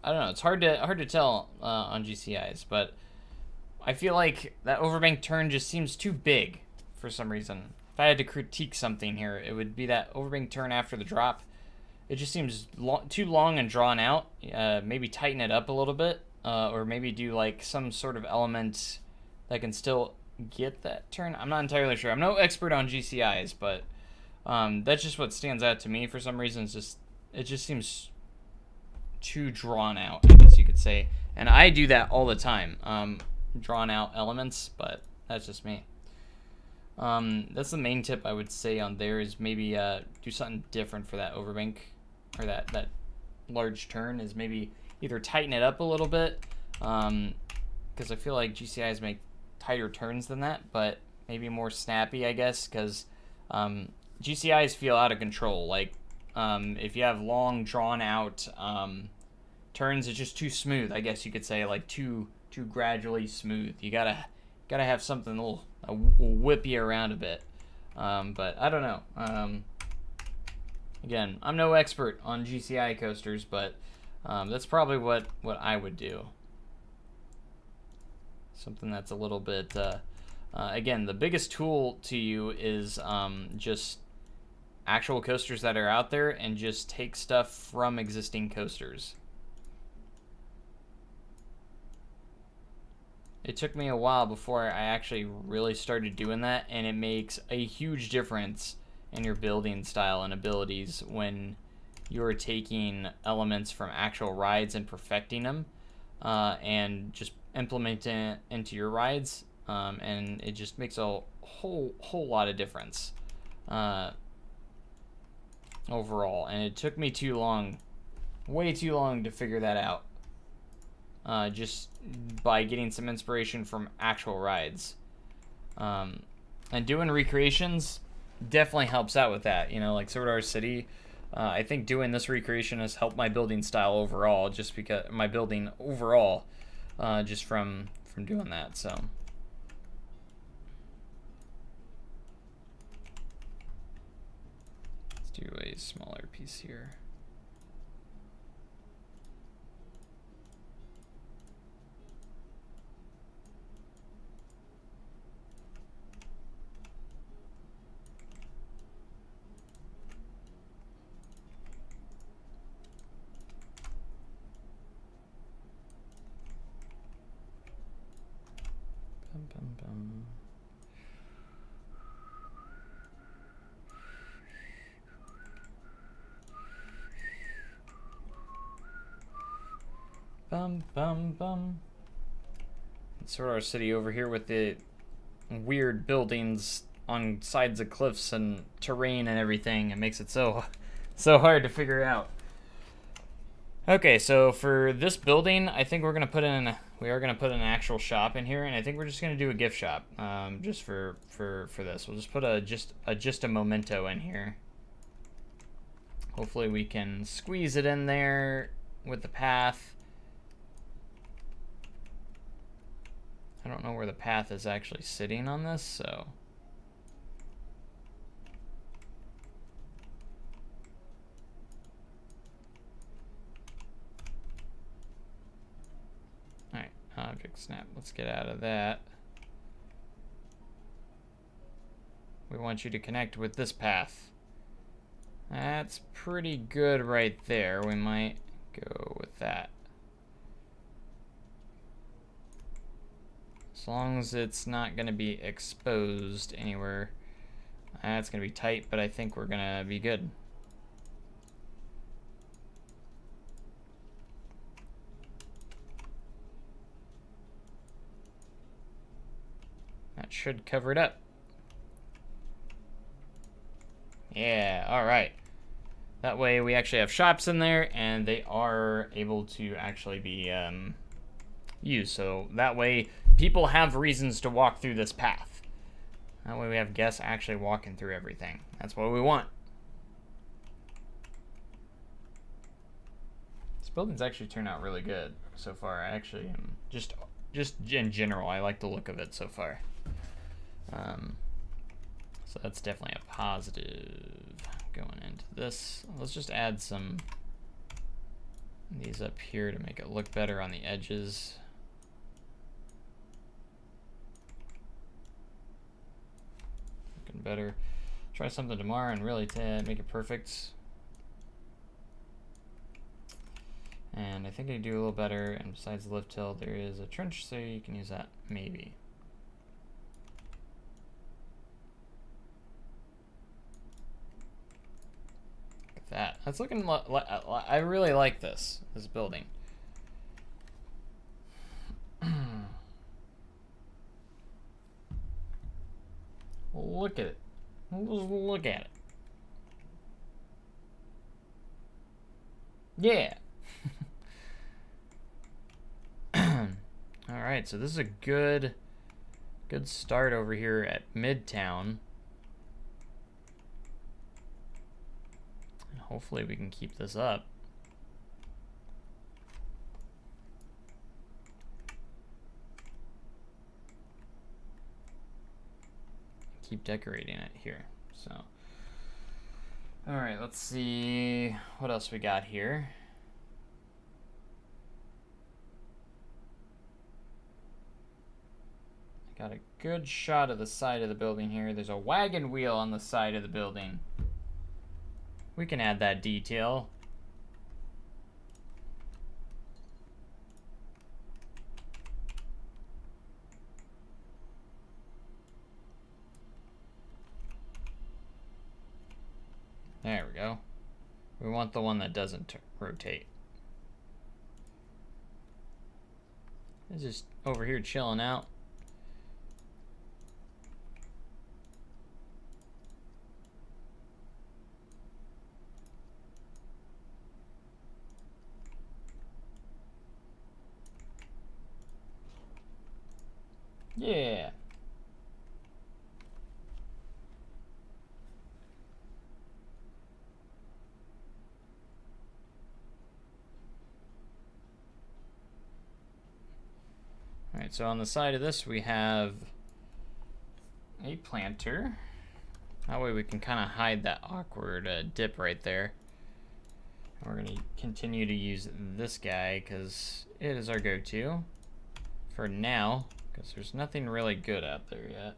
don't know. It's hard to tell on GCIs, but I feel like that overbank turn just seems too big for some reason. If I had to critique something here, it would be that overbank turn after the drop. It just seems too long and drawn out. Maybe tighten it up a little bit, or maybe do like some sort of element that can still get that turn. I'm not entirely sure. I'm no expert on GCIs, but that's just what stands out to me for some reason. It just seems too drawn out, I guess you could say. And I do that all the time, drawn out elements, but that's just me. That's the main tip I would say on there is maybe do something different for that overbank or that large turn, is maybe either tighten it up a little bit, because I feel like GCIs make tighter turns than that, but maybe more snappy, I guess, because GCIs feel out of control. Like if you have long drawn out turns, it's just too smooth, I guess you could say, like too gradually smooth. You gotta have something a little whip you around a bit. But I don't know. Again, I'm no expert on GCI coasters, but that's probably what I would do. Something that's a little bit, again, the biggest tool to you is just actual coasters that are out there and just take stuff from existing coasters. It took me a while before I actually really started doing that, and it makes a huge difference in your building style and abilities when you're taking elements from actual rides and perfecting them, and just implementing it into your rides, and it just makes a whole lot of difference overall. And it took me too long, way too long, to figure that out. Just by getting some inspiration from actual rides. And doing recreations definitely helps out with that. You know, like Silver City, I think doing this recreation has helped my building style overall, just because my building overall, just from doing that. So let's do a smaller piece here. Sort of city over here with the weird buildings on sides of cliffs and terrain and everything. It makes it so hard to figure out. Okay, so for this building, I think we are gonna put in an actual shop in here, and I think we're just gonna do a gift shop, just for this. We'll just put just a memento in here. Hopefully we can squeeze it in there with the path. I don't know where the path is actually sitting on this, so. Alright, object snap. Let's get out of that. We want you to connect with this path. That's pretty good right there. We might go with that. As long as it's not going to be exposed anywhere. That's going to be tight, but I think we're going to be good. That should cover it up. Yeah, all right. That way we actually have shops in there, and they are able to actually be used. So that way people have reasons to walk through this path. That way we have guests actually walking through everything. That's what we want. This building's actually turned out really good so far. I actually am just in general, I like the look of it so far. So that's definitely a positive going into this. Let's just add some of these up here to make it look better on the edges. Looking better. Try something tomorrow and really make it perfect. And I think I do a little better. And besides the lift hill, there is a trench, so you can use that maybe. That's looking I really like this building. Look at it. Look at it. Yeah. All right, so this is a good start over here at Midtown. Hopefully we can keep this up. Keep decorating it here. So, all right, let's see what else we got here. I got a good shot of the side of the building here. There's a wagon wheel on the side of the building. We can add that detail. There we go. We want the one that doesn't rotate. It's just over here chilling out. Yeah. All right, so on the side of this we have a planter. That way we can kind of hide that awkward dip right there. And we're going to continue to use this guy because it is our go-to for now, because there's nothing really good out there yet.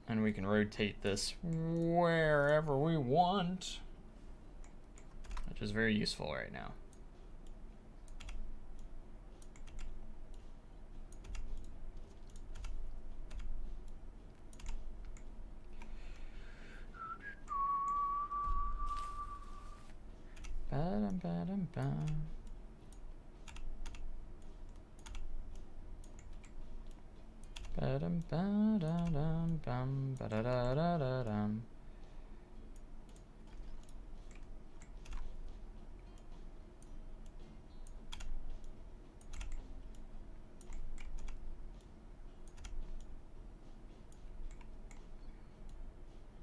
And we can rotate this wherever we want, which is very useful right now. Ba-dum-ba-dum-bum. Ba-dum-ba-da-dum-bum, ba-da-da-da-da-dum.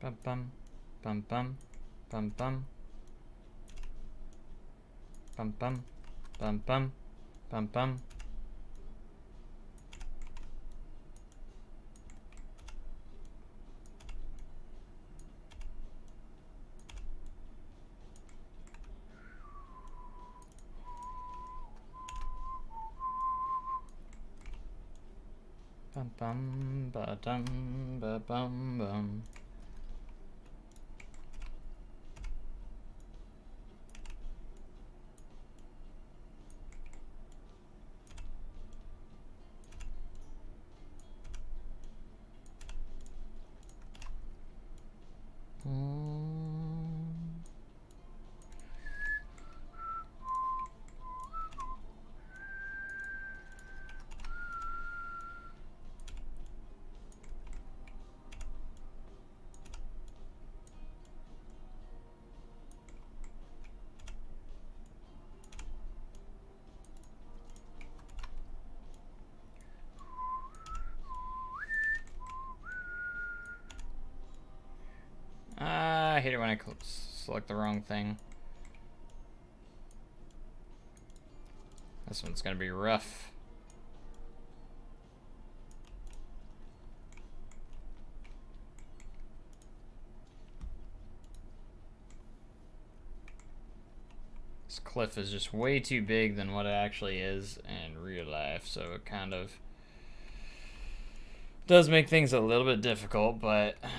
Bum-bum, bum-bum, bum-bum. Bum-bum, bum-bum, bum-bum. Bum bum ba dum ba bum bum. I hate it when I select the wrong thing. This one's gonna be rough. This cliff is just way too big than what it actually is in real life, so it kind of does make things a little bit difficult, but I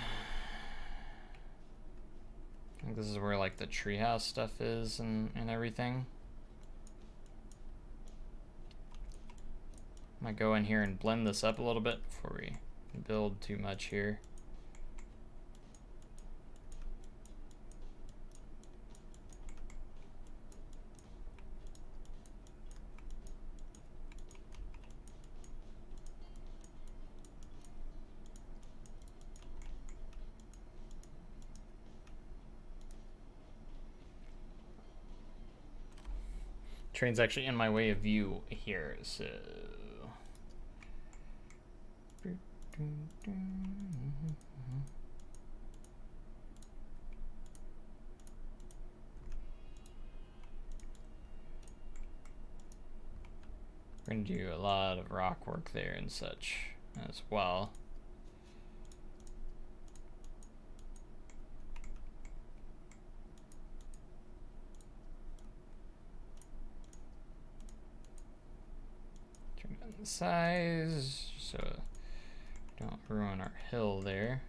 think this is where like the treehouse stuff is and everything. Might go in here and blend this up a little bit before we build too much here. Train's actually in my way of view here, so we're gonna do a lot of rock work there and such as well. Turn down the size so don't ruin our hill there.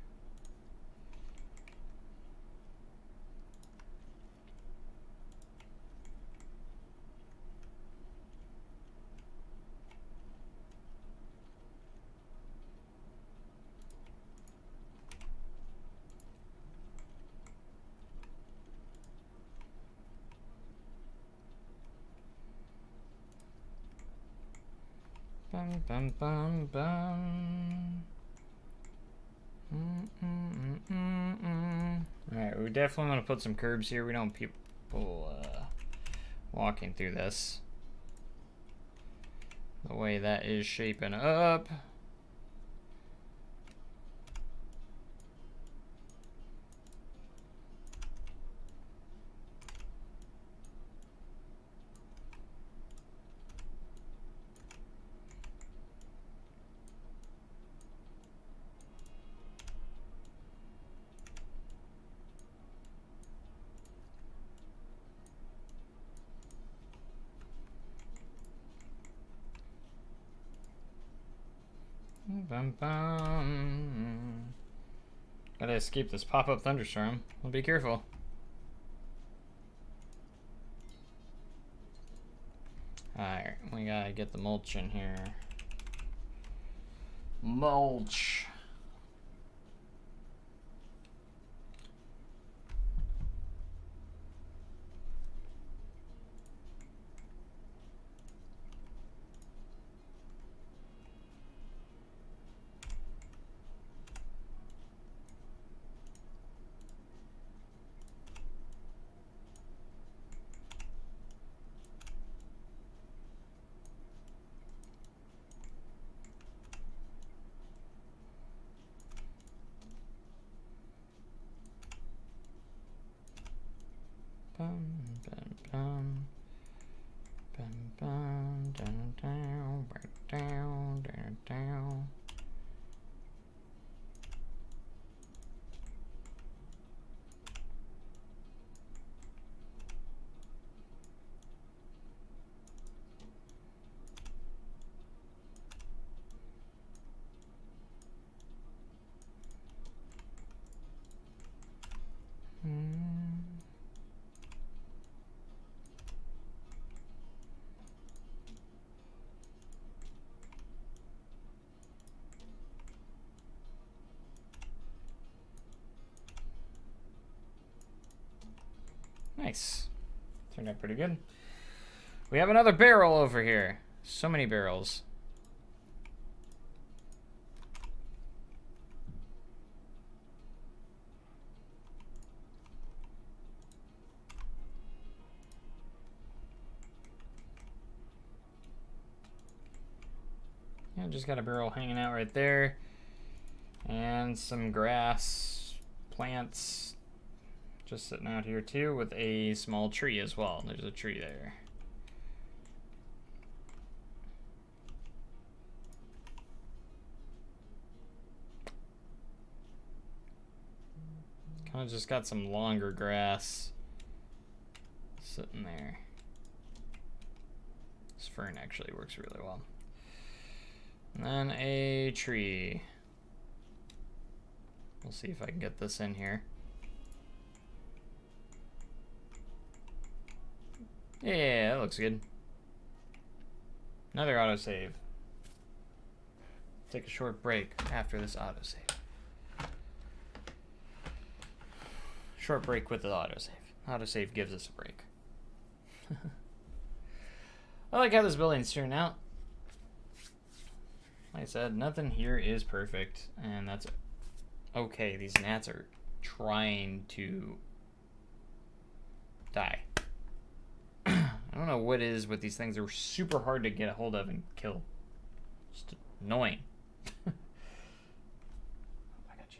Bum, bum, bum, bum. Alright, we definitely want to put some curbs here. We don't want people walking through this. The way that is shaping up. Bum, bum. Gotta escape this pop-up thunderstorm. Well, be careful. Alright, we gotta get the mulch in here. Mulch. Bum, bum, bum. Bum, bum, down, down, down, down, down. Nice. Turned out pretty good. We have another barrel over here. So many barrels. Yeah, just got a barrel hanging out right there. And some grass, plants, just sitting out here too with a small tree as well. There's a tree there. Kind of just got some longer grass sitting there. This fern actually works really well. And then a tree. We'll see if I can get this in here. Yeah, that looks good. Another autosave. Take a short break after this autosave. Short break with the autosave. Autosave gives us a break. I like how this building's turned out. Like I said, nothing here is perfect, and that's okay. These gnats are trying to die. I don't know what it is with these things. They're super hard to get a hold of and kill. Just annoying. I got you.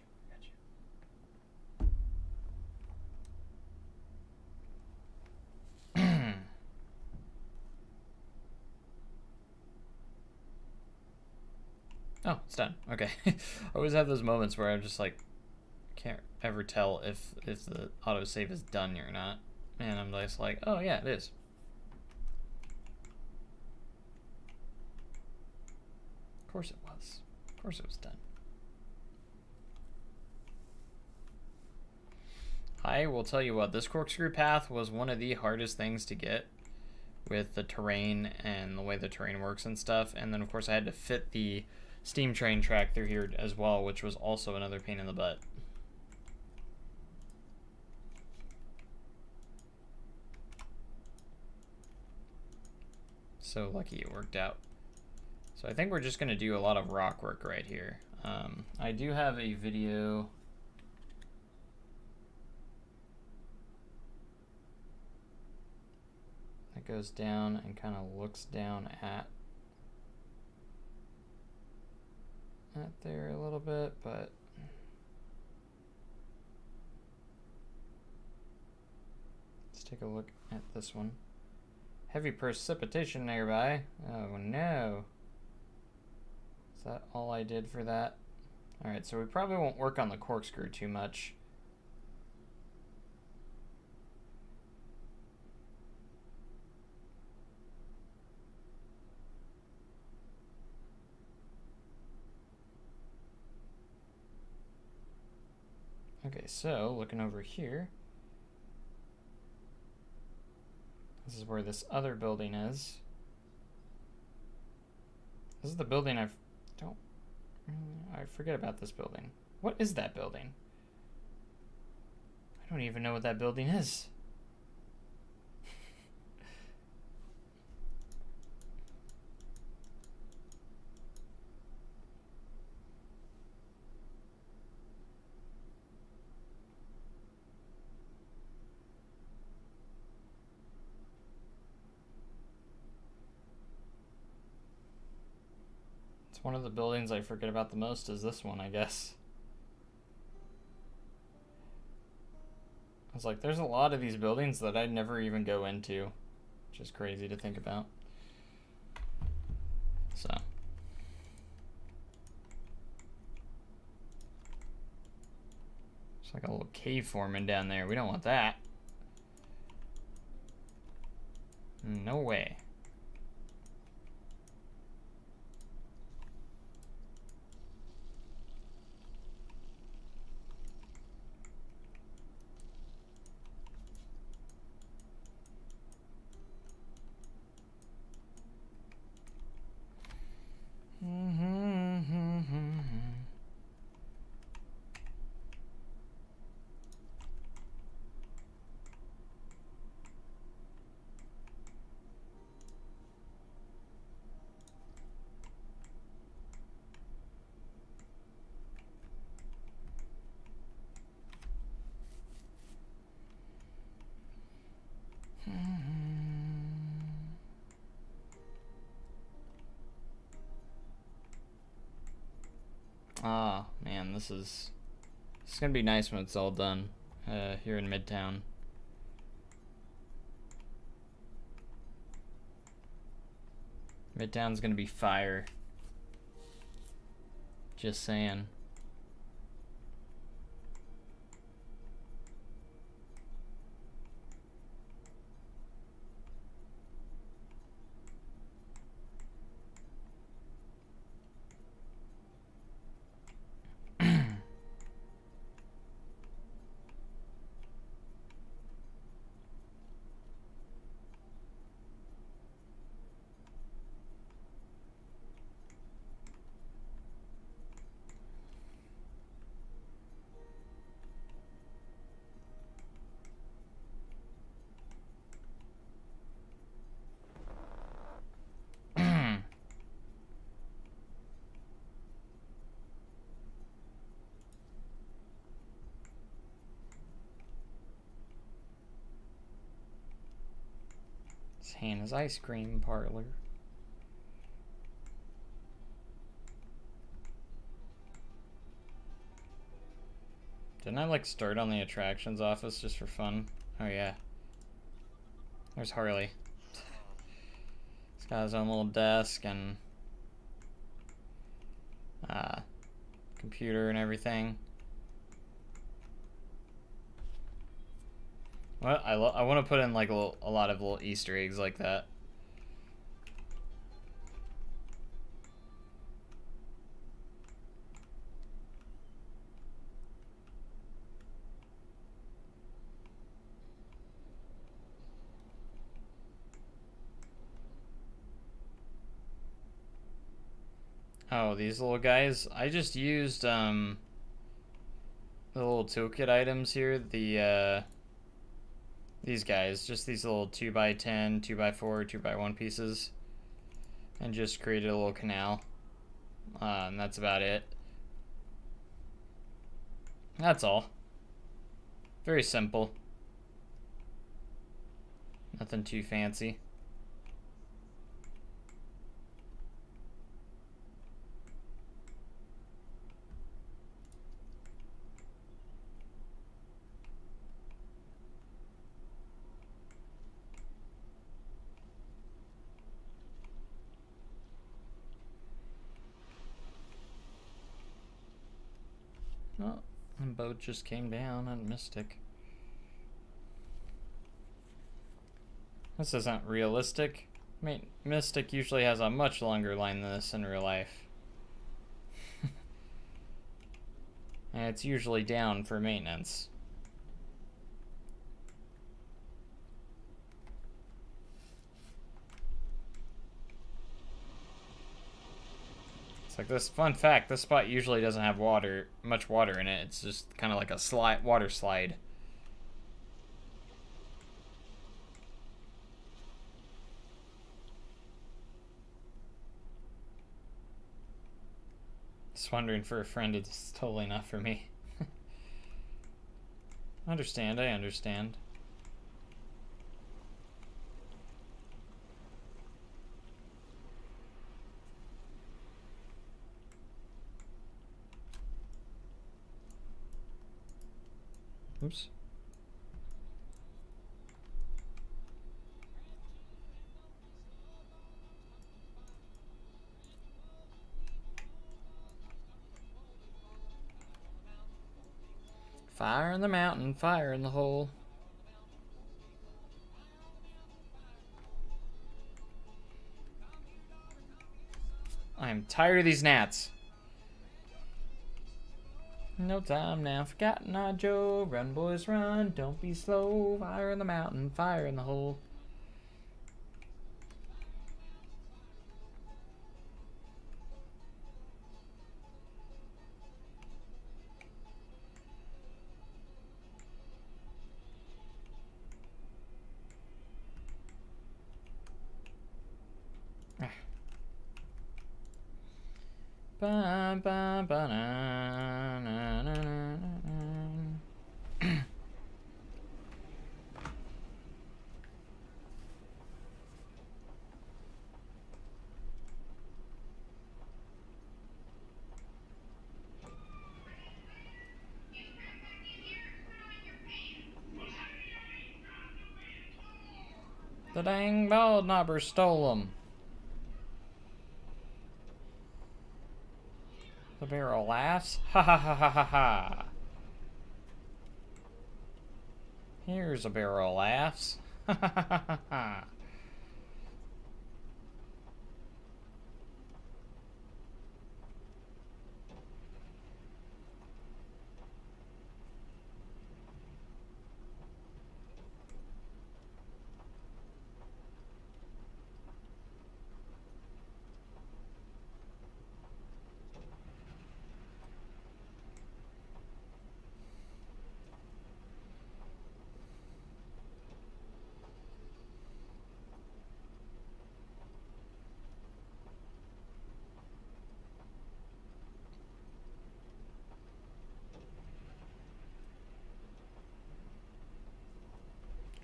Oh, it's done. Okay. I always have those moments where I'm just like, can't ever tell if the autosave is done or not. And I'm just like, oh yeah, it is. Of course it was. Of course it was done. I will tell you what, this corkscrew path was one of the hardest things to get with the terrain and the way the terrain works and stuff. And then of course I had to fit the steam train track through here as well, which was also another pain in the butt. So lucky it worked out. So I think we're just going to do a lot of rock work right here. I do have a video that goes down and kind of looks down at there a little bit, but let's take a look at this one. Heavy precipitation nearby. Oh no. Is that all I did for that? Alright, so we probably won't work on the corkscrew too much. Okay, so looking over here, this is where this other building is. This is the building I forget about this building. What is that building? I don't even know what that building is. One of the buildings I forget about the most is this one, I guess. I was like, there's a lot of these buildings that I'd never even go into, which is crazy to think about. So. It's like a little cave forming down there. We don't want that. No way. Ah, man, this is gonna be nice when it's all done. here in Midtown. Midtown's gonna be fire. Just saying. It's Hannah's ice cream parlor. Didn't I like start on the attractions office just for fun? Oh yeah. There's Harley. He's got his own little desk and computer and everything. Well, I want to put in like a lot of little Easter eggs like that. Oh, these little guys. I just used the little toolkit items here. These guys, just these little 2x10, 2x4, 2x1 pieces, and just created a little canal. And that's about it. That's all. Very simple. Nothing too fancy. Oh, the boat just came down on Mystic. This isn't realistic. I mean, Mystic usually has a much longer line than this in real life. And it's usually down for maintenance. It's like this, fun fact, this spot usually doesn't have much water in it. It's just kind of like a water slide. Just wondering for a friend, it's totally not for me. I understand. Oops. Fire in the mountain, fire in the hole. I'm tired of these gnats. No time now for Cotton Eye Joe. Run, boys, run. Don't be slow. Fire in the mountain, fire in the hole. Ba, ba, ba, na, na, na, na, na. The dang bald knobber stole them. The barrel laughs. Ha ha ha ha ha ha. Here's a barrel laughs. Ha ha ha ha ha.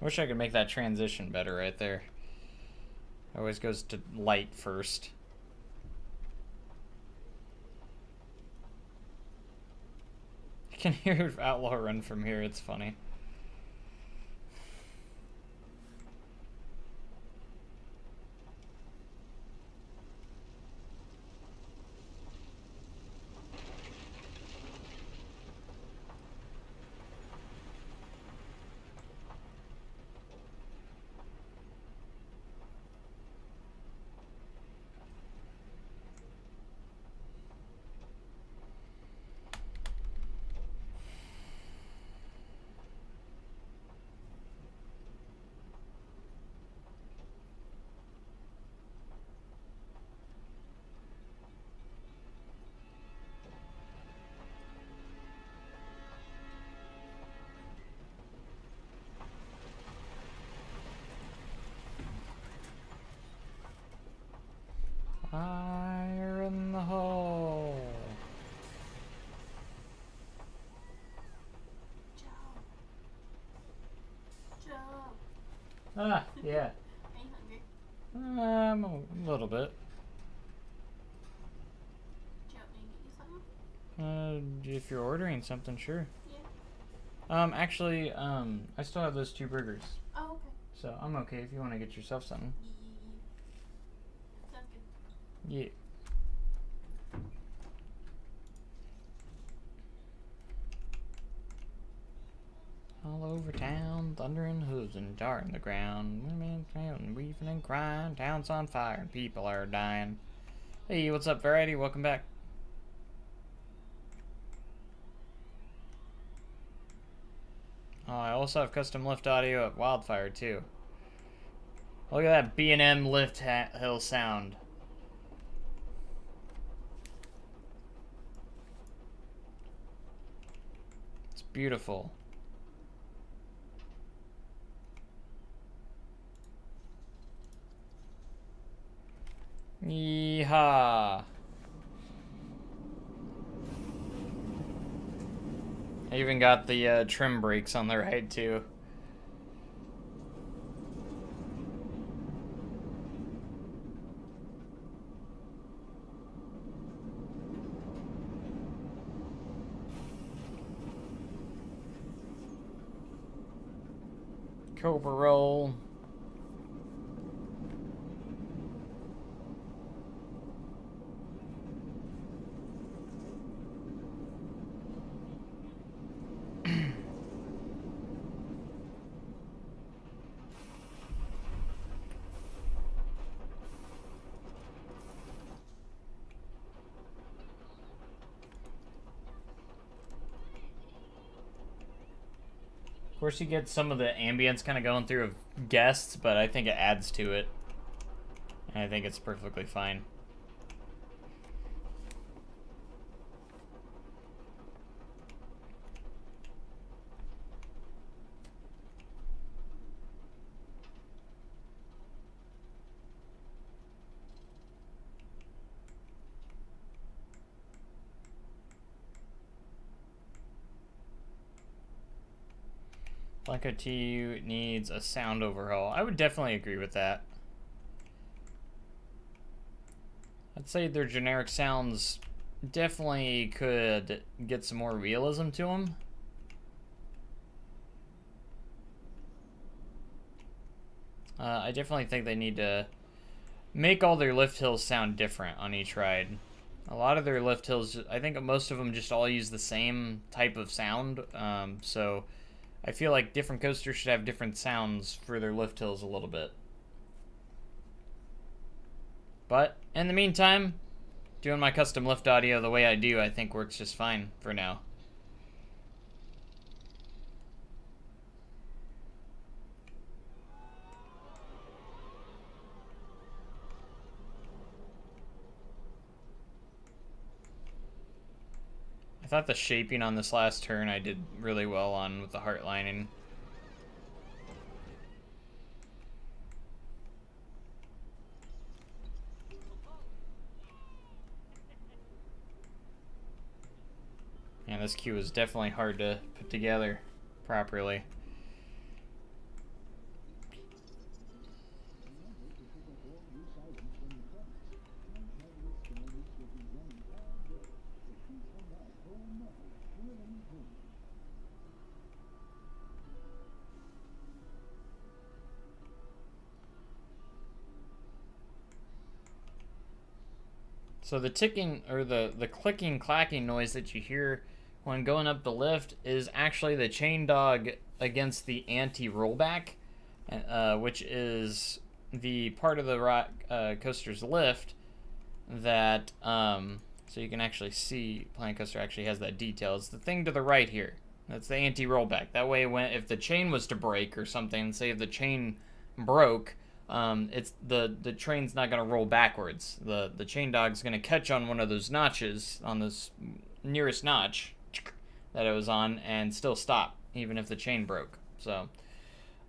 I wish I could make that transition better right there. It always goes to light first. You can hear Outlaw run from here, it's funny. Fire in the hole. Joe. Ah, yeah. Are you hungry? A little bit. Do you want me to get you something? If you're ordering something, sure. Yeah. Actually, I still have those 2 burgers. Oh, okay. So I'm okay if you want to get yourself something. Sounds good. Yeah. All over town, thundering hooves and darting the ground. Women and weaving and crying. Town's on fire and people are dying. Hey, what's up, Variety? Welcome back. Oh, I also have custom lift audio at Wildfire too. Look at that B&M lift hill sound. It's beautiful. Yeehaw. I even got the trim brakes on the right too. Cobra roll. Of course, you get some of the ambience kind of going through of guests, but I think it adds to it. And I think it's perfectly fine. Blanco T needs a sound overhaul. I would definitely agree with that. I'd say their generic sounds definitely could get some more realism to them. I definitely think they need to make all their lift hills sound different on each ride. A lot of their lift hills, I think most of them just all use the same type of sound. So I feel like different coasters should have different sounds for their lift hills a little bit. But in the meantime, doing my custom lift audio the way I do, I think works just fine for now. I thought the shaping on this last turn I did really well on with the heart lining. And this queue is definitely hard to put together properly. So the ticking or the clicking clacking noise that you hear when going up the lift is actually the chain dog against the anti-rollback, which is the part of the coaster's lift that so you can actually see Planet Coaster actually has that detail. It's the thing to the right here. That's the anti-rollback. That way, if the chain was to break or something, say if the chain broke, it's the train's not going to roll backwards. The chain dog's going to catch on one of those notches on this nearest notch that it was on and still stop, even if the chain broke. So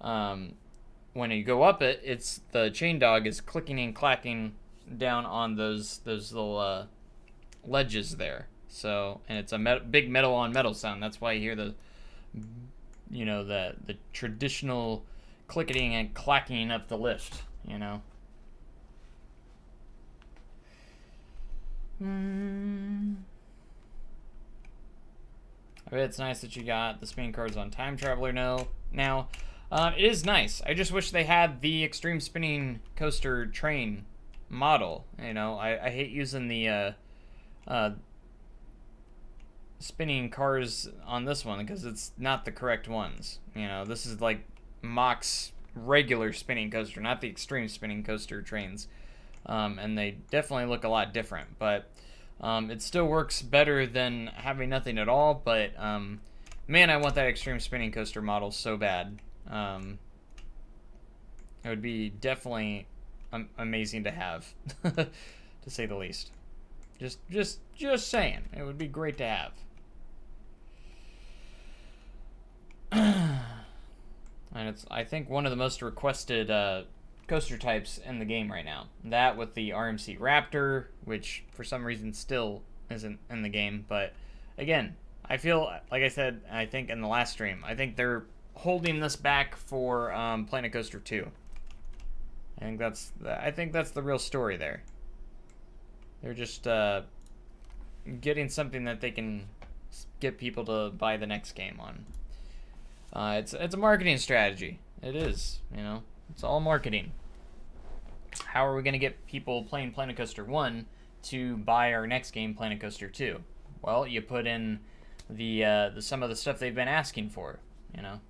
when you go up it, it's the chain dog is clicking and clacking down on those little ledges there. So, and it's a big metal on metal sound. That's why you hear the the traditional clicking and clacking up the lift, you know. It's nice that you got the spinning cards on Time Traveler now. It is nice. I just wish they had the Extreme Spinning Coaster train model. You know, I hate using the spinning cars on this one because it's not the correct ones. You know, this is like Mach's regular spinning coaster, not the Extreme Spinning Coaster trains. And they definitely look a lot different, but it still works better than having nothing at all. But man, I want that Extreme Spinning Coaster model so bad. It would be definitely amazing to have, to say the least. Just saying, it would be great to have. And it's, I think, one of the most requested coaster types in the game right now. That with the RMC Raptor, which for some reason still isn't in the game. But again, I feel, like I said, I think in the last stream, I think they're holding this back for Planet Coaster 2. I think that's the real story there. They're just getting something that they can get people to buy the next game on. It's a marketing strategy. It is, you know. It's all marketing. How are we going to get people playing Planet Coaster 1 to buy our next game, Planet Coaster 2? Well, you put in the some of the stuff they've been asking for, you know.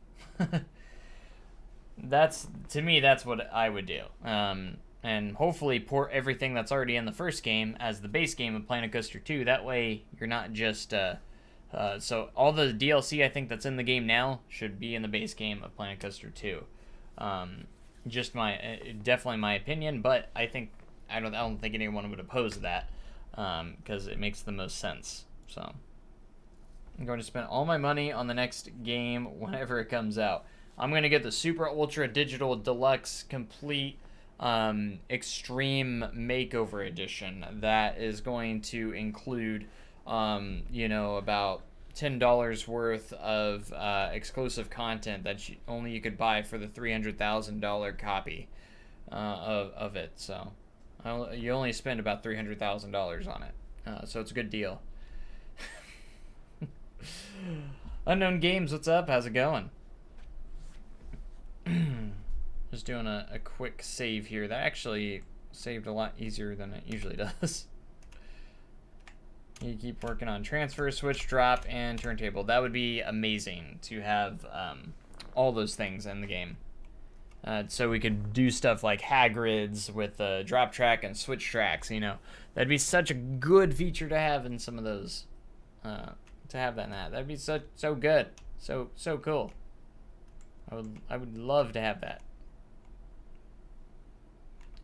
To me, that's what I would do. And hopefully port everything that's already in the first game as the base game of Planet Coaster 2. That way, you're not just... so all the DLC I think that's in the game now should be in the base game of Planet Coaster 2. Just definitely my opinion, but I don't think anyone would oppose that because it makes the most sense. So I'm going to spend all my money on the next game whenever it comes out. I'm going to get the Super Ultra Digital Deluxe Complete Extreme Makeover Edition. That is going to include about $10 worth of exclusive content that only you could buy for the $300,000 copy of it. So you only spend about $300,000 on it. So it's a good deal. Unknown Games, what's up? How's it going? just doing a quick save here. That actually saved a lot easier than it usually does. You keep working on transfer, switch, drop, and turntable. That would be amazing to have all those things in the game. So we could do stuff like Hagrid's with drop track and switch tracks, you know. That'd be such a good feature to have in some of those. To have that in that. That'd be so good. So cool. I would love to have that.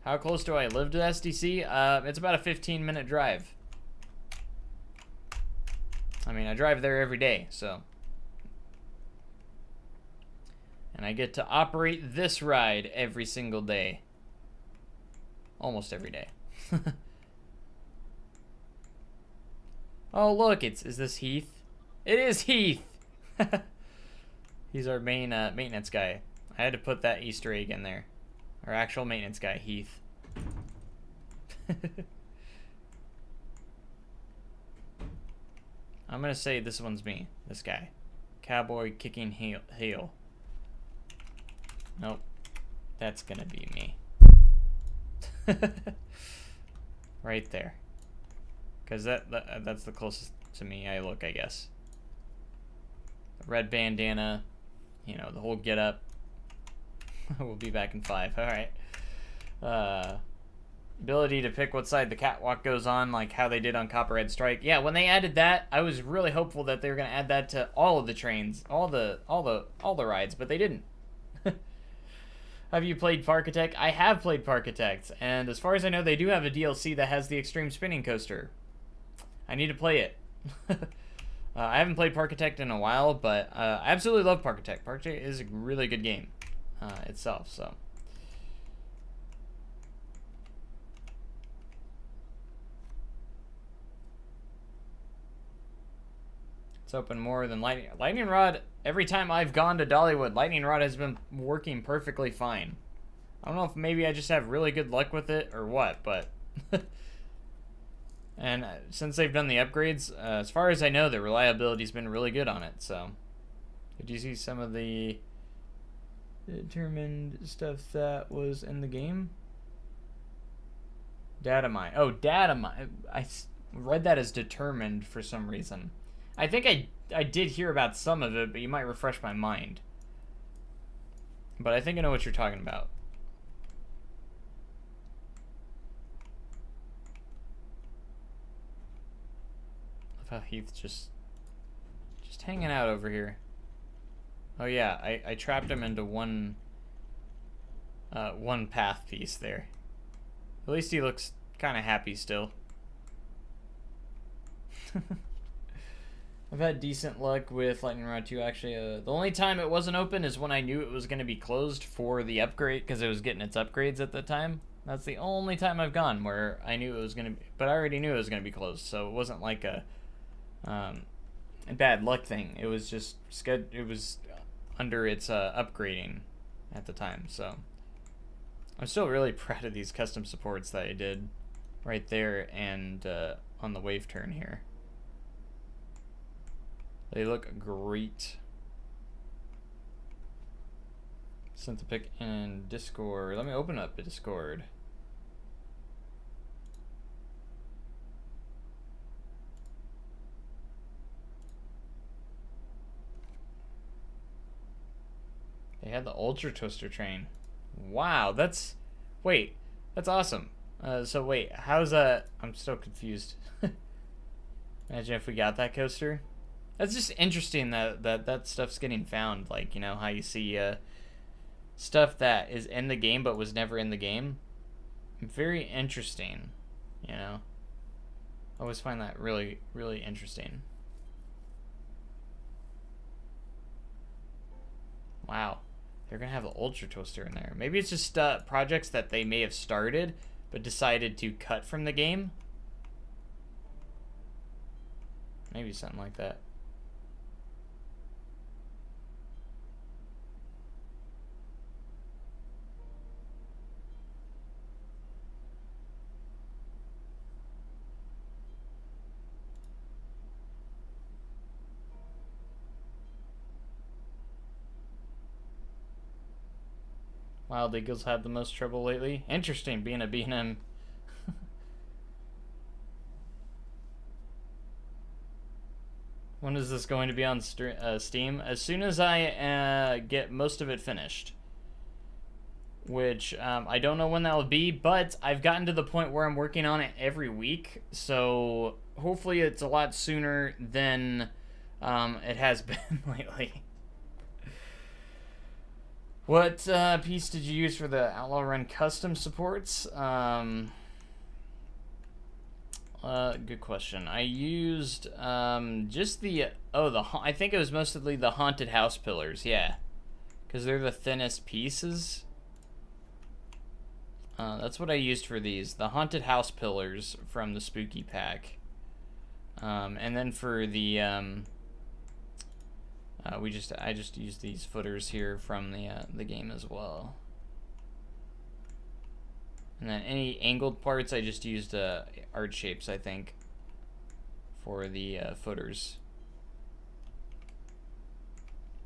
How close do I live to SDC? It's about a 15-minute drive. I mean, I drive there every day, so. And I get to operate this ride every single day. Almost every day. Oh, look, is this Heath? It is Heath! He's our main maintenance guy. I had to put that Easter egg in there. Our actual maintenance guy, Heath. I'm gonna say this one's me. This guy. Cowboy kicking heel. Nope. That's gonna be me. Right there. Because that's the closest to me I look, I guess. The red bandana. You know, the whole get up. We'll be back in 5. Alright. Ability to pick what side the catwalk goes on, like how they did on Copperhead Strike. Yeah, when they added that, I was really hopeful that they were gonna add that to all of the trains, all the rides, but they didn't. Have you played Parkitect? I have played Parkitect, and as far as I know, they do have a DLC that has the Extreme Spinning Coaster. I need to play it. I haven't played Parkitect in a while, but I absolutely love Parkitect. Parkitect is a really good game itself, so. It's open more than Lightning Rod. Every time I've gone to Dollywood, Lightning Rod has been working perfectly fine. I don't know if maybe I just have really good luck with it or what, but. And since they've done the upgrades, as far as I know, the reliability's been really good on it, so. Did you see some of the determined stuff that was in the game? Data mine. Oh, data mine. I read that as determined for some reason. I think I did hear about some of it, but you might refresh my mind. But I think I know what you're talking about. Love how Heath's just hanging out over here. Oh yeah, I trapped him into one path piece there. At least he looks kind of happy still. I've had decent luck with Lightning Rod 2, actually. The only time it wasn't open is when I knew it was going to be closed for the upgrade, because it was getting its upgrades at the time. That's the only time I've gone where I knew it was going to be, but I already knew it was going to be closed, so it wasn't like a bad luck thing. It was just, it was under its upgrading at the time, so. I'm still really proud of these custom supports that I did right there and on the wave turn here. They look great. Sent the pic in Discord. Let me open up a Discord. They had the Ultra Twister train. Wow, that's... Wait, that's awesome. So wait, how's that... I'm still confused. Imagine if we got that coaster. That's just interesting that stuff's getting found. Like, you know, how you see stuff that is in the game but was never in the game. Very interesting, you know. I always find that really, really interesting. Wow. They're going to have the Ultra Twister in there. Maybe it's just projects that they may have started but decided to cut from the game. Maybe something like that. Wild Eagles had the most trouble lately. Interesting, being a B&M. When is this going to be on Steam? As soon as I get most of it finished. Which, I don't know when that will be, but I've gotten to the point where I'm working on it every week. So, hopefully it's a lot sooner than it has been lately. What piece did you use for the Outlaw Run custom supports? Good question. I used just the I think it was mostly the haunted house pillars, yeah, because they're the thinnest pieces. That's what I used for these, the haunted house pillars from the spooky pack, and then for the I just used these footers here from the game as well. And then any angled parts, I just used art shapes, I think, for the footers.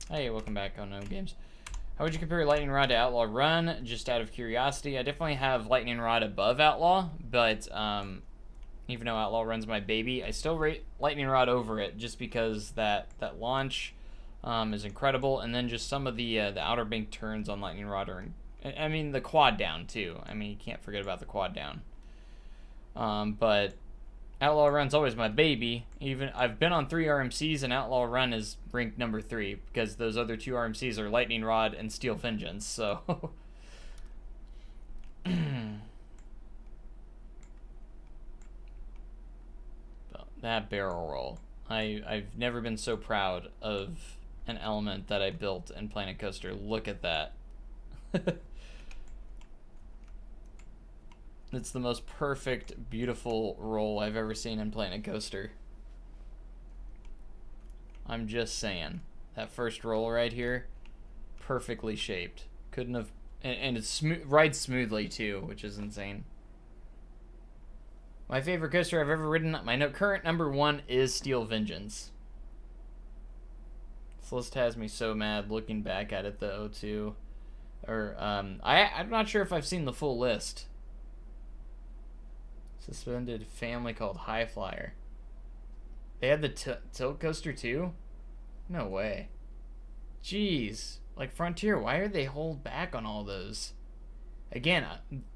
Hey, welcome back on No Games. How would you compare Lightning Rod to Outlaw Run? Just out of curiosity, I definitely have Lightning Rod above Outlaw, but even though Outlaw Run's my baby, I still rate Lightning Rod over it, just because that launch is incredible, and then just some of the outer bank turns on Lightning Rod are. I mean, the quad down, too. I mean, you can't forget about the quad down. But Outlaw Run's always my baby. Even I've been on 3 RMCs, and Outlaw Run is ranked number 3, because those other 2 RMCs are Lightning Rod and Steel Vengeance, so... That barrel roll. I've never been so proud of an element that I built in Planet Coaster. Look at that. It's the most perfect, beautiful roll I've ever seen in Planet Coaster. I'm just saying. That first roll right here, perfectly shaped. Couldn't have... And it's rides smoothly, too, which is insane. My favorite coaster I've ever ridden, my current number 1 is Steel Vengeance. This list has me so mad looking back at it, the O2. Or, I'm not sure if I've seen the full list. Suspended family called High Flyer. They had the tilt coaster too? No way. Jeez. Like Frontier, why are they hold back on all those? Again,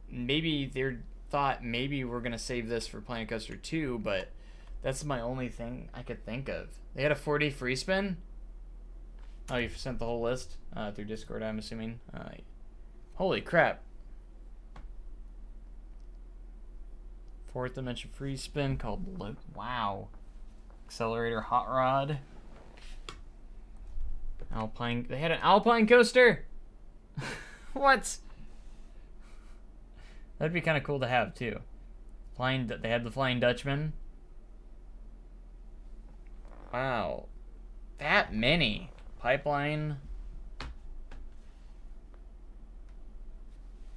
maybe they thought maybe we're going to save this for Planet Coaster 2, but that's my only thing I could think of. They had a 4D free spin? Oh, you sent the whole list through Discord, I'm assuming. Holy crap. 4th dimension free spin called wow. Accelerator Hot Rod. Alpine. They had an Alpine coaster? What? That'd be kind of cool to have too. They had the Flying Dutchman. Wow. That many. Pipeline.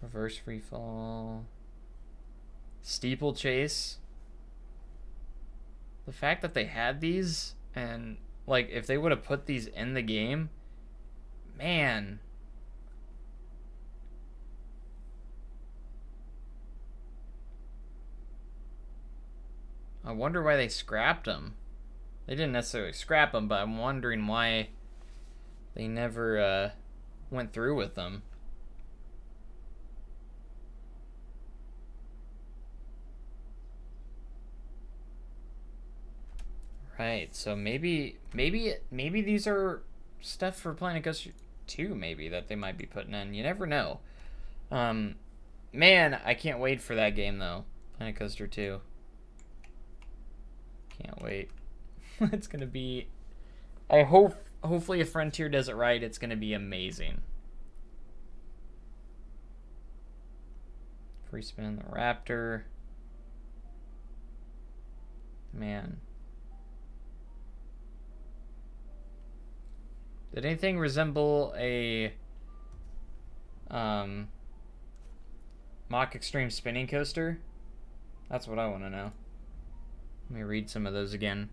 Reverse free fall. Steeplechase. The fact that they had these, and like if they would have put these in the game, man. I wonder why they scrapped them. They didn't necessarily scrap them, but I'm wondering why they never went through with them. Right, so maybe these are stuff for Planet Coaster 2, maybe, that they might be putting in. You never know. Man, I can't wait for that game, though. Planet Coaster 2. Can't wait. It's gonna be... hopefully if Frontier does it right, it's gonna be amazing. Free spin in the Raptor. Man. Did anything resemble a Mach Extreme spinning coaster? That's what I want to know. Let me read some of those again.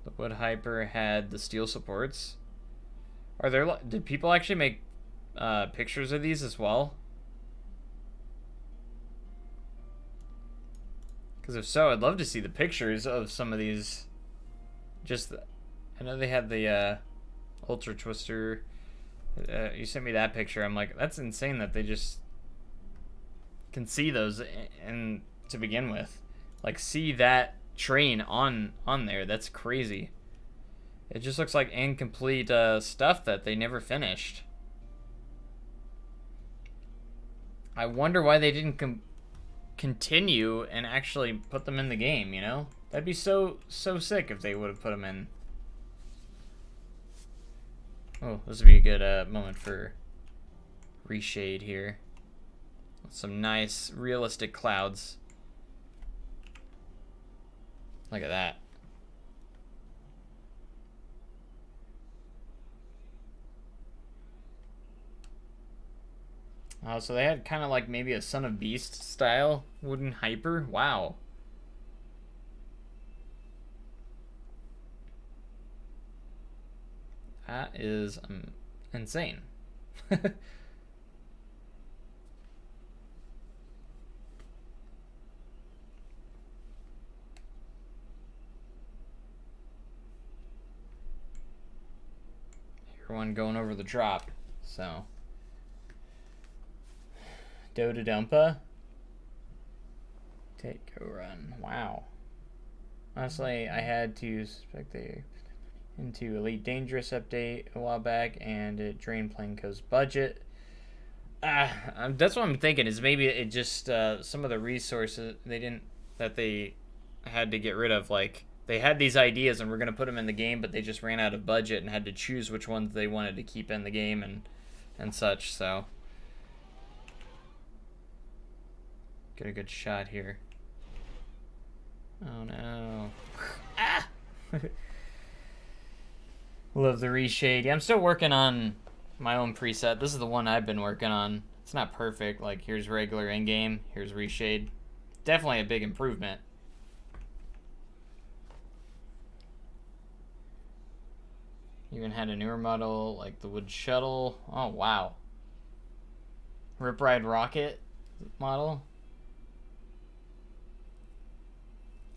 The Wood Hyper had the steel supports. Are there? Did people actually make pictures of these as well? Because if so, I'd love to see the pictures of some of these. I know they had the Ultra Twister. You sent me that picture. I'm like, that's insane that they just can see those and to begin with. Like, see that train on there. That's crazy. It just looks like incomplete stuff that they never finished. I wonder why they didn't continue and actually put them in the game, you know? That'd be so sick if they would have put them in. Oh, this would be a good moment for reshade here. Some nice realistic clouds. Look at that. So they had kind of like maybe a Son of Beast style wooden hyper. Wow. That is insane. Everyone going over the drop, so. Dota Dumpa. Take a run. Wow. Honestly, I had to spectate into Elite Dangerous update a while back, and it drained Planko's budget. That's what I'm thinking, is maybe it just some of the resources they had to get rid of. Like, they had these ideas and were going to put them in the game, but they just ran out of budget and had to choose which ones they wanted to keep in the game and such. So get a good shot here. Oh no. Ah! Love the reshade. Yeah, I'm still working on my own preset. This is the one I've been working on. It's not perfect. Like, here's regular in-game, here's reshade. Definitely a big improvement. Even had a newer model like the Wood Shuttle. Oh wow. Rip Ride Rocket model.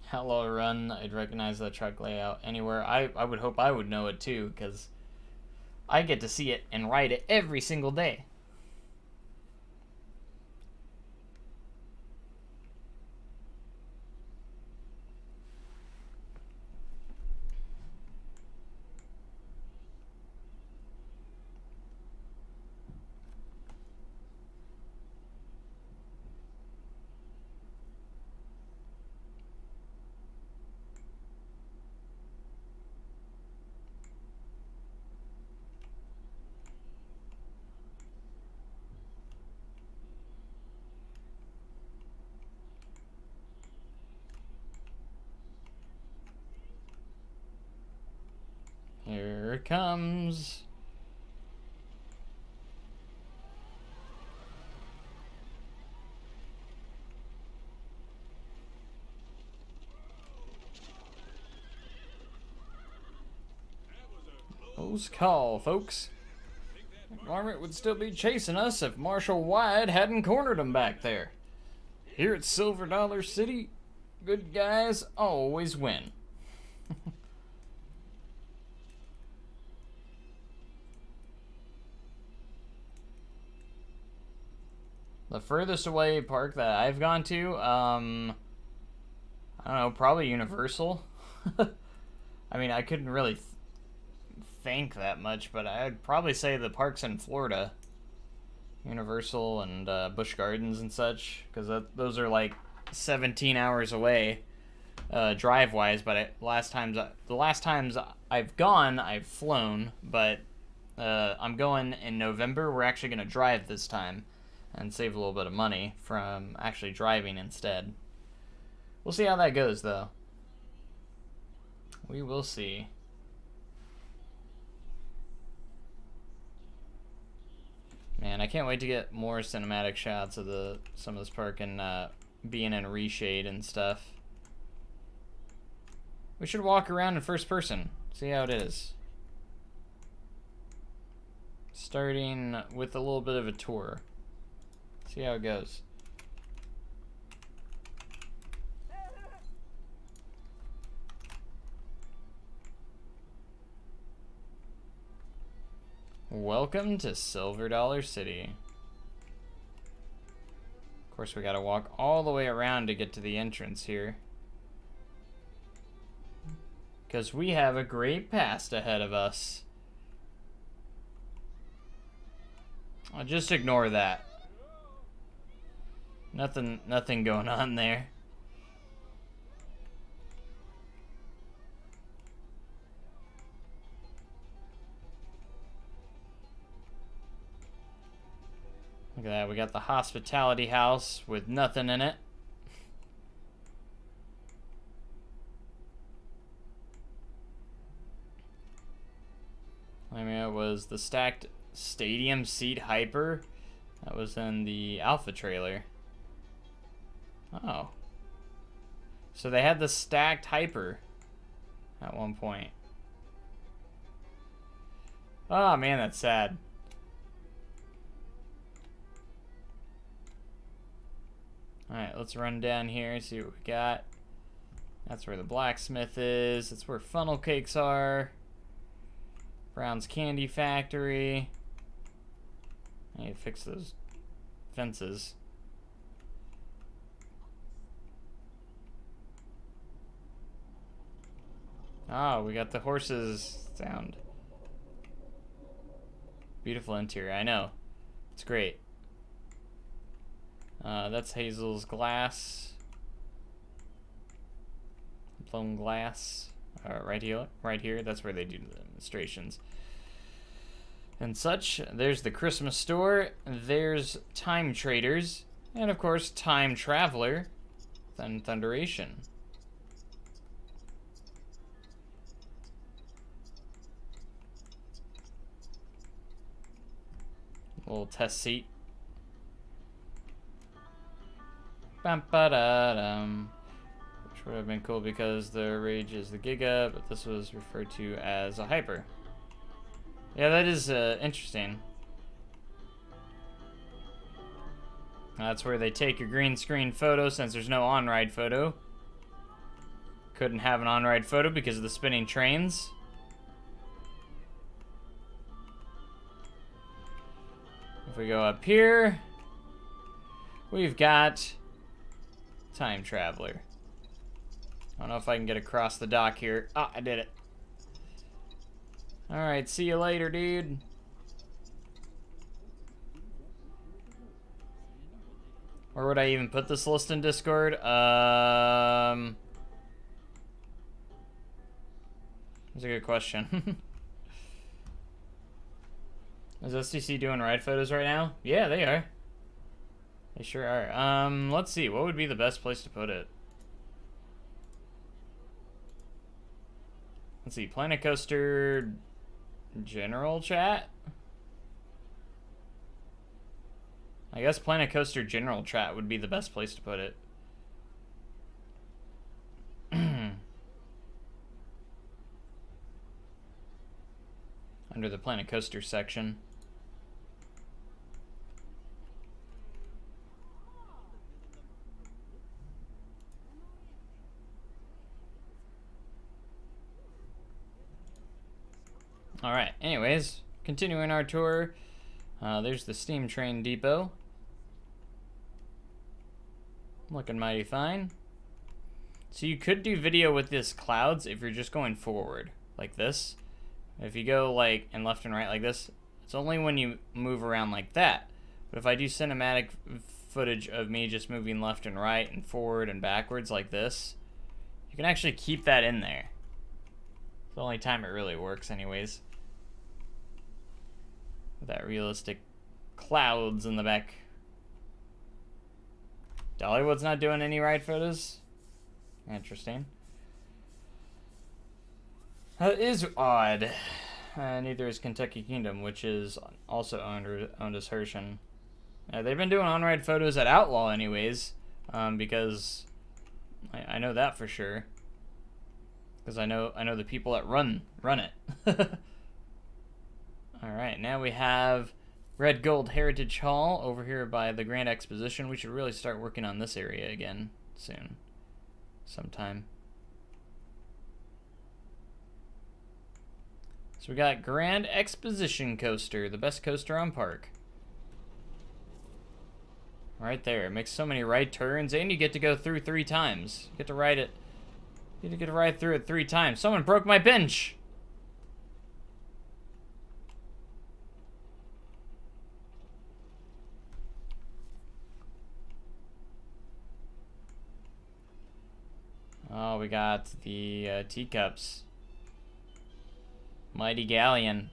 Hello Run. I'd recognize that truck layout anywhere. I would hope I would know it too, because I get to see it and ride it every single day. Here it comes. Close call, folks. Varmint would still be chasing us if Marshall Wyatt hadn't cornered him back there. Here at Silver Dollar City, good guys always win. The furthest away park that I've gone to, I don't know, probably Universal. I mean, I couldn't really think that much, but I'd probably say the parks in Florida. Universal and Busch Gardens and such, because those are like 17 hours away drive-wise, but the last times I've gone, I've flown, but I'm going in November. We're actually going to drive this time and save a little bit of money from actually driving instead. We'll see how that goes, though. We will see. Man, I can't wait to get more cinematic shots of some of this park and being in reshade and stuff. We should walk around in first person. See how it is. Starting with a little bit of a tour. See how it goes. Welcome to Silver Dollar City. Of course, we gotta walk all the way around to get to the entrance here. Because we have a great past ahead of us. I'll just ignore that. Nothing going on there. Look at that, we got the hospitality house with nothing in it. I mean, it was the stacked stadium seat hyper. That was in the alpha trailer. Oh. So they had the stacked hyper at one point. Oh man, that's sad. Alright, let's run down here, see what we got. That's where the blacksmith is. That's where funnel cakes are. Brown's Candy Factory. I need to fix those fences. Oh, we got the horses sound. Beautiful interior, I know. It's great. That's Hazel's glass. Plum glass. Right here. That's where they do the demonstrations and such. There's the Christmas store. There's Time Traders, and of course Time Traveler, then Thunderation. Little test seat. Bum ba da dum. Which would have been cool because the Rage is the Giga, but this was referred to as a Hyper. Yeah, that is interesting. That's where they take your green screen photo since there's no on-ride photo. Couldn't have an on-ride photo because of the spinning trains. If we go up here, we've got Time Traveler. I don't know if I can get across the dock here. Ah, I did it. Alright, see you later, dude. Where would I even put this list in Discord? That's a good question. Is SDC doing ride photos right now? Yeah, they are. They sure are. Let's see. What would be the best place to put it? Let's see. Planet Coaster general chat? I guess Planet Coaster general chat would be the best place to put it. Under the Planet Coaster section. Alright, anyways, continuing our tour. There's the Steam Train Depot. Looking mighty fine. So you could do video with this clouds if you're just going forward, like this. If you go like in left and right like this, it's only when you move around like that. But if I do cinematic footage of me just moving left and right and forward and backwards like this, you can actually keep that in there. It's the only time it really works anyways. With that realistic clouds in the back. Dollywood's not doing any ride photos? Interesting. That is odd. Neither is Kentucky Kingdom, which is also owned as Hershen. They've been doing on-ride photos at Outlaw anyways, because I know that for sure. because I know the people that run it. All right, now we have Red Gold Heritage Hall over here by the Grand Exposition. We should really start working on this area again soon, sometime. So we got Grand Exposition Coaster, the best coaster on park. Right there. It makes so many right turns, and you get to go through 3 times. You get to ride it. You get to ride through it 3 times. Someone broke my bench. Oh, we got the teacups. Mighty Galleon.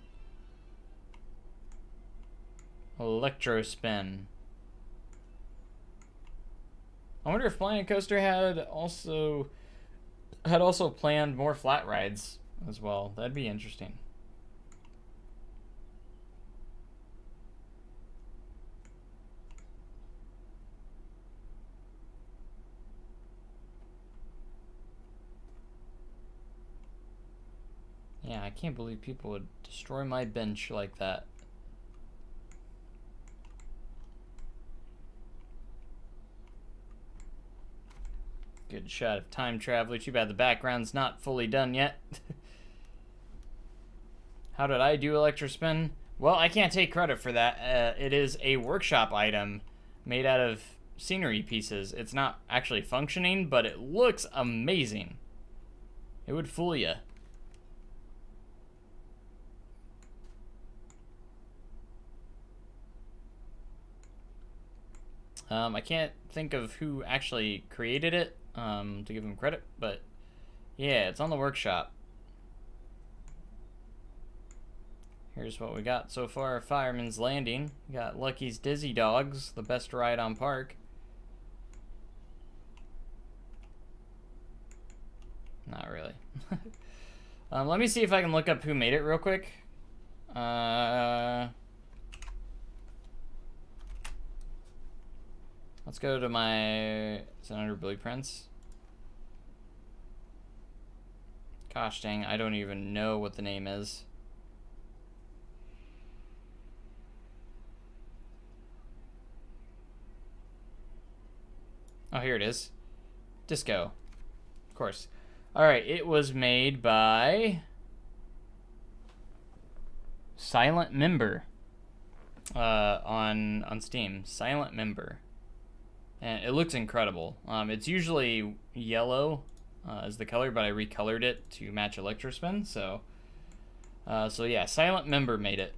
Electro Spin. I wonder if Planet Coaster had also planned more flat rides as well. That'd be interesting. Yeah, I can't believe people would destroy my bench like that. Good shot of Time Traveler. Too bad the background's not fully done yet. How did I do Electrospin? Well, I can't take credit for that. It is a workshop item made out of scenery pieces. It's not actually functioning, but it looks amazing. It would fool you. I can't think of who actually created it to give him credit, but yeah, it's on the workshop. Here's what we got so far. Fireman's Landing. We got Lucky's Dizzy Dogs, the best ride on park. Not really. Let me see if I can look up who made it real quick. Let's go to my... Is it under blueprints? Gosh dang, I don't even know what the name is. Oh, here it is. Disco. Of course. Alright, it was made by... Silent Member. On Steam. Silent Member. And it looks incredible. It's usually yellow as the color, but I recolored it to match Electrospin. So yeah, Silent Member made it.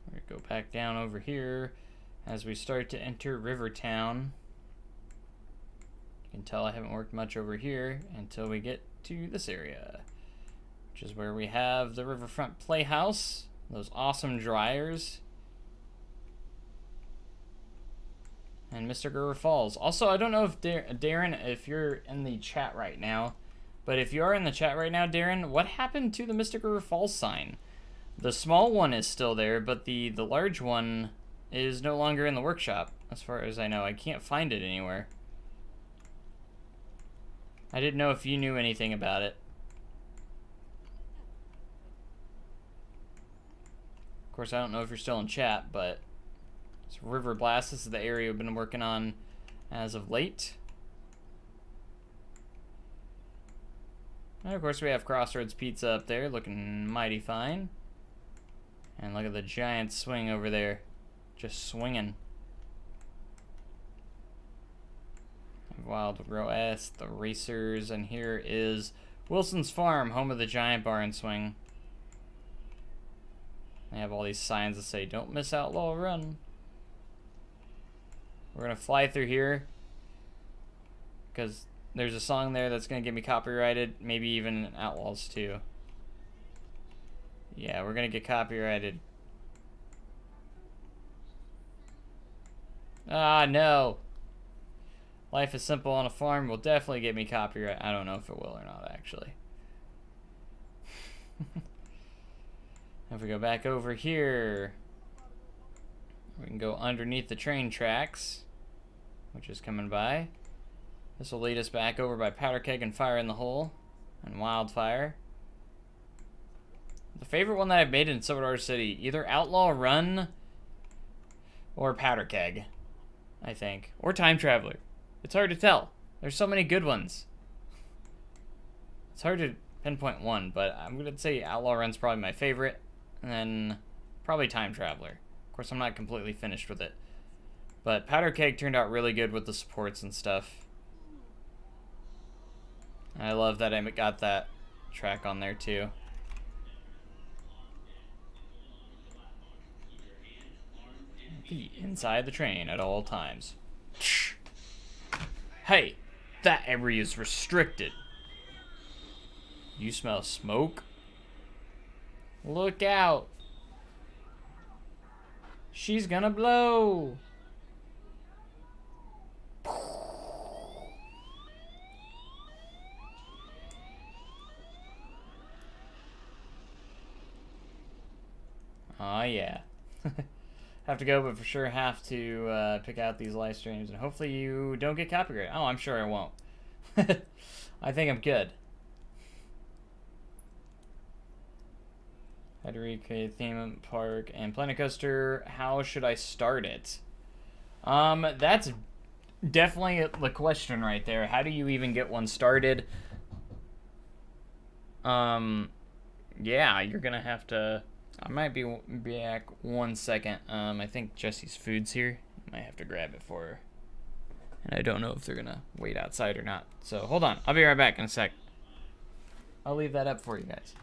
We're gonna go back down over here as we start to enter Rivertown. You can tell I haven't worked much over here until we get to this area, which is where we have the Riverfront Playhouse, those awesome dryers, and Mystic River Falls. Also, I don't know if Darren, if you're in the chat right now, but if you are in the chat right now, Darren, what happened to the Mystic River Falls sign? The small one is still there, but the large one is no longer in the workshop, as far as I know. I can't find it anywhere. I didn't know if you knew anything about it. Of course, I don't know if you're still in chat, but it's River Blast. This is the area we've been working on as of late. And of course, we have Crossroads Pizza up there, looking mighty fine. And look at the giant swing over there, just swinging. Wild Rose, the racers, and here is Wilson's Farm, home of the giant bar and swing. They have all these signs that say, "Don't miss Outlaw Run." We're gonna fly through here because there's a song there that's gonna get me copyrighted, maybe even Outlaws too. Yeah, we're gonna get copyrighted. Ah, no. Life is Simple on a Farm will definitely get me copyright. I don't know if it will or not, actually. If we go back over here, we can go underneath the train tracks, which is coming by. This will lead us back over by Powder Keg and Fire in the Hole and Wildfire. The favorite one that I've made in Silver Dollar City, either Outlaw Run or Powder Keg, I think. Or Time Traveler. It's hard to tell. There's so many good ones. It's hard to pinpoint one, but I'm going to say Outlaw Run's probably my favorite. And then probably Time Traveler. Of course, I'm not completely finished with it. But Powder Keg turned out really good with the supports and stuff. I love that I got that track on there too. Be inside the train at all times. Hey, that area is restricted. You smell smoke? Look out. She's gonna blow. Oh yeah. Have to go, but for sure have to pick out these live streams, and hopefully you don't get copyright. Oh, I'm sure I won't. I think I'm good. How to recreate theme park and Planet Coaster. How should I start it? That's definitely the question right there. How do you even get one started? Yeah, you're gonna have to. I might be back 1 second. I think Jesse's food's here. I might have to grab it for her. And I don't know if they're gonna wait outside or not. So hold on. I'll be right back in a sec. I'll leave that up for you guys.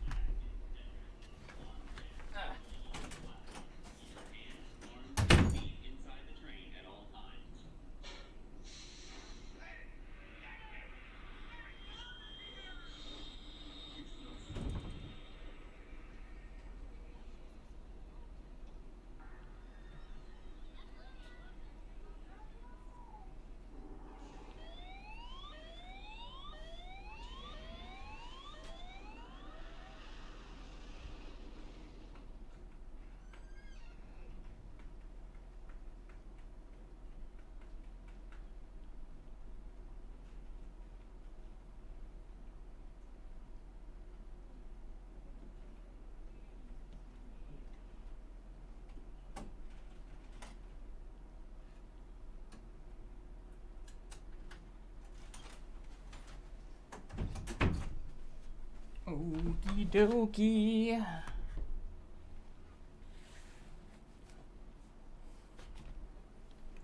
Okie dokie.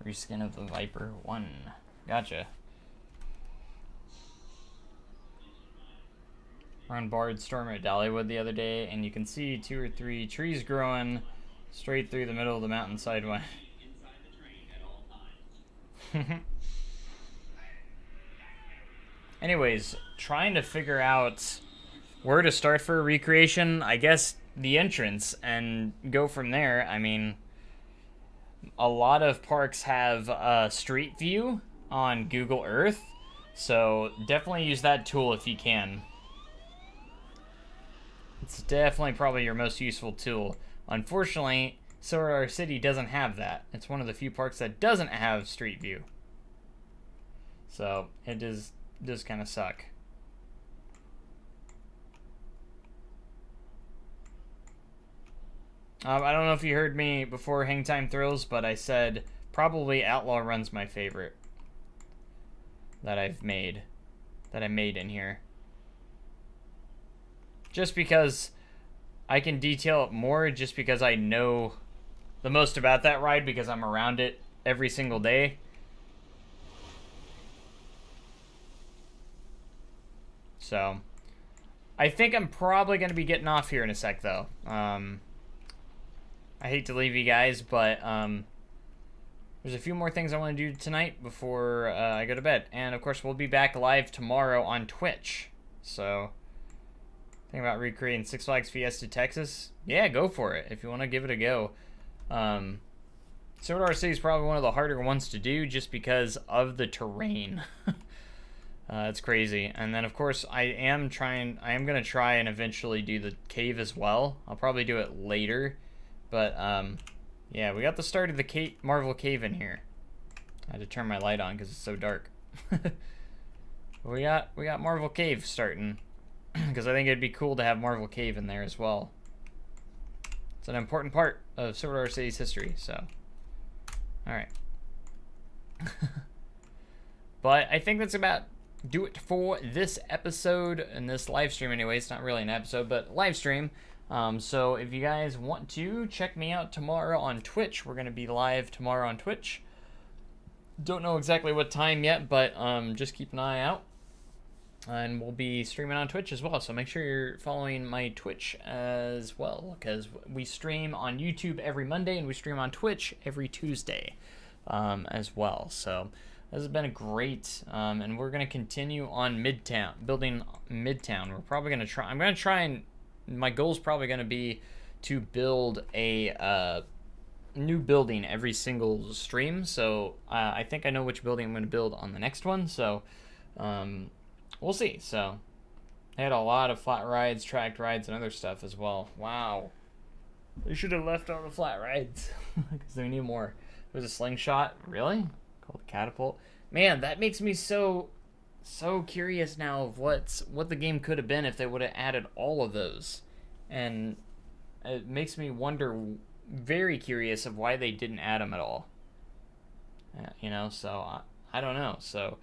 Reskin of the Viper 1. Gotcha. We're on Bard Storm at Dollywood the other day, and you can see 2 or 3 trees growing straight through the middle of the mountainside. Anyways, trying to figure out where to start for a recreation. I guess the entrance and go from there. I mean, a lot of parks have Street View on Google Earth, so definitely use that tool if you can. It's definitely probably your most useful tool. Unfortunately, Silver Dollar City doesn't have that. It's one of the few parks that doesn't have Street View. So it does kind of suck. I don't know if you heard me before Hang Time Thrills, but I said probably Outlaw Run's my favorite that I made in here. Just because I can detail it more, just because I know the most about that ride because I'm around it every single day. So, I think I'm probably going to be getting off here in a sec, though. I hate to leave you guys, but there's a few more things I want to do tonight before I go to bed. And, of course, we'll be back live tomorrow on Twitch. So, think about recreating Six Flags Fiesta Texas. Yeah, go for it if you want to give it a go. Silver Dollar City is probably one of the harder ones to do just because of the terrain. It's crazy. And then, of course, I am going to try and eventually do the cave as well. I'll probably do it later. But, yeah, we got the start of the Marvel Cave in here. I had to turn my light on because it's so dark. we got Marvel Cave starting. Because I think it'd be cool to have Marvel Cave in there as well. It's an important part of Silver City's history, so. Alright. But I think that's about do it for this episode and this live stream anyway. It's not really an episode, but live stream. So if you guys want to check me out tomorrow on Twitch, we're going to be live tomorrow on Twitch. Don't know exactly what time yet, but just keep an eye out. And we'll be streaming on Twitch as well, so make sure you're following my Twitch as well, because we stream on YouTube every Monday and we stream on Twitch every Tuesday as well. So this has been a great, and we're going to continue on Midtown, building Midtown. We're probably going to try, I'm going to try and, my goal is probably going to be to build a new building every single stream. So I think I know which building I'm going to build on the next one, so we'll see. So I had a lot of flat rides, tracked rides, and other stuff as well. Wow. They should have left all the flat rides because they need more. There's a slingshot. Really? Called catapult. Man, that makes me so curious now of what the game could have been if they would have added all of those. And it makes me wonder, very curious of why they didn't add them at all. You know, so I don't know. So,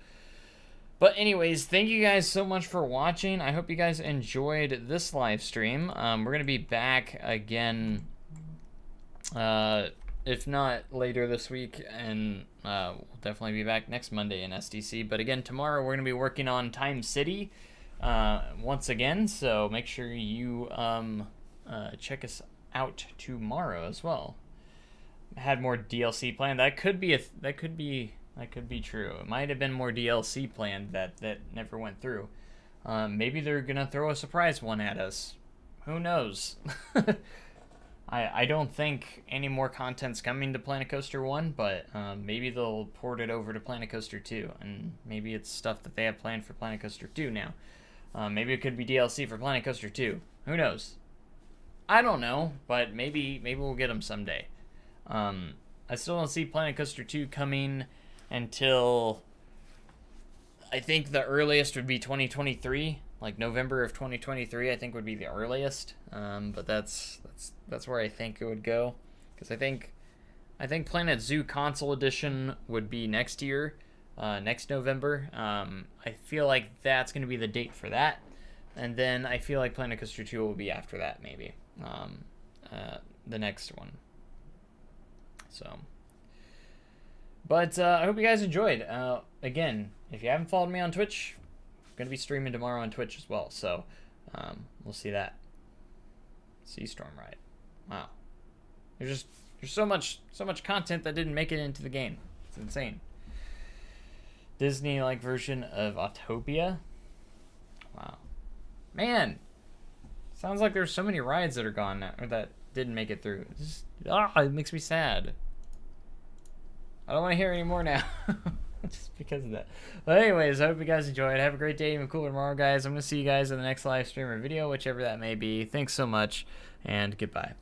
but anyways, thank you guys so much for watching. I hope you guys enjoyed this live stream. We're going to be back again, if not later this week, and we'll definitely be back next Monday in SDC. But again, tomorrow we're going to be working on Time City once again, so make sure you check us out tomorrow as well. Had more DLC planned. That could be true. It might have been more DLC planned that never went through. Maybe they're gonna throw a surprise one at us. Who knows? I don't think any more content's coming to Planet Coaster 1, but maybe they'll port it over to Planet Coaster 2, and maybe it's stuff that they have planned for Planet Coaster 2 now. Maybe it could be DLC for Planet Coaster 2. Who knows? I don't know, but maybe we'll get them someday. I still don't see Planet Coaster 2 coming until I think the earliest would be 2023, like November of 2023. I think would be the earliest. But that's where I think it would go, because I think Planet Zoo Console Edition would be next year, next November. I feel like that's going to be the date for that, and then I feel like Planet Coaster 2 will be after that, maybe the next one. So. But I hope you guys enjoyed. Again, if you haven't followed me on Twitch, I'm going to be streaming tomorrow on Twitch as well. So we'll see that. Sea Storm Ride. Wow. There's so much content that didn't make it into the game. It's insane. Disney-like version of Autopia. Wow. Man. Sounds like there's so many rides that are gone now, or that didn't make it through. It makes me sad. I don't want to hear any more now. Just because of that. But anyways, I hope you guys enjoyed. Have a great day, even cooler tomorrow, guys. I'm going to see you guys in the next live stream or video, whichever that may be. Thanks so much, and goodbye.